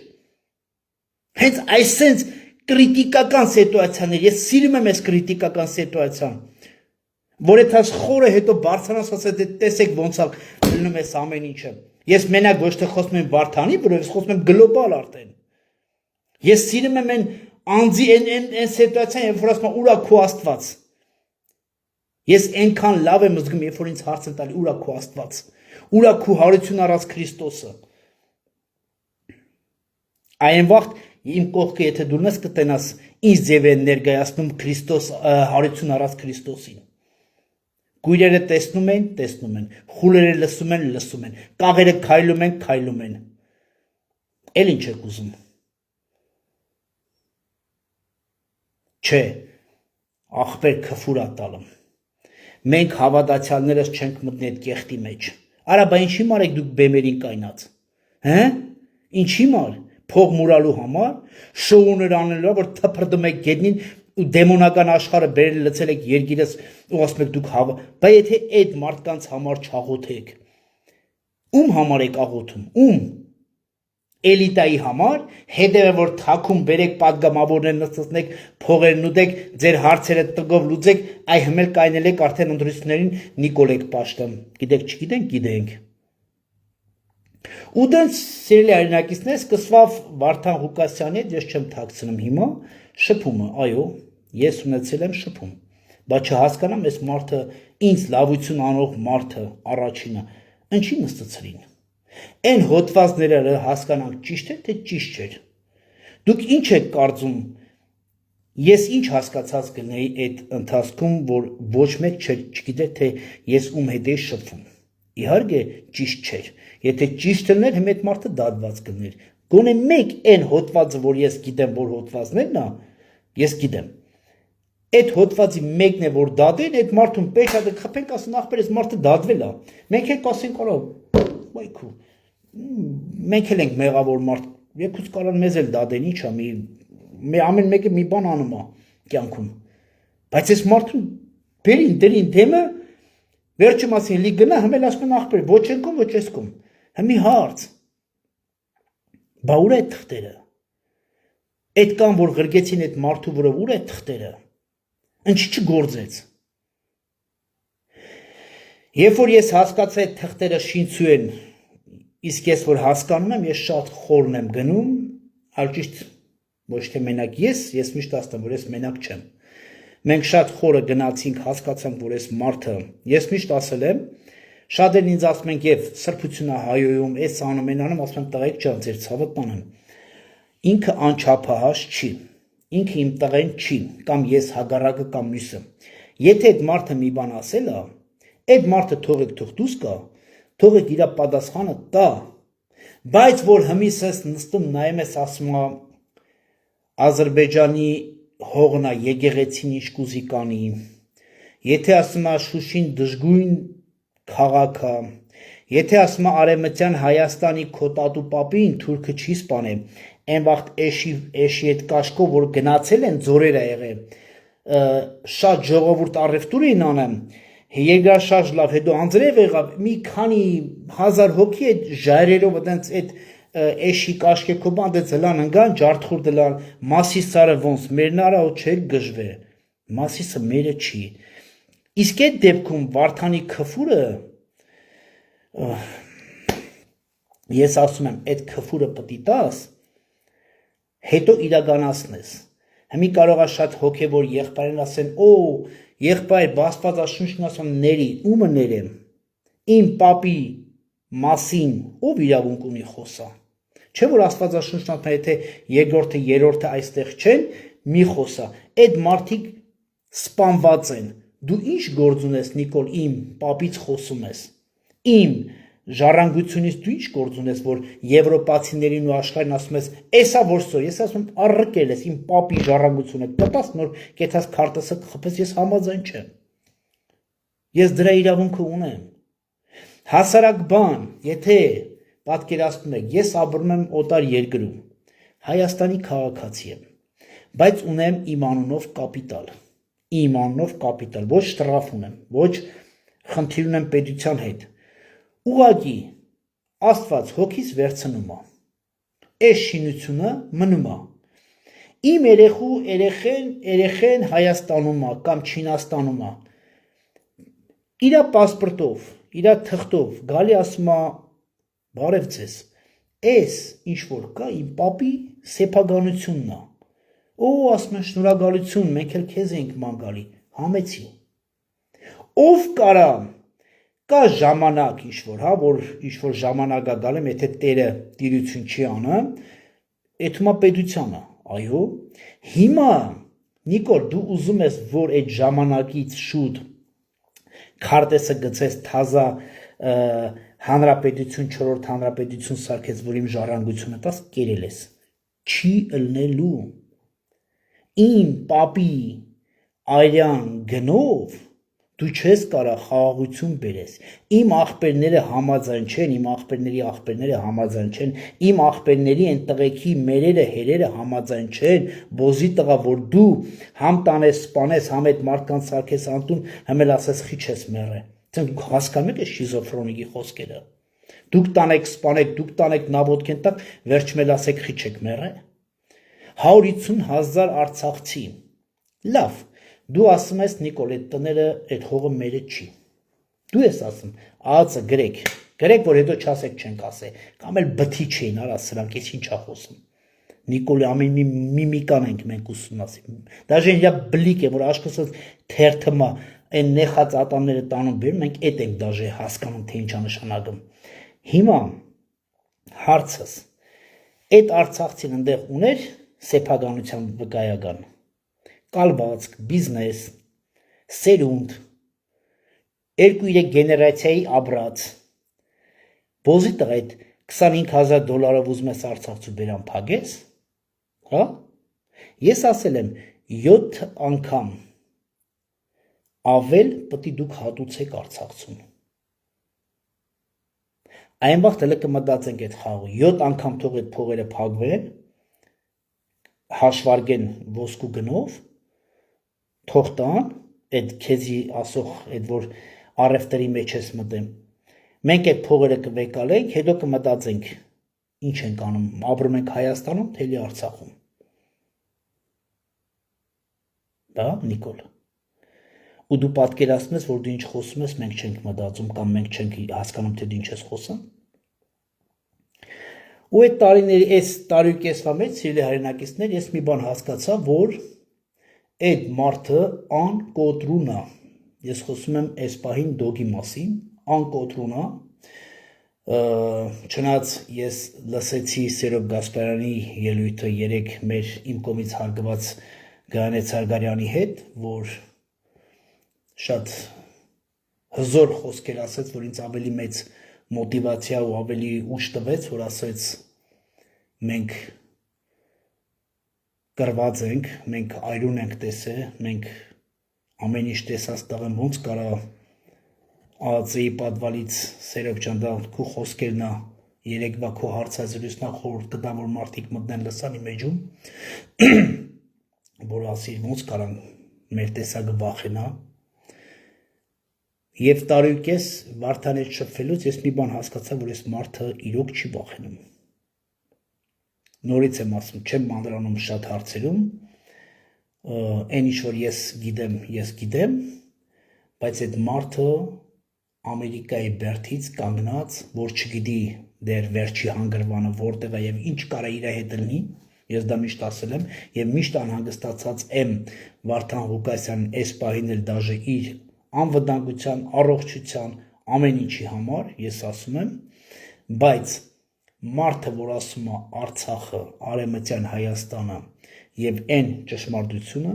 հենց այսենց կրիտիկական սիտուացիաներ, ես սիրում եմ այս կրիտիկական սիտուացիան, որ եթաս խորը հետո բարձրանաս ասած տեսեք ոնց լնում ես ամեն ինչը, Ես մենակ ոչ թե խոսում եմ Վարդանի, որովհետև ես խոսում եմ գլոբալ արդեն։ Ես սիրում եմ այն անձի այն սիտուացիան, երբ որ ասում եմ ուրա քո Աստված։ Ես այնքան լավ եմ զգում, երբ որ ինձ հարց են տալի ուրա քո Աստված։ Ուրա քո հարություն առած Քրիստոսը։ Այն վաղ իմ կողքը եթե դու նես կտենաս, ինձ ձև են ներկայացնում Քրիստոս հարություն առած Քրիստոսին։ Գույրերը տեսնում են, խուլերը լսում են, կաղերը քայլում են, էլ ինչ եք ուզում, չէ, աղբեր քֆուր ատալում, մենք հավատացյալներս չենք մտնի այդ կեղտի մեջ, արա բա ինչի մար եք դուք բեմերին կայնած, ինչի մար, փող մուրալու համար, շոուներ անելու, որ թփրդում եք գետնին, ու դեմոնական աշխարհը բերել լցել եք երգիրս ու ասում եք դուք հավա, բայց եթե այդ մարդկանց համար չաղոթեք, ում համար եք աղոթում, ում, էլիտայի համար, հետևը որ թաքում բերեք պատգամավորներ նստեցնեք, փողերն ուտեք, ձեր հարցերը տգով լուծեք, այ հմել կայնել եք արդեն ընտրություններին Նիկոլ եք պաշտում, գիտեք չգիտենք, գիտենք։ Ու դրանց սիրելի հայրենակիցներ սկսվավ Վարդան Ղուկասյանի հետ, ես չեմ թաքցնում հիմա, շփումը, այո, ես ունեցել եմ շփում, բայց չհասկանամ այս մարդը ինձ լավություն անող մարդը առաջինը, ինչի նստեցրին։ Այն հոդվածները հասկանանք ճիշտ է, թե ճիշտ չէր։ Դուք ինչ եք կարծում, ես ինչ հասկացած գնեի այդ ընթացքում, որ ոչ մեկ չգիտեր, թե ես ում հետ էի շփվում։ Իհարկե ճիշտ չէր։ Եթե ճիշտ լներ, հիմա այդ մարդը դատված կներ։ Գոնե մեկ այն հոդվածը, որ ես գիտեմ, որ հոդվածներն է, ես գիտեմ։ Այդ հոդվածի մեկն է, որ դատեն, այդ մարդուն պետք է խփենք, ասեն ախպեր, այս մարդը դատվել է։ Մենք էլ կասենք, արա, բայքու։ Մենք էլ ենք մեղավոր մարդ, եկուց կարան մեզ էլ դատեն, ի՞նչ է, ամեն մեկը մի բան անում է կյանքում։ Բայց այս մարդուն բերին դրին դեմը, վերջում ասին լի գնա, հմել ասում են ախպեր, ոչ ենքում, ոչ եսքում։ Հմի հարց։ Բա ուր է թղթերը։ Այդ կան, որ ղրգեցին այդ մարդու վրա ուր է թղթերը։ Ինչի չգործեց։ Երբ որ ես հասկացա այդ թղթերը շինցու են, իսկ ես որ հասկանում եմ, ես շատ խորն եմ գնում, այլ ճիշտ ոչ թե մենակ ես միշտ ասում, որ ես մենակ չեմ։ Մենք շատ խորը գնացինք, հասկացանք, որ այս մարդը, ես միշտ ասել եմ, շատերն ինձ ասում են եւ սրբությունը հայոյում, այս անում, այն անում, ասում եմ տղեկ ջան, ձեր ցավը տանեմ։ Ինքը անչափահաս չի, ինքը իմ տղեն չի, կամ ես հագարակը կամ մյուսը։ Եթե այդ մարդը մի բան ասել է, այդ մարդը թողեք թող դուս կա, թողեք իր պատասխանը տա, բայց որ հմիս ես նստում նայում ես ասում է Ադրբեջանի հողնա եկեղեցին ինչ կուզի կանի, եթե ասում է Շուշին դժգույն քաղաք է, եթե ասում է Արևմտյան Հայաստանի քոտատու պապին թուրքը չի սպանել, այն վաղտ էշի այդ կաշկով, որ գնացել են ձորեր ա եղել, շատ ժողովուրդ առևտուր էին անում, երկրաշարժ լավ, հետո անձրև եղավ, մի քանի հազար հոգի այդ ժայռերով այդ էշի կաշկեքով բանդեց հլան ընգան, ջարդխուր դլան, մասիսարը ոնց մերն արա ու չէր գժվե, մասիսը մերը չի, իսկ այդ դեպքում Վարդանի քֆուրը, ես ասում եմ, այդ քֆուրը պտի տաս, հետո իրականացնես, հմի կարող է շատ հոգևոր եղբայրն ասեն, եղբայր, Աստվածաշունչն ասում ների, ումը ներեմ, իմ պապի մասին, ով իրավունք ունի խոսա, Չէ՞ որ Աստվածաշունչն ասում է, եթե երկրորդը, երրորդը այստեղ չեն, մի խոսա։ Այդ մարդիկ սպանված են։ Դու ինչ գործ ունես, Նիկոլ, իմ պապից խոսում ես։ Իմ ժառանգությունից դու ինչ գործ ունես, որ եվրոպացիներին ու աշխարհին ասում ես, «Էսա որ սո», ես ասում եմ, առրկել ես իմ պապի ժառանգությունը, կտաս նոր կեցած քարտեսը կխփես, ես համաձայն չեմ։ Ես դրա իրավունքը ունեմ։ Հասարակ բան, եթե պատկերացնում եք, ես ապրում եմ օտար երկրում, Հայաստանի քաղաքացի եմ, բայց ունեմ իմ անունով կապիտալ, ոչ շտրաֆ ունեմ, ոչ խնդիր ունեմ պետության հետ։ Ուղղակի Աստված հոգիս վերցնում է։ Այս շինությունը մնում է։ Իմ երեխեն Հայաստանում է կամ Չինաստանում է։ Իրա պասպորտով, իրա թղթով գալի ասում է, բարև ձեզ, այս ինչ որ կա իմ պապի սեփականությունն է։ Օ, ասում են շնորհակալություն, մենք էլ քեզ ենք ման գալի, համեցի։ Ով կարա, կա ժամանակ ինչ որ, հա, որ ինչ որ ժամանակ է գալեմ, եթե Տերը տիրություն չի անը, էթումա պետությանը, այո։ Հիմա, Նիկոլ, դու ուզում ես, որ այդ ժամանակից շուտ քարտեսը գցես թազա հանրապետություն, 4-րդ հանրապետություն սարքես, որ իմ ժառանգությունը տաս, կերել ես։ Չի ըլնելու։ Իմ պապի արյան գնով դու չես կարա խաղաղություն բերես։ Իմ աղբերները համաձայն չեն, իմ աղբերների աղբերները համաձայն չեն, իմ աղբերների են տղեկի մերերը, հերերը համաձայն չեն, բոզի տղա, որ դու համ տանես, սպանես, համ այդ մարդկանց սարքես անտուն, համ էլ ասես խիչ ես մեռը։ Դուք հասկանում եք այս շիզոֆրենիկի խոսքերը։ Դուք տանեք, սպանեք, դուք տանեք նաբոդկեն տակ, վերջում էլ ասեք խիչ եք մեռը։ 150,000 արցախցի։ Լավ, դու ասում ես, Նիկոլ, այդ տները, այդ հողը մերը չի։ Դու ես ասում, ածը գրեք, որ հետո չասեք չենք ասե, կամ էլ բթի չէին, արա սրանք, ես ինչ ա խոսում։ Նիկոլի ամեն մի միմիկան ենք մենք ուսումնասիրում։ Դաժե իրա բլիկ է, որ աշկոսած թերթմա, այն նեխած ատամները տանում բերում, մենք էդ ենք դաժե հասկանում, թե ինչ ա նշանակում։ Հիմա հարցս, այդ արցախցին ընդեղ ուներ սեփականության վկայական, կալվածք, բիզնես, սերունդ, 2-3 գեներացիայի ապրած, բոզի տղ այդ $25,000 ուզում ես արցախցու բերան պագես, հա? Ես ասել եմ 7 անգամ ավել պտի դուք հատուցեք արցախցուն։ Այն վաղ տելը կմտածենք այդ խաղը, 7 անգամ թող այդ փողերը պագվեն, հաշվարգեն ոսկու գնով, թող տան, այդ քեզի ասող, այդ որ առևտրի մեջ ես մտեմ, մենք այդ փողերը կվեկալենք, հետո կմտածենք, ինչ ենք անում, ապրում ենք Հայաստանում, թե էլի Արցախում։ Դա, Նիկոլ։ Ու դու պատկերացնում ես, որ դու ինչ խոսում ես, մենք չենք մտածում կամ մենք չենք հասկանում, թե դու ինչ ես խոսում։ Ու այդ տարիների, այս տարուկեսվա մեջ, սիրելի հայրենակիցներ, ես մի բան հասկացա, որ այդ մարդը անկոտրուն է։ Ես խոսում եմ այս պահին դոգի մասին, անկոտրուն է։ Չնայած ես լսեցի Սերոբ Գասպարյանի ելույթը երեկ մեր իմ կողմից հարգված Գայանե Ցարգարյանի հետ, որ շատ հզոր խոսքեր ասեց, որ ինձ ավելի մեծ մոտիվացիա ու ավելի ուժ տվեց, որ ասեց մենք կրված ենք, մենք այրուն ենք տեսել, մենք ամեն ինչ տեսած տղեմ ոնց կարա ԱԱԾ-ի պատվալից Սերոբ ջան, դա քո խոսքերն է, երեկվա քո հարցազրույցն է, խորհուրդ կտամ, որ մարդիկ մտնեն լսանի մեջում, որ ասի ոնց կարան մեր տեսակը վախենա։ Եվ տարուկես Վարդան հետ շփվելուց ես մի բան հասկացա, որ այս մարդը իրոք չի վախենում։ Նորից եմ ասում, չեմ անդրանում շատ հարցերում, այն ինչ որ ես գիտեմ, բայց այդ մարդը Ամերիկայի բերդից կանգնած, որ չգիտի դեռ վերջի հանգրվանը որտեղ է եւ ինչ կարա իր հետ լինի, ես դա միշտ ասել եմ եւ միշտ անհանգստացած եմ Վարդան Ղուկասյանին այս պահին էլ դաժե իր անվտանգության, առողջության, ամեն ինչի համար, ես ասում եմ, բայց մարդը, որ ասում է Արցախը, Արևմտյան Հայաստանը եւ այն ճշմարտությունը,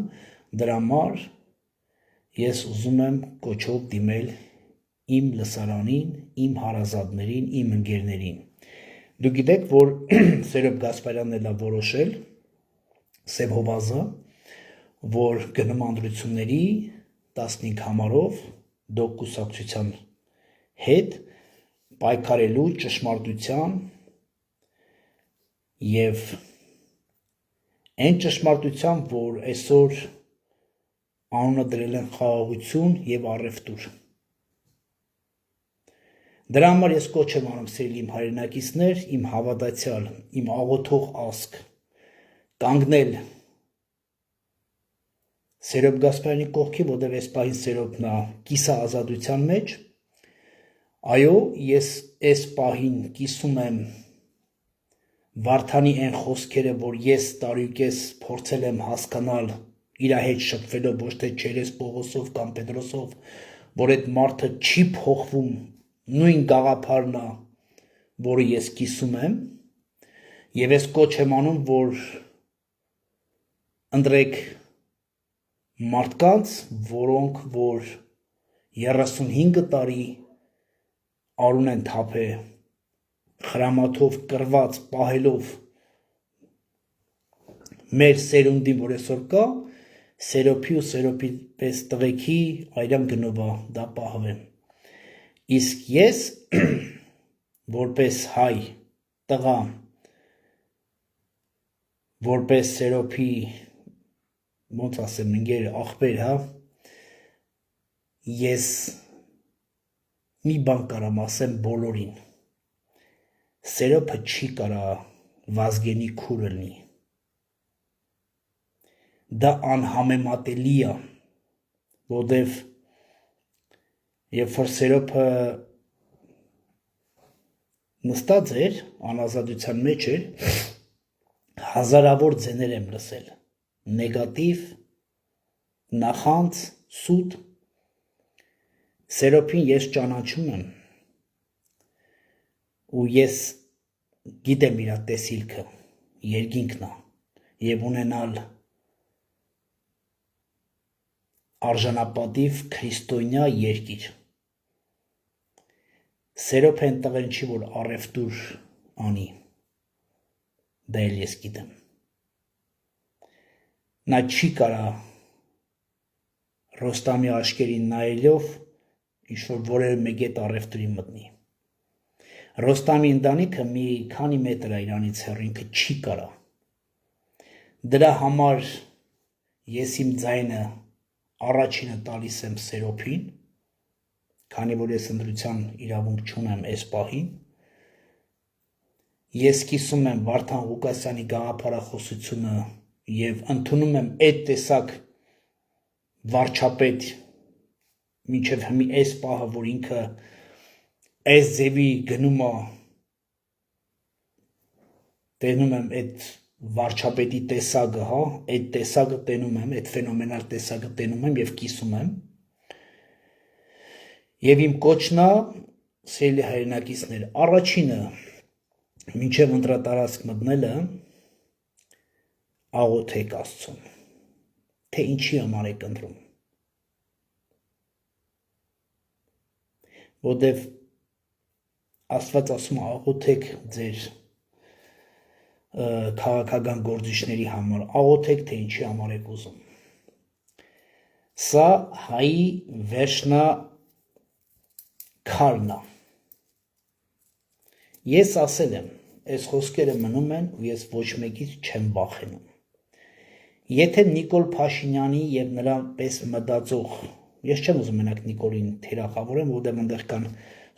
դրա համար ես ուզում եմ կոչով դիմել իմ լսարանին, իմ հարազատներին, իմ ընկերներին։ Դուք գիտեք, որ Սերոբ Գասպարյանն էլ է որոշել Սև Հովազը, որ գնում անդրությունների 15 համարով դոկ կուսակցության հետ պայքարելու ճշմարտության եւ այն ճշմարտության, որ այսօր անունը դրել են խաղաղություն եւ առևտուր։ Դրա համար ես կոչ եմ անում սիրելի իմ հայրենակիցներ, իմ հավատացյալ, իմ աղոթող ազգ, կանգնել Սերոբ Գասպարյանի կողքի, որտեղ այս պահին Սերոբն է կիսաազատության մեջ։ Այո, ես այս պահին կիսում եմ Վարդանի այն խոսքերը, որ ես տարուկես փորձել եմ հասկանալ իր հետ շփվելով ոչ թե Չերես Պողոսով կամ Պետրոսով, որ այդ մարդը չի փոխվում նույն գաղափարն է, որը ես կիսում եմ, եւ ես կոչ եմ անում, որ ընտրեք մարդկանց, որոնք որ 35 տարի արուն են թափել խրամաթով կրված պահելով մեր սերունդին, որ այսօր կա, Սերոբի ու Սերոբի պես տղեկի այրան գնովա դա պահվեն։ Իսկ ես որպես հայ տղա, որպես Սերոբի ոնց ասեմ ընկեր ախպեր, հա, ես մի բան կարամ ասեմ բոլորին։ Սերոբը չի կարա Վազգենի քուրը լինի։ Դա անհամեմատելի է, որտեվ երբ որ Սերոբը նստած էր, անազատության մեջ էր, հազարավոր ձեներ եմ լսել, նեգատիվ, նախանց, սուտ, Սերոբին ես ճանաչում եմ, ու ես գիտեմ իր տեսիլքը, երկինքն է, և ունենալ արժանապատիվ քրիստոնյա երկիր։ Սերոբը այն տղեն չի, որ առևտուր անի, դա էլ ես գիտեմ։ Նա չի կարա Ռոստամի աշկերին նայելով ինչ-որ որևէ մեկ հետ առևտրի մտնի։ Ռոստամի ընտանիքը մի քանի մետր է իրանից հեռու, ինքը չի կարա։ Դրա համար ես իմ ձայնը առաջինը տալիս եմ Սերոբին, քանի որ ես ընտրության իրավունք չունեմ այս պահին։ Ես կիսում եմ Վարդան Ղուկասյանի գաղափարախոսությունը եւ ընդունում եմ այդ տեսակ վարչապետ մինչև հիմի այս պահը, որ ինքը այս ձևի գնում է, տենում եմ այդ վարչապետի տեսակը, հա, այդ տեսակը տենում եմ, այդ ֆենոմենալ տեսակը տենում եմ եւ կիսում եմ։ Եվ իմ կոչն է, սիրելի հայրենակիցներ, առաջինը մինչև ընտրատարածք մտնելը աղոթեք Աստծուն, թե ինչի համար եք ընտրում։ Որտև Աստված ասում է աղոթեք ձեր քաղաքական գործիչների համար, աղոթեք, թե ինչի համար եք ուզում։ Սա հայի վերջնակալն է։ Ես ասել եմ, այս խոսքերը մնում են ու ես ոչ մեկից չեմ վախենում։ Եթե Նիկոլ Փաշինյանի եւ նրա պես մտածող, ես չեմ ուզում մենակ Նիկոլին թիրախավորեմ, որտեղ այնտեղ կան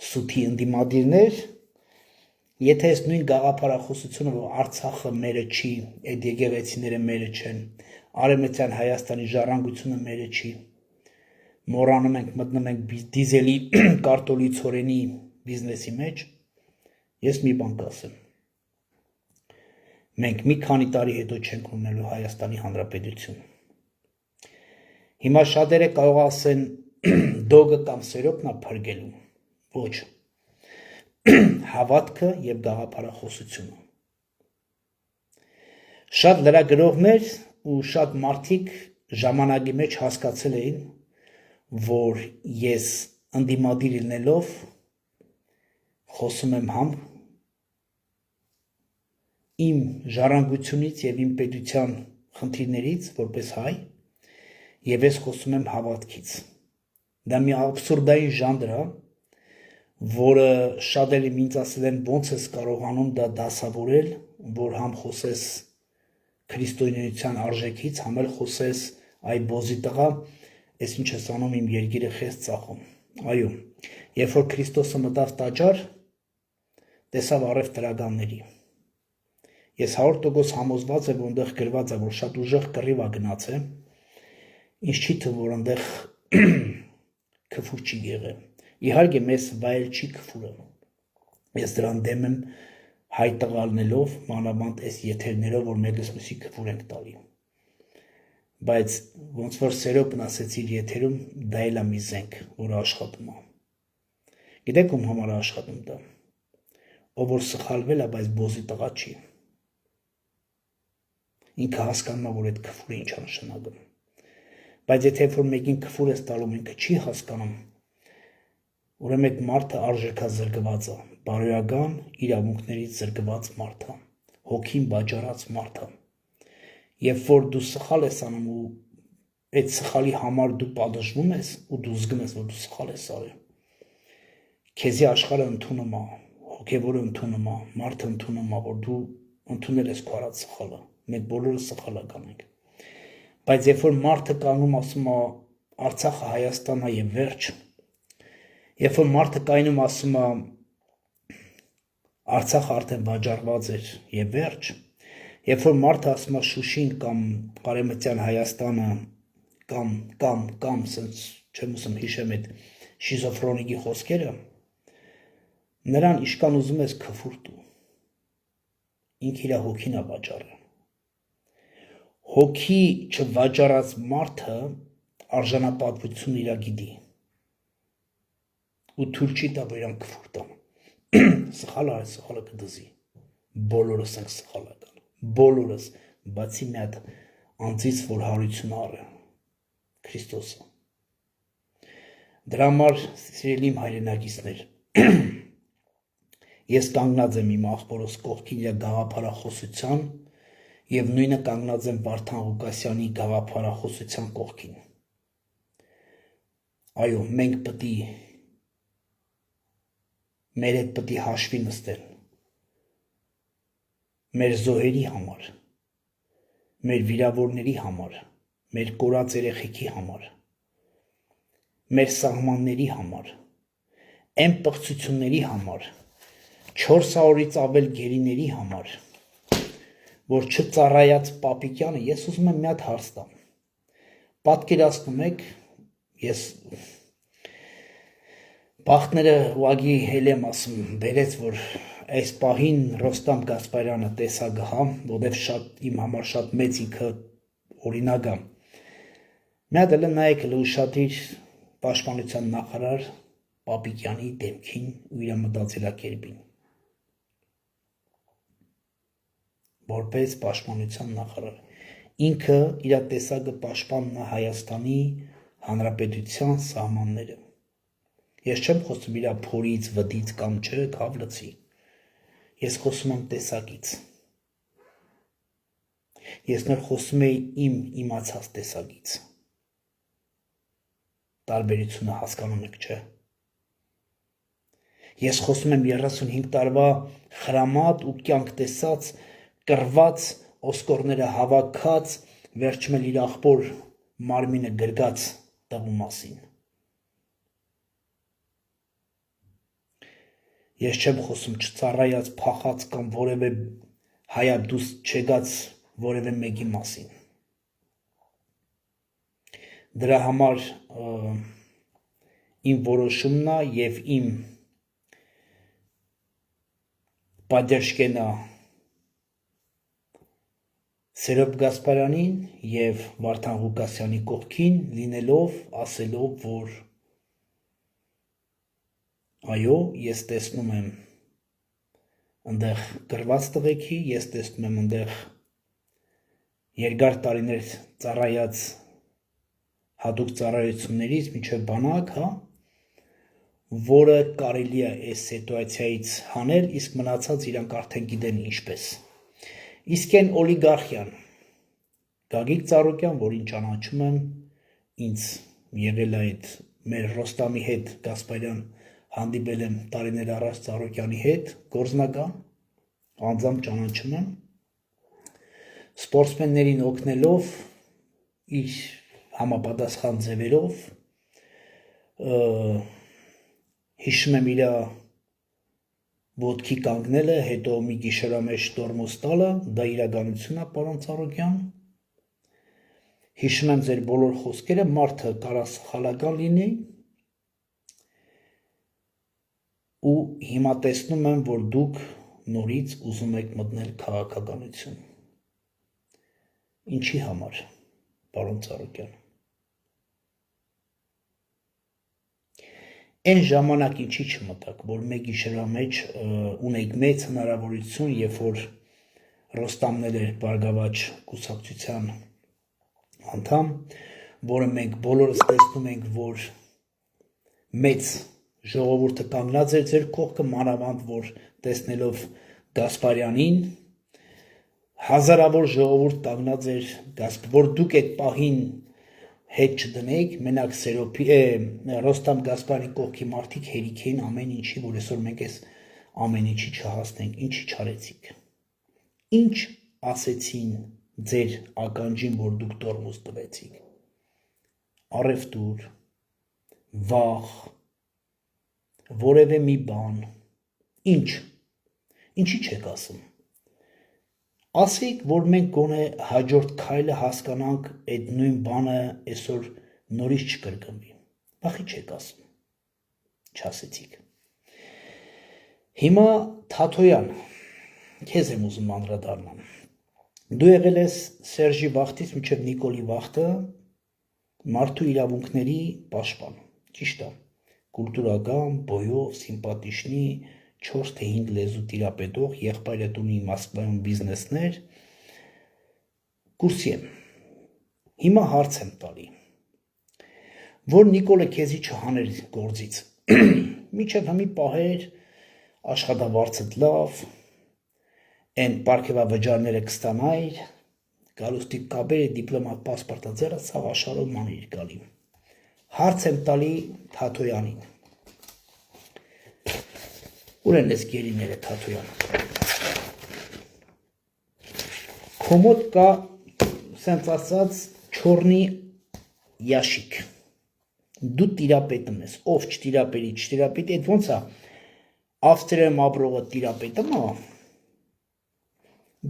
սութի ընդդիմադիրներ, եթե այս նույն գաղափարախոսությունը, որ Արցախը մերը չի, այդ եկեղեցիները մերը չեն, Արևմտյան Հայաստանի ժառանգությունը մերը չի, մոռանում ենք, մտնում ենք դիզելի կարտոլի ցորենի բիզնեսի մեջ, ես մի բան կասեմ։ Մենք մի քանի տարի հետո չենք ունենալու Հայաստանի Հանրապետություն։ Հիմա շատերը կարող ասեն դոգը կամ Սերոբն է փրկելու։ Ոչ։ հավատքը եւ գաղափարախոսությունը։ Շատ լրագրողներ ու շատ մարդիկ ժամանակի մեջ հասկացել էին, որ ես ընդդիմադիր լինելով խոսում եմ համ իմ ժառանգությունից եւ իմ պետության խնդիրներից որպես հայ եւ ես խոսում եմ հավատքից։ Դա մի աբսուրդային ժանր է, որը շատերը ինձ ասել են ոնց ես կարողանում դա դասավորել, որ համ խոսես քրիստոնեության արժեքից, համ էլ խոսես այ բոզի տղա, ես ինչ ես անում իմ երկիրը խես ծախում։ Այո, երբ որ Քրիստոսը մտավ տաճար, տեսավ առև տրագանների։ Ես 100% համոզված եմ, որ այնտեղ գրված է, որ շատ ուժեղ կռիվ է գնացել, ինձ չի թվում, որ այնտեղ քֆուր չի եղել։ Իհարկե մեզ վայել չի քֆուրը։ Ես դրան դեմ եմ հայ տղալնելով, մանավանդ այս եթերներով, որ մեկս մյուսի քֆուր ենք տալի։ Բայց ոնց որ Սերոպն ասեցիր եթերում, դա էլ է մի զենք, որը աշխատում է։ Գիտեք ում համար է աշխատում դա։ Ով որ սխալվել է, բայց բոզի տղա չի։ Ինքը հասկանում է, որ այդ քֆուրը ինչ է նշանակում։ Բայց եթե որ մեկին քֆուր ես տալու, ինքը չի հասկանում, ուրեմն այդ մարդը արժեքազրկված է, բարոյական իրավունքներից զրկված մարդ է, հոգին վաճառած մարդ է։ Երբ որ դու սխալ ես անում ու այդ սխալի համար դու պատժվում ես ու դու զգում ես, որ դու սխալ ես արել, քեզի աշխարհը ընդունում է, հոգևորը ընդունում է, մարդը ընդունում է, որ դու ընդունել ես քո արած սխալը։ Մենք բոլորը սխալ կանենք։ Բայց երբ որ մարդը կանգնում ասում է Արցախը Հայաստանն է եւ վերջ, երբ որ մարդը կայնում ասում է Արցախը արդեն վաճառված էր եւ վերջ, երբ որ մարդը ասում է Շուշին կամ Կարեմտյան Հայաստանը կամ sense չեմ ուզում հիշեմ այդ շիզոֆրենիկի խոսքերը, նրան իշքան ուզում ես քֆուր տու։ Ինքը իր հոգին է վաճառել։ Հոգի չվաճառած մարդը արժանապատվություն իր գիտի։ Ու թույլ չի տա, որ իրան քֆուր տան։ Սխալ արել, սխալը կդզի։ Բոլորս ենք սխալ ական։ Բոլորս, բացի մի հատ անձից, որ հարություն առը։ Քրիստոսը։ Դրա համար սիրելի իմ հայրենակիցներ, ես կանգնած եմ իմ աղբորոս կողքին իր գաղափարախոսության եւ նույնը կանգնած եմ Վարդան Ղուկասյանի գաղափարախոսության կողքին։ Այո, մենք պետք է մեր հետ պետք է հաշվի նստել մեր զոհերի համար, մեր վիրավորների համար, մեր կորած երեխեքի համար, մեր սահմանների համար, այն պղծությունների համար, 400-ից ավել գերիների համար, որ չծառայած Պապիկյանը, ես ուզում եմ մի հատ հարց տամ։ Պատկերացնում եք, ես բախտները ուղղակի հել եմ ասում, բերեց, որ այս պահին Ռոստամ Գասպարյանը տեսա գահա, որտեվ շատ իմ համար շատ մեծ ինքը օրինակ է։ Մի հատ էլ նայեք ուշադիր պաշտպանության նախարար Պապիկյանի դեմքին ու իր մտածելակերպին։ Որպես պաշտպանության նախարար։ Ինքը իր տեսակը պաշտպանն է Հայաստանի Հանրապետության սահմանները։ Ես չեմ խոսում իր փորից, վդից կամ չէ, քավլցի։ Ես խոսում եմ տեսակից։ Ես նոր խոսում եի իմ իմացած տեսակից։ Տարբերությունը հասկանում եք, չէ։ Ես խոսում եմ 35 տարվա խրամատ ու կյանք տեսած, կռված, օսկորները հավաքած, վերջում էլ իր աղբոր մարմինը գրգած տղու մասին։ Ես չեմ խոսում չծառայած, փախած կամ որևէ հայաբդուս չեկած որևէ մեկի մասին։ Դրա համար իմ որոշումն է եւ իմ պատերժկենա Սերոբ Գասպարյանին եւ Վարդան Ղուկասյանի կողքին լինելով, ասելով, որ այո, ես տեսնում եմ ընդեղ գրված տղեքի, ես տեսնում եմ ընդեղ երկար տարիներ ծառայած հատուկ ծառայություններից մինչև բանակ, հա, որը կարելի է այս սիտուացիայից հանել, իսկ մնացած իրանք արդեն գիտեն ինչպես։ Իսկ այն օլիգարխիան, Գագիկ Ծառուկյան, որին ճանաչում եմ, ինձ եղել է այդ մեր Ռոստամի հետ Գասպարյան հանդիպել եմ տարիներ առաջ Ծառուկյանի հետ, գործնական, անձամբ ճանաչում եմ, սպորտսմեններին օգնելով, իր համապատասխան ձևերով, հիշում եմ իր ոտքի կանգնելը, հետո մի գիշերամեջ տորմոզ տալը, դա իրականություն է, պարոն Ծառուկյան, հիշում եմ ձեր բոլոր խոսքերը, մարդը կարա սխալական լինի, ու հիմա տեսնում եմ, որ դուք նորից ուզում եք մտնել քաղաքականություն։ Ինչի համար, պարոն Ծառուկյան։ Այն ժամանակ ինչի չմտաք, որ մեկ գիշերվա մեջ ունեիք մեծ հնարավորություն, երբ որ Ռոստամն էր Բարգավաճ կուսակցության անդամ, որը մենք բոլորս տեսնում ենք, որ մեծ ժողովուրդը կանգնած էր ձեր կողքը, մանավանդ որ տեսնելով Գասպարյանին, հազարավոր ժողովուրդ կանգնած էր, որ դուք այդ պահին հետ չդնեիք, մենակ Ռոստամ Գասպարյանի կողքի մարդիկ հերիք էին ամեն ինչի, որ այսօր մենք այս ամեն ինչի չհասնենք, ինչի չարեցիք։ Ինչ ասեցին ձեր ականջին, որ դուք տորմոզ տվեցիք։ Առևտուր, վախ, որևէ մի բան, ինչի չեք ասում։ Ասեք, որ մենք գոնե հաջորդ քայլը հասկանանք այդ նույն բանը այսօր նորից չկրկնվի։ Վախի չեք ասում, չասեցիք։ Հիմա Թաթոյան, քեզ եմ ուզում անդրադառնամ։ Դու եղել ես Սերժի վախտից մինչև Նիկոլի վախտը մարդու իրավունքների պաշտպան, ճիշտ է, կուլտուրական, բոյով, սիմպատիշնի, 4 թե 5 լեզու տիրապետող, եղբայրդ ունի Մոսկվայում բիզնեսներ, կուրսի եմ։ Հիմա հարց եմ տալի, որ Նիկոլը քեզի չհաներ գործից, մինչև հիմի պահեր աշխատավարձդ լավ, այն պարգևավճարները կստանայր, գալուստի կաբերը, դիպլոմատ պասպորտը ձեռը ցավ աշխարհով մանիր գալի։ Հարց եմ տալի Թաթոյանին։ Ուր են ես գերիները Թաթոյան։ Քոմոդ կա սենց ասած չորնի յաշիկ։ Դու տիրապետում ես, ով չտիրապետի, այդ ոնց է Ավստրիայում ապրողը տիրապետում է,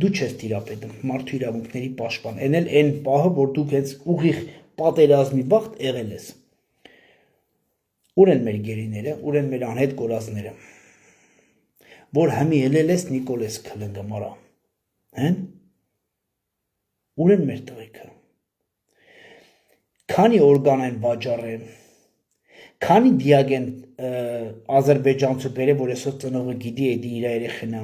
դու չես տիրապետում, մարդու իրավունքների պաշտպան, այն էլ այն պահը, որ դու հենց ուղիղ պատերազմի վաղտ եղել ես։ Ուր են մեր գերիները, ուր են մեր անհետ կորածները, որ հիմի ելել ես Նիկոլես քլնգամարա, հեն? Ուր են մեր տղեկը։ Քանի օրգան են վաճառել, քանի դիագ են ադրբեջանցուները, որ այսօր ծնողը գիտի էդի իր երեխենը,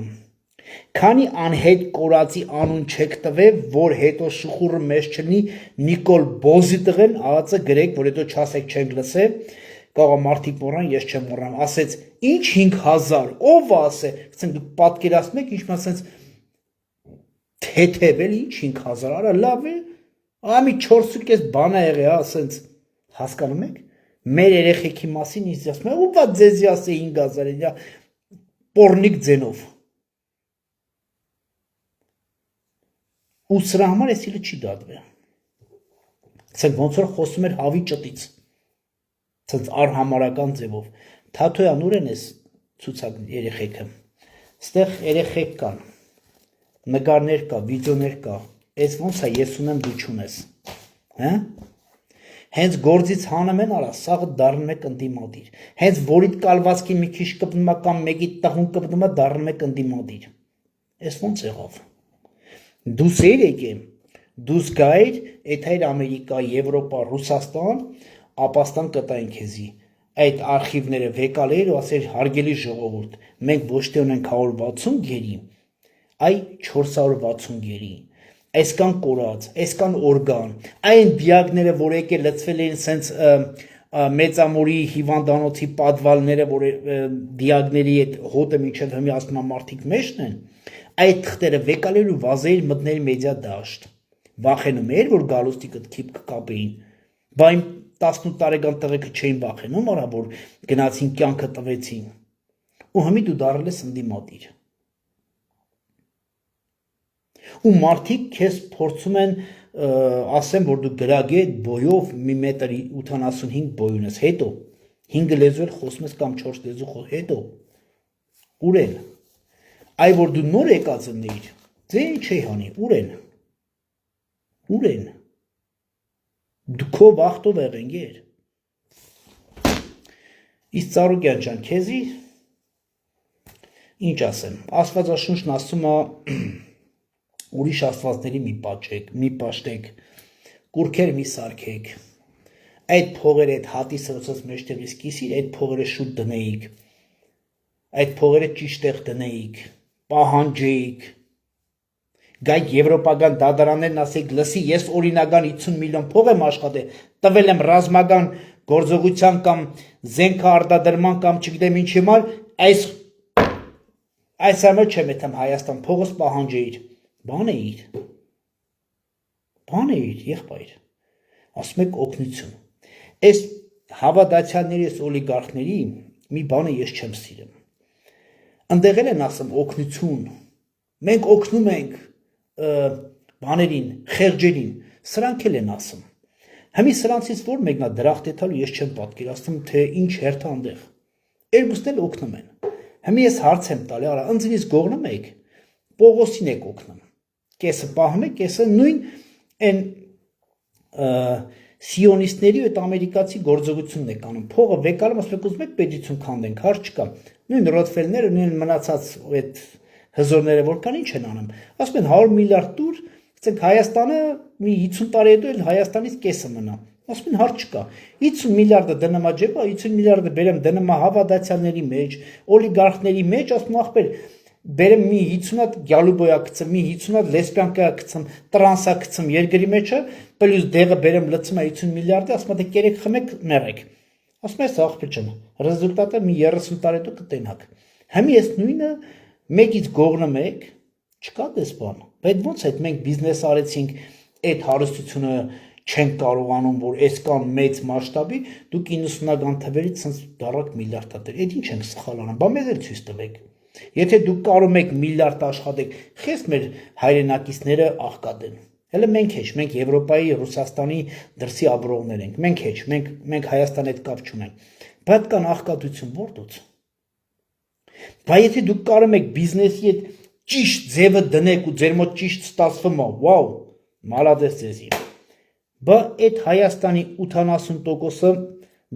քանի անհետ կորածի անուն չեք տվել, որ հետո շուխուրը մեզ չլինի Նիկոլ Բոզի տղեն, աղացը գրեք, որ հետո չասեք չենք լսել, կարող մարդիկ մոռան, ես չեմ մոռանում, ասեց, ինչ 5000, ով ասե, դուք պատկերացնում եք, ինչ ասենց թեթև էլ, ինչ 5000, արա լավ է, ամի 4.5 բան է եղել, ասենց, հասկանում եք, մեր երեխեքի մասին ինձ ասում է, ու բա ձեզի ասե 5000, պորնիկ ձենով։ Ու սրա համար ես իլը չի դատվել։ Սենց ոնց որ խոսում էր հավի ճտից, սենց արհամարական ձևով։ Թաթոյան ուր են ես ցուցակ երեխեքը, ստեղ երեխեք կան, նկարներ կա, վիդեոներ կա, այս ոնց է ես ունեմ դու չունես, հա? Հենց գործից հանում են արա, սաղը դառնում է ընդդիմադիր, հենց որիդ կալվածքի մի քիչ կպնում է կամ մեկի տղուն կպնում է դառնում է ընդդիմադիր, այս ոնց եղավ։ Դուս էիր եկեմ, դուս գայր, էդ հայր Ամերիկա, Եվրոպա, Ռուսաստան, ապաստան կտային քեզի, այդ արխիվները վեկալեիր ու ասեր հարգելի ժողովուրդ, մենք ոչ թե ունենք 160 գերի, այ 460 գերի, այսքան կորած, այսքան օրգան, այն դիագները, որ եկել լցվել էին սենց մեծամորի հիվանդանոցի պատվալները, որ դիագների այդ հոտը մինչև հիմի ասում են մարդիկ մեջն են, այդ թղթերը վեկալեիր ու վազեիր մտնել մեդիա դաշտ, վախենում էր, որ գալուստի կտքիպ կկապեին, բայն 18 տարեկան տղեկը չէին վախենում, արա որ գնացին կյանքը տվեցին, ու հիմի դու դարել ես ընդդիմադիր։ Ու մարդիկ քեզ փորձում են ասեմ, որ դու գրագետ բոյով 1.85 m բոյ ունես, հետո 5 լեզու էլ խոսում ես կամ 4 լեզու հետո ուր են, այ որ դու նոր եկած ընեիր, ձե ինչ էի հանի, ուր են, դու քո վախտով եղենգեր, իսկ Ծառուկյան ջան, քեզի ինչ ասեմ, Աստվածաշունչն ասում է ուրիշ աստվածների մի պաշտեք, կուրքեր մի սարքեք, այդ փողերը այդ հատի սրոցած մեջտեղից կիսիր, այդ փողերը շուտ դնեիք, այդ փողերը ճիշտ տեղ դնեիք, պահանջեիք, գայք եվրոպական դատարաններն ասեիք, լսի, ես օրինական 50 միլիոն փող եմ աշխատել, տվել եմ ռազմական գործողության կամ զենքը արտադրման կամ չգիտեմ ինչի համար, այս համար չեմ եթեմ Հայաստան փողս պահանջեիր, բան էիր, եղբայր, ասում եք օգնություն, այս հավատացյալների, այս օլիգարխների մի բանը ես չեմ սիրում, ընդեղել են ասում օգնություն, մենք օգնում ենք բաներին, խեղջերին, սրանք էլ են ասում, հիմի սրանցից որ մեկնա դրախտ եթալու ես չեմ պատկերացնում, թե ինչ հերթը անդեղ, երկուսն էլ օգնում են, հիմի ես հարց եմ տալի, արա, ընձնից գողնում եք, Պողոսին եք օգնում, կեսը պահում եք, կեսը նույն են սիոնիստների ու այդ ամերիկացի գործողությունն եք անում, փողը վեկալում, ասում եք ուզում եք պետություն քանդենք, հարց չկա, նույն Ռոթֆելները, նույն մնացած այդ հզորները որ կան, ինչ են անում, ասում են 100 միլիարդ տուր, ասենք Հայաստանը մի 50 տարի հետո էլ Հայաստանից կեսը մնա, ասում են հարց չկա, 50 միլիարդը դնեմ աջեպա, 50 միլիարդը բերեմ դնեմ հավատացյալների մեջ, օլիգարխների մեջ, ասում ախպեր, բերեմ մի 50 հատ գյալուբոյա գցեմ, մի 50 հատ լեսբիանկա գցեմ, տրանսա գցեմ երկրի մեջը, պլյուս դեղը բերեմ լցում 50 միլիարդը, ասում դե կերեք խմեք մեղեք, ասում ես ախպեր ջան, ռեզուլտատը մի 30 տարի հետո կտենաք, հիմի ես նույնը մեկից գողնում եք, չկա դες բան, բայց ոնց այդ մենք բիզնես արեցինք, այդ հարստությունը չենք կարողանում, որ այսքան մեծ մասշտաբի, դուք 90-ական թվերից sense դարակ միլիարդատեր, այդ ինչ ենք սխալ անում, բա մեզ էլ ցույց տվեք, եթե դուք կարող եք միլիարդ աշխատեք, խես մեր հայրենակիցները աղքատեն, հələ մենք հեչ, մենք Եվրոպայի, Ռուսաստանի դրսի ապրողներ ենք, մենք հեչ, մենք Հայաստանի հետ կապ չունենք, բայց կան աղքատություն որտուց, բայց եթե դուք կարող եք բիզնեսի հետ ճիշտ ձևը դնեք ու ձեր մոտ ճիշտ ստացվում է, վաու, մալադես ձեզի, բա այդ Հայաստանի 80%-ը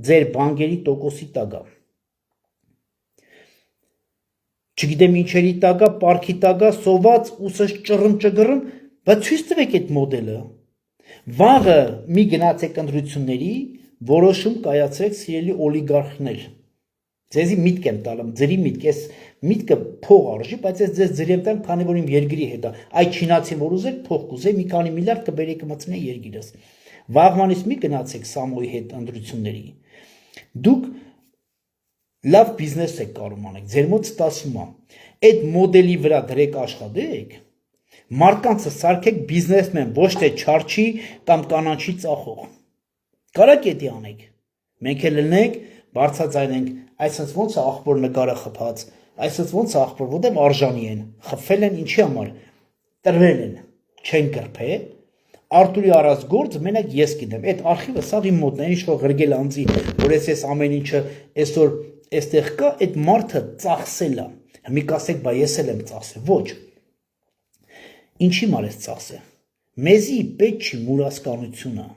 ձեր բանկերի տոկոսի տակ է, չգիտեմ ինչերի տակ է, պարքի տակ է, սոված, ուսս ճռմ ճգռմ, բայց ցույց տվեք այդ մոդելը, վաղը մի գնացեք ընտրությունների, որոշում կայացրեք սիրելի օլիգարխներ, ձեզի միտք եմ տալում, ձերի միտք, այս միտքը փող արժի, բայց ես ձեզ ձեր եմ տալում, քանի որ իմ երկրի հետ է, այդ չինացին որ ուզեք փող կուզեք, մի քանի միլիարդ կբերեք կմցնե երկիրս, վաղվանից մի գնացեք Սամոյի հետ ընտրությունների, դուք լավ բիզնես եք կարող անեք, ձեր մոտ ստացվում է, այդ մոդելի վրա դրեք աշխատեք, մարդկանցը սարքեք բիզնեսմեն, ոչ թե չարչի կամ կանաչի ծախող, կարակ էդի անեք, մենք էլ լնենք, բարձրաձայնենք, այսպես ոնց է աղբոր նկարը խփած, այսպես ոնց է աղբոր, որտեղ արժանի են, խփվել են ինչի համար, տրվել են, չեն կրփել, Արտուրի արած գործը մենակ ես գիտեմ, այդ արխիվը սաղ իմ մոտն է, ինչ որ ղրգել անձի, որ ես ամեն ինչը այսօր այստեղ կա, այդ մարդը ծախսել է, մի կասեք, բա ես էլ եմ ծախսել, ոչ, ինչի մար ես ծախսել, մեզի պետք չի մուրասկանությունը,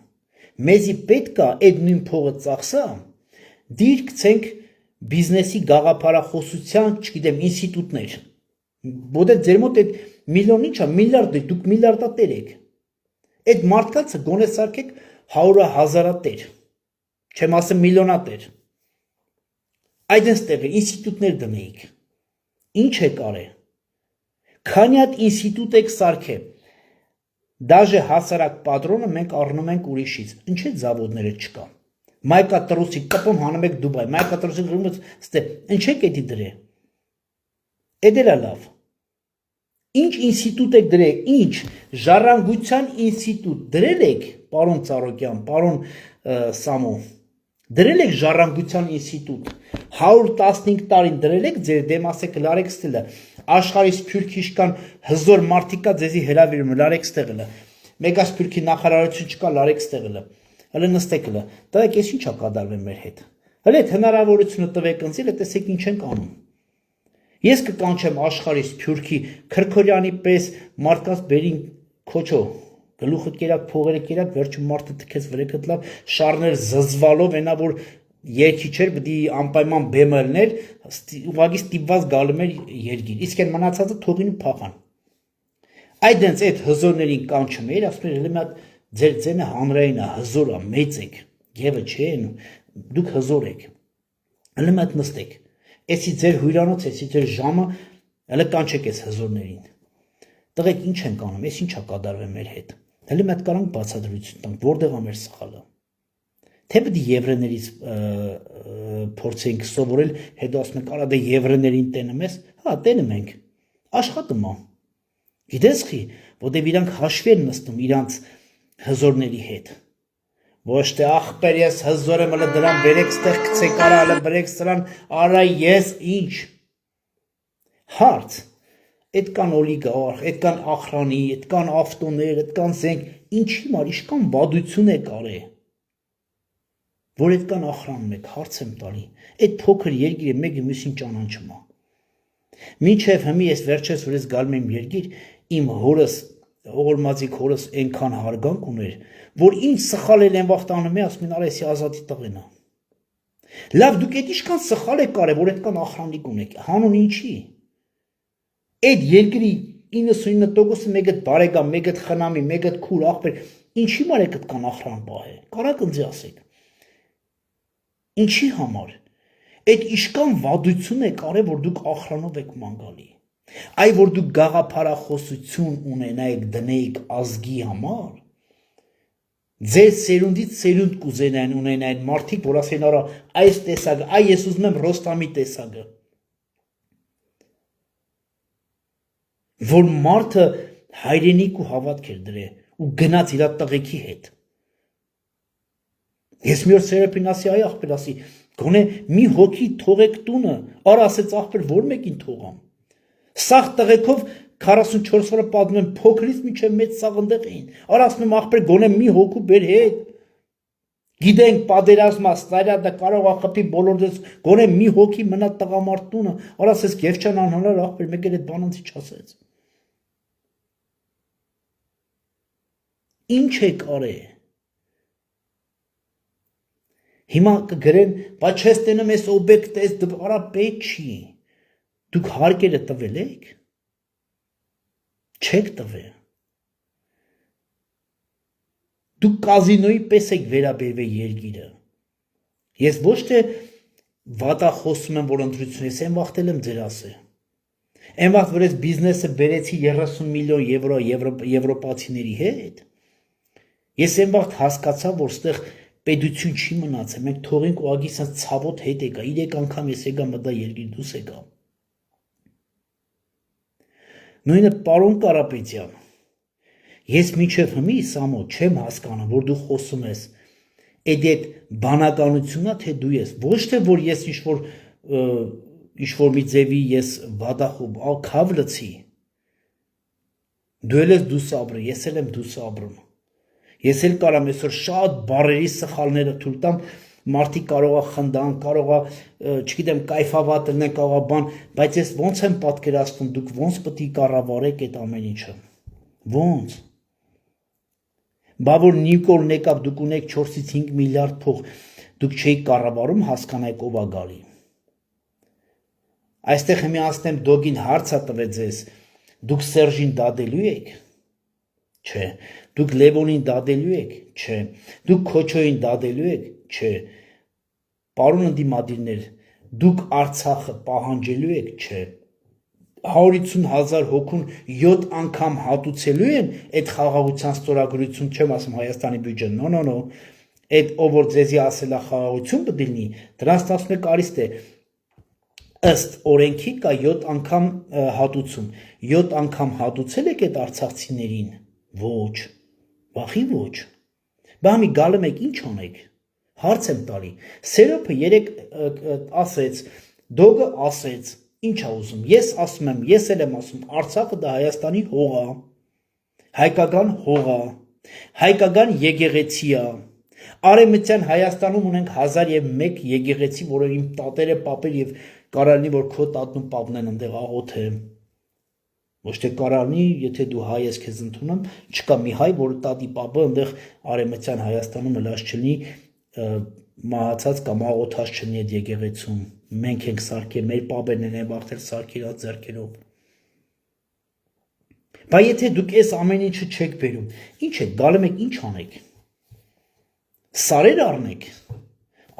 մեզի պետք է այդ նույն փողը ծախսա, դիր գցենք բիզնեսի գաղափարախոսության, չգիտեմ, ինստիտուտներ, որտեղ ձեր մոտ այդ միլիոն ինչա, միլիարդ է, դուք միլիարդատեր եք, այդ մարդկանցը գոնե սարքեք 100-1000-տեր, չեմ ասեմ միլիոնատեր, Այդպես տեղը ինստիտուտներ դնեիք։ Ինչ եք արել։ Քանի հատ ինստիտուտ եք սարքել։ Դաժե հասարակ պատրոնը մենք առնում ենք ուրիշից։ Ինչ է զավոդները չկա։ Մայկա տրուսի կպում հանում եք Դուբայ։ Մայկա տրուսի գրում եք ստե։ Ինչ եք էդի դրե։ Էդելա լավ։ Ինչ ինստիտուտ եք դրել, ինչ ժառանգության ինստիտուտ դրել եք, պարոն Ծառոկյան, պարոն Սամո, դրել եք ժառանգության ինստիտուտ, 115 տարին դրել եք ձեր դեմասեք լարեք ստելը, աշխարհի սփյուռքի իշկան հզոր մարդիկա ձեզի հրավիրում լարեք ստեղելը, մեգա սփյուռքի նախարարություն չկա լարեք ստեղելը, հələ նստեք լը, տվեք ես ինչա կատարվում մեր հետ, հələ այդ հնարավորությունը տվեք ընձիլ, տեսեք ինչ ենք անում։ Ես կկանչեմ աշխարհի սփյուռքի Քրքորյանի պես մարդկանց բերին քոչո գլուխը կերակ փողերը կերակ վերջում մարդը թքեց վրեքդ լավ շարներ զզվալով այնա որ երկի չէր պետք է անպայման բեմելներ ուղղակի ստիպված գալու մեր երգիր իսկ այն մնացածը թողին ու փախան այդ դենց այդ հզորներին կանչում էր ասում էր հələ մի հատ ձեր ձենը հանրային է հզոր է մեծ եք գևը չէ դուք հզոր եք հələ մի հատ նստեք Էսի ձեր հյուրանոց, էսի ձեր ժամը, հələ կանչեք ես հզորներին։ Տղեկ ինչ ենք անում, ես ինչա կատարվում մեր հետ։ Հələ մի հատ կարանք բացատրություն տանք, որտեղ է մեր սխալը։ Թե պետք է եվրեներից փորձենք սովորել, հետո ասում ենք, արա դե եվրեներին տենեմ ես, հա, տենում ենք։ Աշխատում է։ Գիտես խի, որտեղ իրանք հաշվի են նստում իրանք հզորների հետ։ Ոչ թե ախպեր ես հզոր եմ հələ դրան բերեք ստեղ գցեք արա հələ բերեք սրան արա ես ինչ հարց այդ կան օլիգարխ այդ կան ախրանի այդ կան ավտոներ այդ կան զենք ինչի մար իշքան վադություն եք արել որ այդ կան ախրանում եք հարց եմ տալի այդ փոքր երգիրը մեկը մյուսին ճանաչում է մինչև հիմի ես վերջերս որ ես գալու եմ երգիր իմ հորս Ողորմածիկ հորս այնքան հարգանք ուներ, որ ինչ սխալ էլ են վաղտ անում է, ասում են արեսի ազատի տղեն է։ Լավ, դուք այդ ինչքան սխալ եք արել, որ այդքան ախրանիկ ունեք, հանուն ինչի։ Այդ երկրի 99%-ը մեգդ բարեկամ, մեգդ խնամի, մեգդ քուր ախպեր, ինչի մար եք այդքան ախրան պահել։ Կարաք ինձ ասեք։ Ինչի համար։ Այդ իշքան վադություն եք արել, որ դուք ախրանով եք մանգալի։ Այ որ դուք գաղափարախոսություն ունենայիք դնեիք ազգի համար ձեր սերունդից սերունդ կուզենային ունենային մարդիկ որ ասեն արա այս տեսակը այ ես ուզում եմ Ռոստամի տեսակը որ մարդը հայրենիք ու հավատք էր դրել ու գնաց իր տղեկի հետ ես մի օր Սերապին ասի այ ախպեր ասի գոնե մի հոգի թողեք տունը արա ասեց ախպեր որ մեկին թողամ Սաղ տղեկով 44 օրը պատմում եմ փոքրից մինչև մեծ սաղնդեղ էին։ Արա ասում եմ ախպեր գոնե մի հոգու բեր հետ։ Գիտենք պատերազմա ստարյադը կարող է խփի բոլոր դες գոնե մի հոգի մնա տղամարդունը։ Արա ասես Գևչան անհնար ախպեր մեկ էլ այդ բանանցի չասեց։ Ինչ եք արել։ Հիմա կգրեն, բայց չես տենում ես օբյեկտ ես արա պետք չի։ Դուք հարկերը տվել եք, չեք տվել, դուք կազինոյի պես եք վերաբերվել երգիրը, ես ոչ թե վատախոսում եմ, որ ընտրություն ես, են վաղթել եմ ձեր ասը, են վաղթ, որ ես բիզնեսը բերեցի 30 միլիոն եվրո եվրոպացիների հետ, ես են վաղթ հասկացա, որ ստեղ պետություն չի մնացել, մենք թողենք ուղագի սենց ցավոտ հետ եկա, 3 անգամ ես եկա մտա երգիր դուս եկա, Նույնը պարոն Կարապետյան, ես միջև հիմի Սամո չեմ հասկանում, որ դու խոսում ես, այդ բանականությունա թե դու ես, ոչ թե որ ես ինչ-որ մի ձևի ես վադախոբ, քավ լցի, դու էլ ես դուս ապրը, ես էլ եմ դուս ապրում, ես էլ կարամ այսօր շատ բարերի սխալները թույլ տամ, մարդիկ կարող է խնդան, կարող է, չգիտեմ, կայֆավատ լինեն, կարող է բան, բայց ես ոնց եմ պատկերացնում, դուք ոնց պետք է կառավարեք այդ ամեն ինչը, ոնց, բա որ Նիկոլն եկավ, դուք ունեք 4-ից 5 միլիարդ փող, դուք չէիք կառավարում, հասկանայք ով է գալի, այստեղ հիմի ասնեմ դոգին հարցա տվեց ձեզ, դուք Սերժին դադելու եք, չէ, դուք Լևոնին դադելու եք, չէ, դուք Քոչոյին դադելու եք, չէ, Պարոն ընդդիմադիրներ, դուք Արցախը պահանջելու եք, չէ։ 150,000 հոգուն 7 անգամ հատուցելու են այդ խաղաղության ստորագրություն, չեմ ասում Հայաստանի բյուջեն, no, այդ ով որ ձեզի ասելա խաղաղություն պիտի, դրանց 11 արիստ է, ըստ օրենքի կա 7 անգամ հատուցում, 7 անգամ հատուցել եք այդ արցախցիներին, ոչ, վախի ոչ, բամի գալը մեկ ինչ անեք, հարց եմ տալի, Սերոփը երեք ասեց, Դոգը ասեց, ինչ ա ուզում, ես ասում եմ, ես էլ եմ ասում, Արցախը դա Հայաստանի հող է, հայկական հող է, հայկական եկեղեցի է, Արևմտյան Հայաստանում ունենք 1001 եկեղեցի, որը իմ տատերը, պապեր եւ կարալնի, որ քո տատն ու պապն են ընդեղ աղոթե, ոչ թե կարալնի, եթե դու հայ ես քեզ ընդունեմ, չկա մի հայ, որ տատի պապը ընդեղ Արևմտյան Հայաստանում լաշ չլինի, մահացած կամ աղոթած չլինի այդ եկեղեցում, մենք ենք սարքել, մեր պապերն են վաղտել սարքել այդ ձեռքերով։ Բայց եթե դուք այս ամեն ինչը չեք բերում, ինչ եք, գալու եք ինչ անեք։ Սարեր առնեք,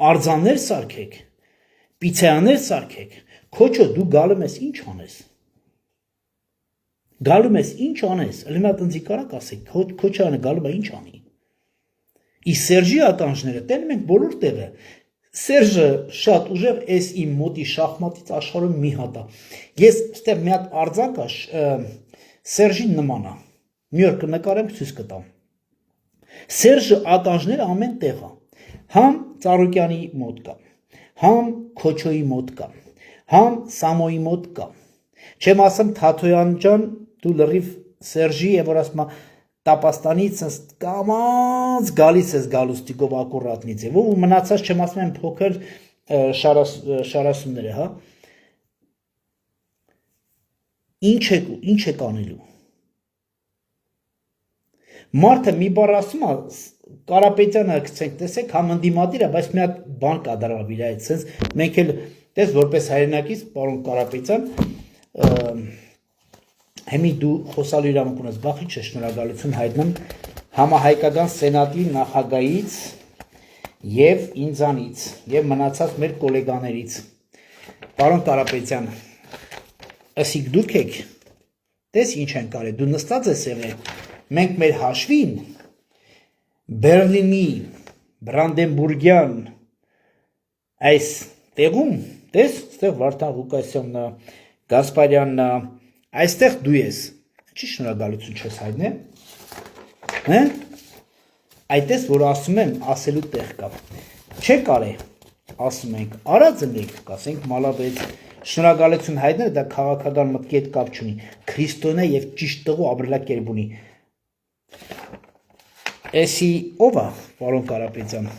արձաններ սարքեք, պիցեաներ սարքեք, քոչո դու գալու ես ինչ անես։ Գալու ես ինչ անես, ըլի մա տնձի կարակ ասեք, քոչանը գալու է ինչ անի։ Ի Սերժի ականջները տենում ենք բոլոր տեղը։ Սերժը շատ ուժեղ էս իմ մոտի շախմատից աշխարհում մի հատ է։ Ես ստեղ մի հատ արձակ Սերժին նման է։ Մի օր կնկարեմ ցույց կտամ։ Սերժը ականջները ամեն տեղ է։ Համ Ծառուկյանի մոտ կա, համ Քոչոյի մոտ կա, համ Սամոյի մոտ կա։ Չեմ ասեմ Թաթոյան ջան, դու լրիվ Սերժի եւ որ ասում Տապաստանից կամած գալիս ես գալուստիկով ակուրատնից եւ ու մնացած չեմ ասում եմ փոքր շարասունները, հա։ Ինչ եք անելու։ Մարդը մի բառ ասում է, Կարապետյանը գցենք, տեսեք, համ ընդդիմադիր է, բայց մի հատ բան կատարավ իր այդ sense, մենք էլ տես որպես հայրենակից, պարոն Կարապետյան, Հեմի դու խոսալու իրավունք ունես, բախի չէ, շնորհակալություն հայտնում համահայկական սենատի նախագահից եւ ինձանից եւ մնացած մեր գոլեգաներից։ Պարոն Կարապետյան, ասիկ դուք եք, տես ինչ են կարել, դու նստած ես եղել, մենք մեր հաշվին Բերլինի, Բրանդենբուրգյան այս տեղում, տես, ստեղ Վարդան Ղուկասյանն, Գասպարյանն, այստեղ դու ես, չի շնորհակալություն չես հայտնել, այդպես որ ասում եմ, ասելու տեղ կա, չէ կարե, ասում ենք, արածնեք, կասենք մալավեց, շնորհակալություն հայտնել, դա քաղաքական մտքի հետ կապ չունի, քրիստոնյա եւ ճիշտ տղու ապրելակերպ ունի, էսի ով է, պարոն Կարապետյան,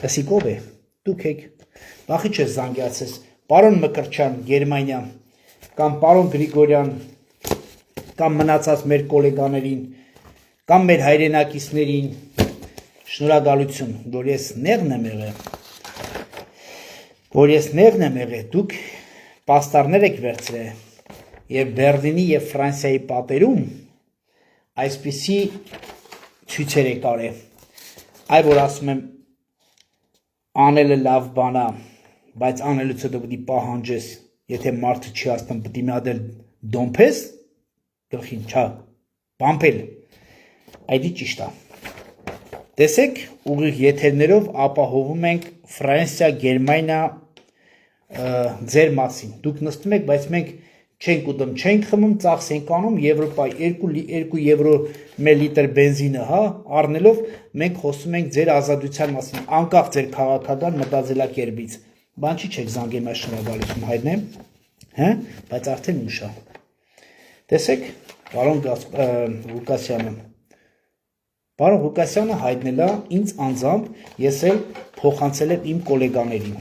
էսի ով է, դուք եք, բախի չես զանգացես, պարոն Մկրտչյան, Գերմանիա, կամ պարոն Գրիգորյան, կամ մնացած մեր գոլեգաներին, կամ մեր հայրենակիցներին, շնորհակալություն, որ ես նեղն եմ եղել, դուք պաստառներ եք վերցրել, եւ Բերլինի եւ Ֆրանսիայի պատերում այսպիսի ցույցեր եք արել, այ որ ասում եմ, անելը լավ բան է, բայց անելուց հետո պիտի պահանջես, եթե մարդը չի ասում, պիտի մի հատ էլ դոմփես, գլխին, չա, բամփել, այդի ճիշտ է։ Տեսեք, ուղիղ եթերներով ապահովում ենք Ֆրանսիա, Գերմանիա ձեր մասին։ Դուք նստում եք, բայց մենք չենք ուտում, չենք խմում, ծախս ենք անում Եվրոպայի 2 եվրո մեր լիտր բենզինը, հա, առնելով մենք խոսում ենք ձեր ազատության մասին, անկախ ձեր քաղաքական մտածելակերպից։ Բան չի չեք զանգեմ այս շնորհակալություն հայտնեմ, հա, բայց արդեն ուշ է։ Տեսեք, պարոն Ղուկասյանը։ Պարոն Ղուկասյանը հայտնել է ինձ անձամբ, ես էլ փոխանցել եմ իմ գոլեգաներին։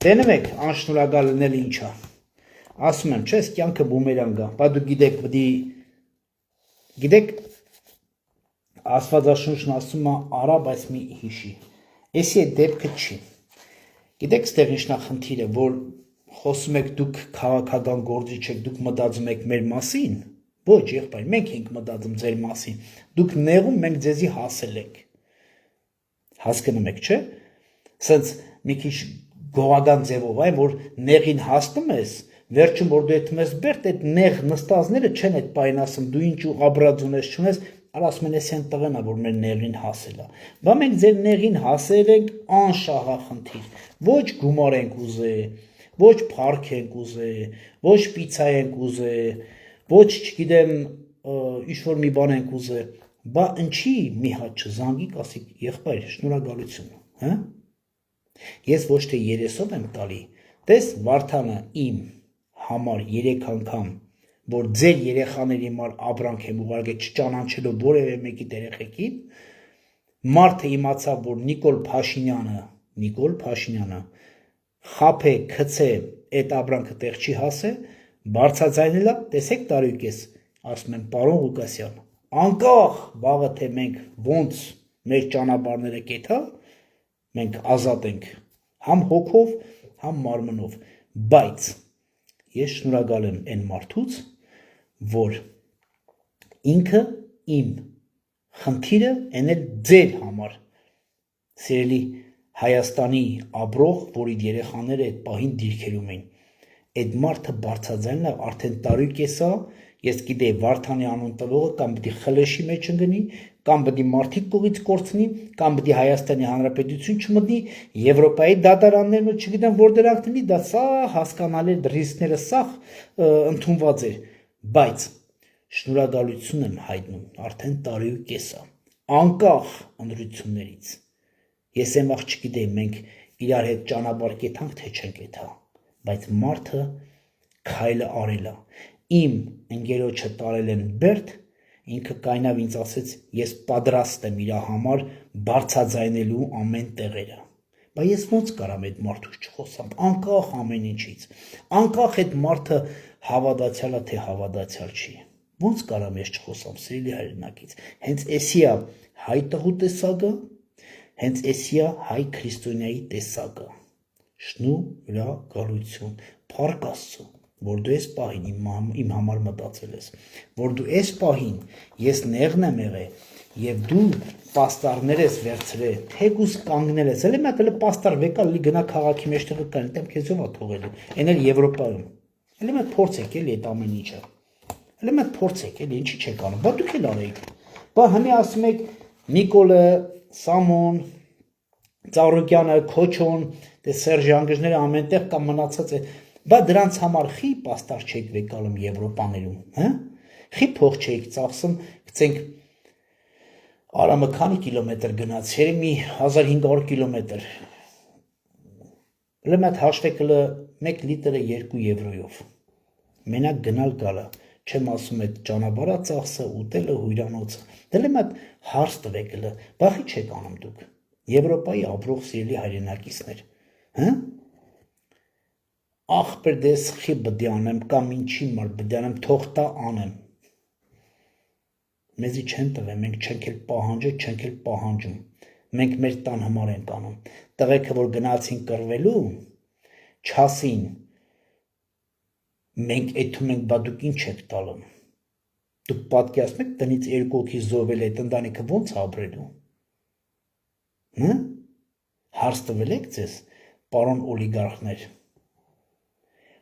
Տենում եք, անշնորհակալ լինել ինչ է։ Ասում եմ, չէ, կյանքը բումերանգ է, բայց դու գիտեք, Աստվածաշունչն ասում է, արա, բայց մի հիշի։ Էսի այդ դեպքը չի։ Գիտեք, ստեղ ինչն է խնդիրը, որ խոսում եք դուք քաղաքական գործիչ եք, դուք մտածում եք մեր մասին, ոչ, եղբայր, մենք ենք մտածում ձեր մասին, դուք նեղում, մենք ձեզի հասել ենք։ Հասկանում եք, չէ՞։ Սենց մի քիչ գողական ձևով, այ որ նեղին հասնում ես, վերջում որ դու այդում ես բերդ, այդ նեղ նստածները չեն այդ պայն ասում, դու ինչ աբրած ունես չունես, ասում են էսյան տղենա, որ մեր նեղին հասել է։ Բա մենք ձեր նեղին հասել ենք անշահախնդիր, ոչ գումար ենք ուզե, ոչ փառք ենք ուզե, ոչ պիցա ենք ուզե, ոչ չգիտեմ ինչ-որ մի բան ենք ուզե, բա ինչի մի հատ չզանգի, ասի եղբայր, շնորհակալություն, հա։ Ես ոչ թե 30-ով եմ տալի, տես Վարդանը իմ համար 3 անգամ, որ ձեր երեխաների համար ապրանք եմ ուղարկել չճանաչելով որևէ մեկի երեխեքին, մարդը իմացավ, որ Նիկոլ Փաշինյանը խափե, քցե, այդ ապրանքը տեղ չի հասե, բարձրաձայնել է, տեսեք տարույկես, ասում եմ պարոն Ղուկասյան, անկախ բաղը թե մենք ոնց մեր ճանապարհները կեթա, մենք ազատ ենք, համ հոգով, համ մարմնով, բայց ես շնորհակալ եմ այն մարդուց, որ ինքը իմ խնդիրը էնել ձեր համար, սիրելի Հայաստանի ապրող, որի երեխաները այդ պահին դիրքերում էին, այդ մարդը բարձրաձայնն է արդեն տարույկ էսա, ես գիտեի Վարդանի անուն տվողը կամ պիտի խլեշի մեջ ընկնի, կամ պիտի մարդիկ կողից կորցնի, կամ պիտի Հայաստանի Հանրապետություն չմտնի, Եվրոպայի դատարաններն ու չգիտեմ որ դրանք տնի, դա սա հասկանալի ռիսկները սա ընդունված էր, բայց շնորհակալություն եմ հայտնում արդեն տարի ու կեսա, անկախ ընտրություններից, ես եմ աղ չգիտեի մենք իրար հետ ճանապարհ կեթանք թե չենք եթա, բայց մարդը քայլը արել է, իմ ընկերոջը տարել են Բերդ, ինքը կայնավ ինձ ասեց, ես պատրաստ եմ իր համար բարձրաձայնելու ամեն տեղերը, բայց ես ոնց կարամ այդ մարդուց չխոսամ, անկախ ամեն ինչից, անկախ այդ մարդը հավատացյալ է թե հավատացյալ չի, ոնց կարամ ես չխոսամ սիրելի հայրենակից, հենց էսի է հայ տղու տեսակը, հենց էսի է հայ քրիստոնյայի տեսակը, շնորհակալություն, փառք Աստծո, որ դու ես պահին իմ համար մտածել ես, որ դու ես պահին ես նեղն եմ եղել եւ դու պաստառներ ես վերցրել, թեկուս կանգնել ես, էլի մատ էլի պաստառ վեկալ լի գնա քաղաքի մեջտեղը կան, դեմ քեզ ով է թողելու, այն էլ Եվրոպայում, էլի մատ փորձեք էլի այդ ամեն ինչը, էլի մատ փորձեք էլի ինչի չեք անում, բա դուք էլ արեք, բա հնի ասում եք Նիկոլը, Սամոն, Ծառուկյանը, Քոչոն, դե Սերժ Անգժները ամենտեղ կամ մնացած է, բա դրանց համար խի պաստառ չեք վեկալում Եվրոպաներում, հա? Խի փող չեք ծախսում, գցենք Արամը քանի կիլոմետր գնաց, երևի մի 1500 կիլոմետր։ Լե մատ հաշվեք լը 1 լիտրը 2 եվրոյով։ Մենակ գնալ գալը, չեմ ասում այդ ճանապարհը ծախսը, ուտելը, հույրանոցը։ Դե մատ հարց տվեք լը, բախի չեք անում դուք։ Եվրոպայի ապրող սիրելի հայրենակիցներ, հա? Ախպեր դες խի բդի անեմ կամ ինչի մար բդի անեմ թող տա անեմ։ Մեզի չեն տվել, մենք չենք էլ պահանջել, չենք էլ պահանջում։ Մենք մեր տան համար ենք անում։ Տղեկը որ գնացին կռվելու, չասին։ Մենք այդում ենք, բա դուք ինչ եք տալում։ Դուք պատկերացնում եք տնից 2 հոգի զոհվել այդ ընտանիքը ոնց ապրելու։ Հա? Հարց տվել եք ձեզ, պարոն օլիգարխներ։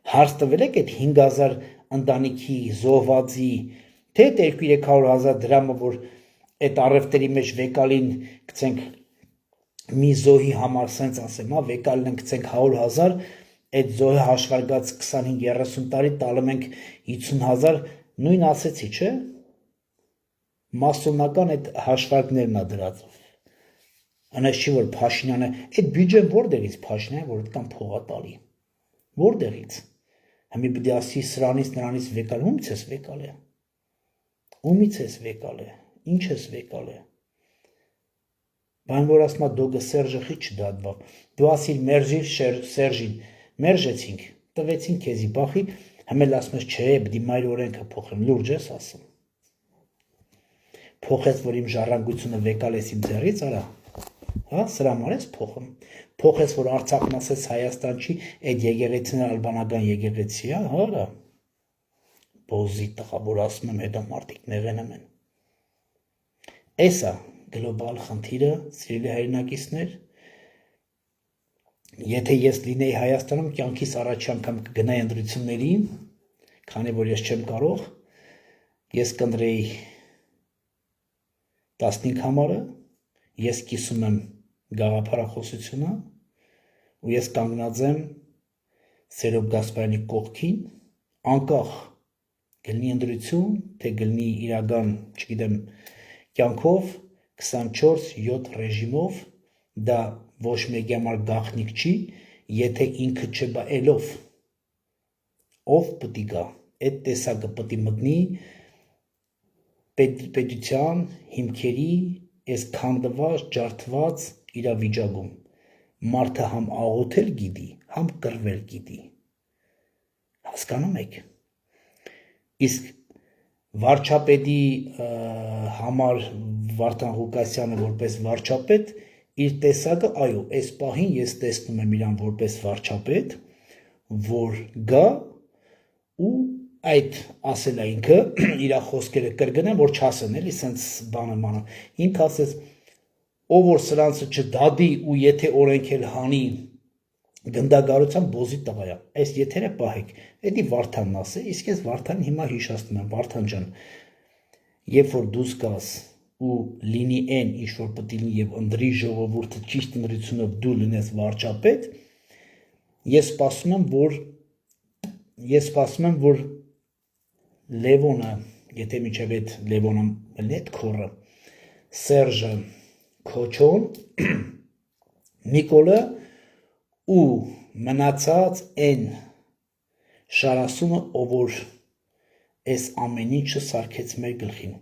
Հարց տվել եք այդ 5000 ընտանիքի զոհվածի, թե 200-300 դրամը, որ այդ առևտրի մեջ վեկալին գցենք մի զոհի համար, սենց ասեմ, հա, վեկալին գցենք 100,000, այդ զոհը հաշվարկած 25-30 տարի տալում ենք 50,000, նույն ասեցի, չէ՞։ Մասոնական այդ հաշվարկներն է դրած։ Անես չի որ Փաշինյանը, այդ բյուջեն որտեղից Փաշինյանը, որ այդքան փող է տալի։ Որտեղից։ Համի պիտի ասի սրանից նրանից վեկալ, ումից ես վեկալ է։ Ումից ես վեկալ է, ինչ ես վեկալ է։ Բան որ ասма դոգը Սերժը խի չդադվա։ Դու ասիր մերժիր Սերժին, մերժեցինք, տվեցին քեզի բախի, հմել ասում ես չէ, պիտի մայր օրենքը փոխեմ, լուրջ ես ասում։ Փոխեց, որ իմ ժառանգությունը վեկալ ես իմ ձեռից, արա։ Հա, սրա մարես փոխում։ Փոխեց, որ Արցախն ասես Հայաստան չի, այդ եկեղեցին ալբանական եկեղեցի է, հա։ Բոզի տղա, որ ասում եմ հետո մարդիկ նեղենում են։ Էսա գլոբալ խնդիրը, սիրելի հայրենակիցներ, եթե ես լինեի Հայաստանում, կյանքիս առաջ անգամ կգնայի ընտրությունների, քանի որ ես չեմ կարող, ես կընտրեի 15 համարը, ես կիսում եմ գաղափարախոսությունը ու ես կանգնած եմ Սերոբ Գասպարյանի կողքին, անկախ գլնի ընտրություն, թե գլնի իրական, չգիտեմ, կյանքով 24/7 ռեժիմով, դա ոչ մեկի համար գաղտնիք չի, եթե ինքը չբայելով, ով պտի գա, այդ տեսակը պտի մտնի պետության հիմքերի այս քանդված, ջարդված իրավիճակում, մարդը համ աղոթել գիտի, համ կռվել գիտի, հասկանում եք, իսկ վարչապետի համար Վարդան Ղուկասյանը որպես վարչապետ իր տեսակը, այո, այս պահին ես տեսնում եմ իրան որպես վարչապետ, որ գա ու այդ ասել է ինքը, իր խոսքերը կրկնեմ, որ չասեն, էլի սենց բանը մանա, ինքը ասեց, ով որ սրանցը չդադի ու եթե օրենք էլ հանի գնդագարության բոզի տղայա, այս եթերը պահեք, էդի Վարդանն ասե, իսկ ես Վարդանին հիմա հիշացնում եմ, Վարդան ջան, երբ որ դուս գաս ու լինի այն, ինչ որ պետք լինի եւ ընտրի ժողովուրդը ճիշտ ընտրությունով դու լինես վարչապետ, ես սպասում եմ, որ Լևոնը, եթե միջև այդ Լևոնը լետ քորը, Սերժը, Քոչոն, Նիկոլը ու մնացած այն շարասումը, ով որ այս ամեն ինչը սարքեց մեր գլխին։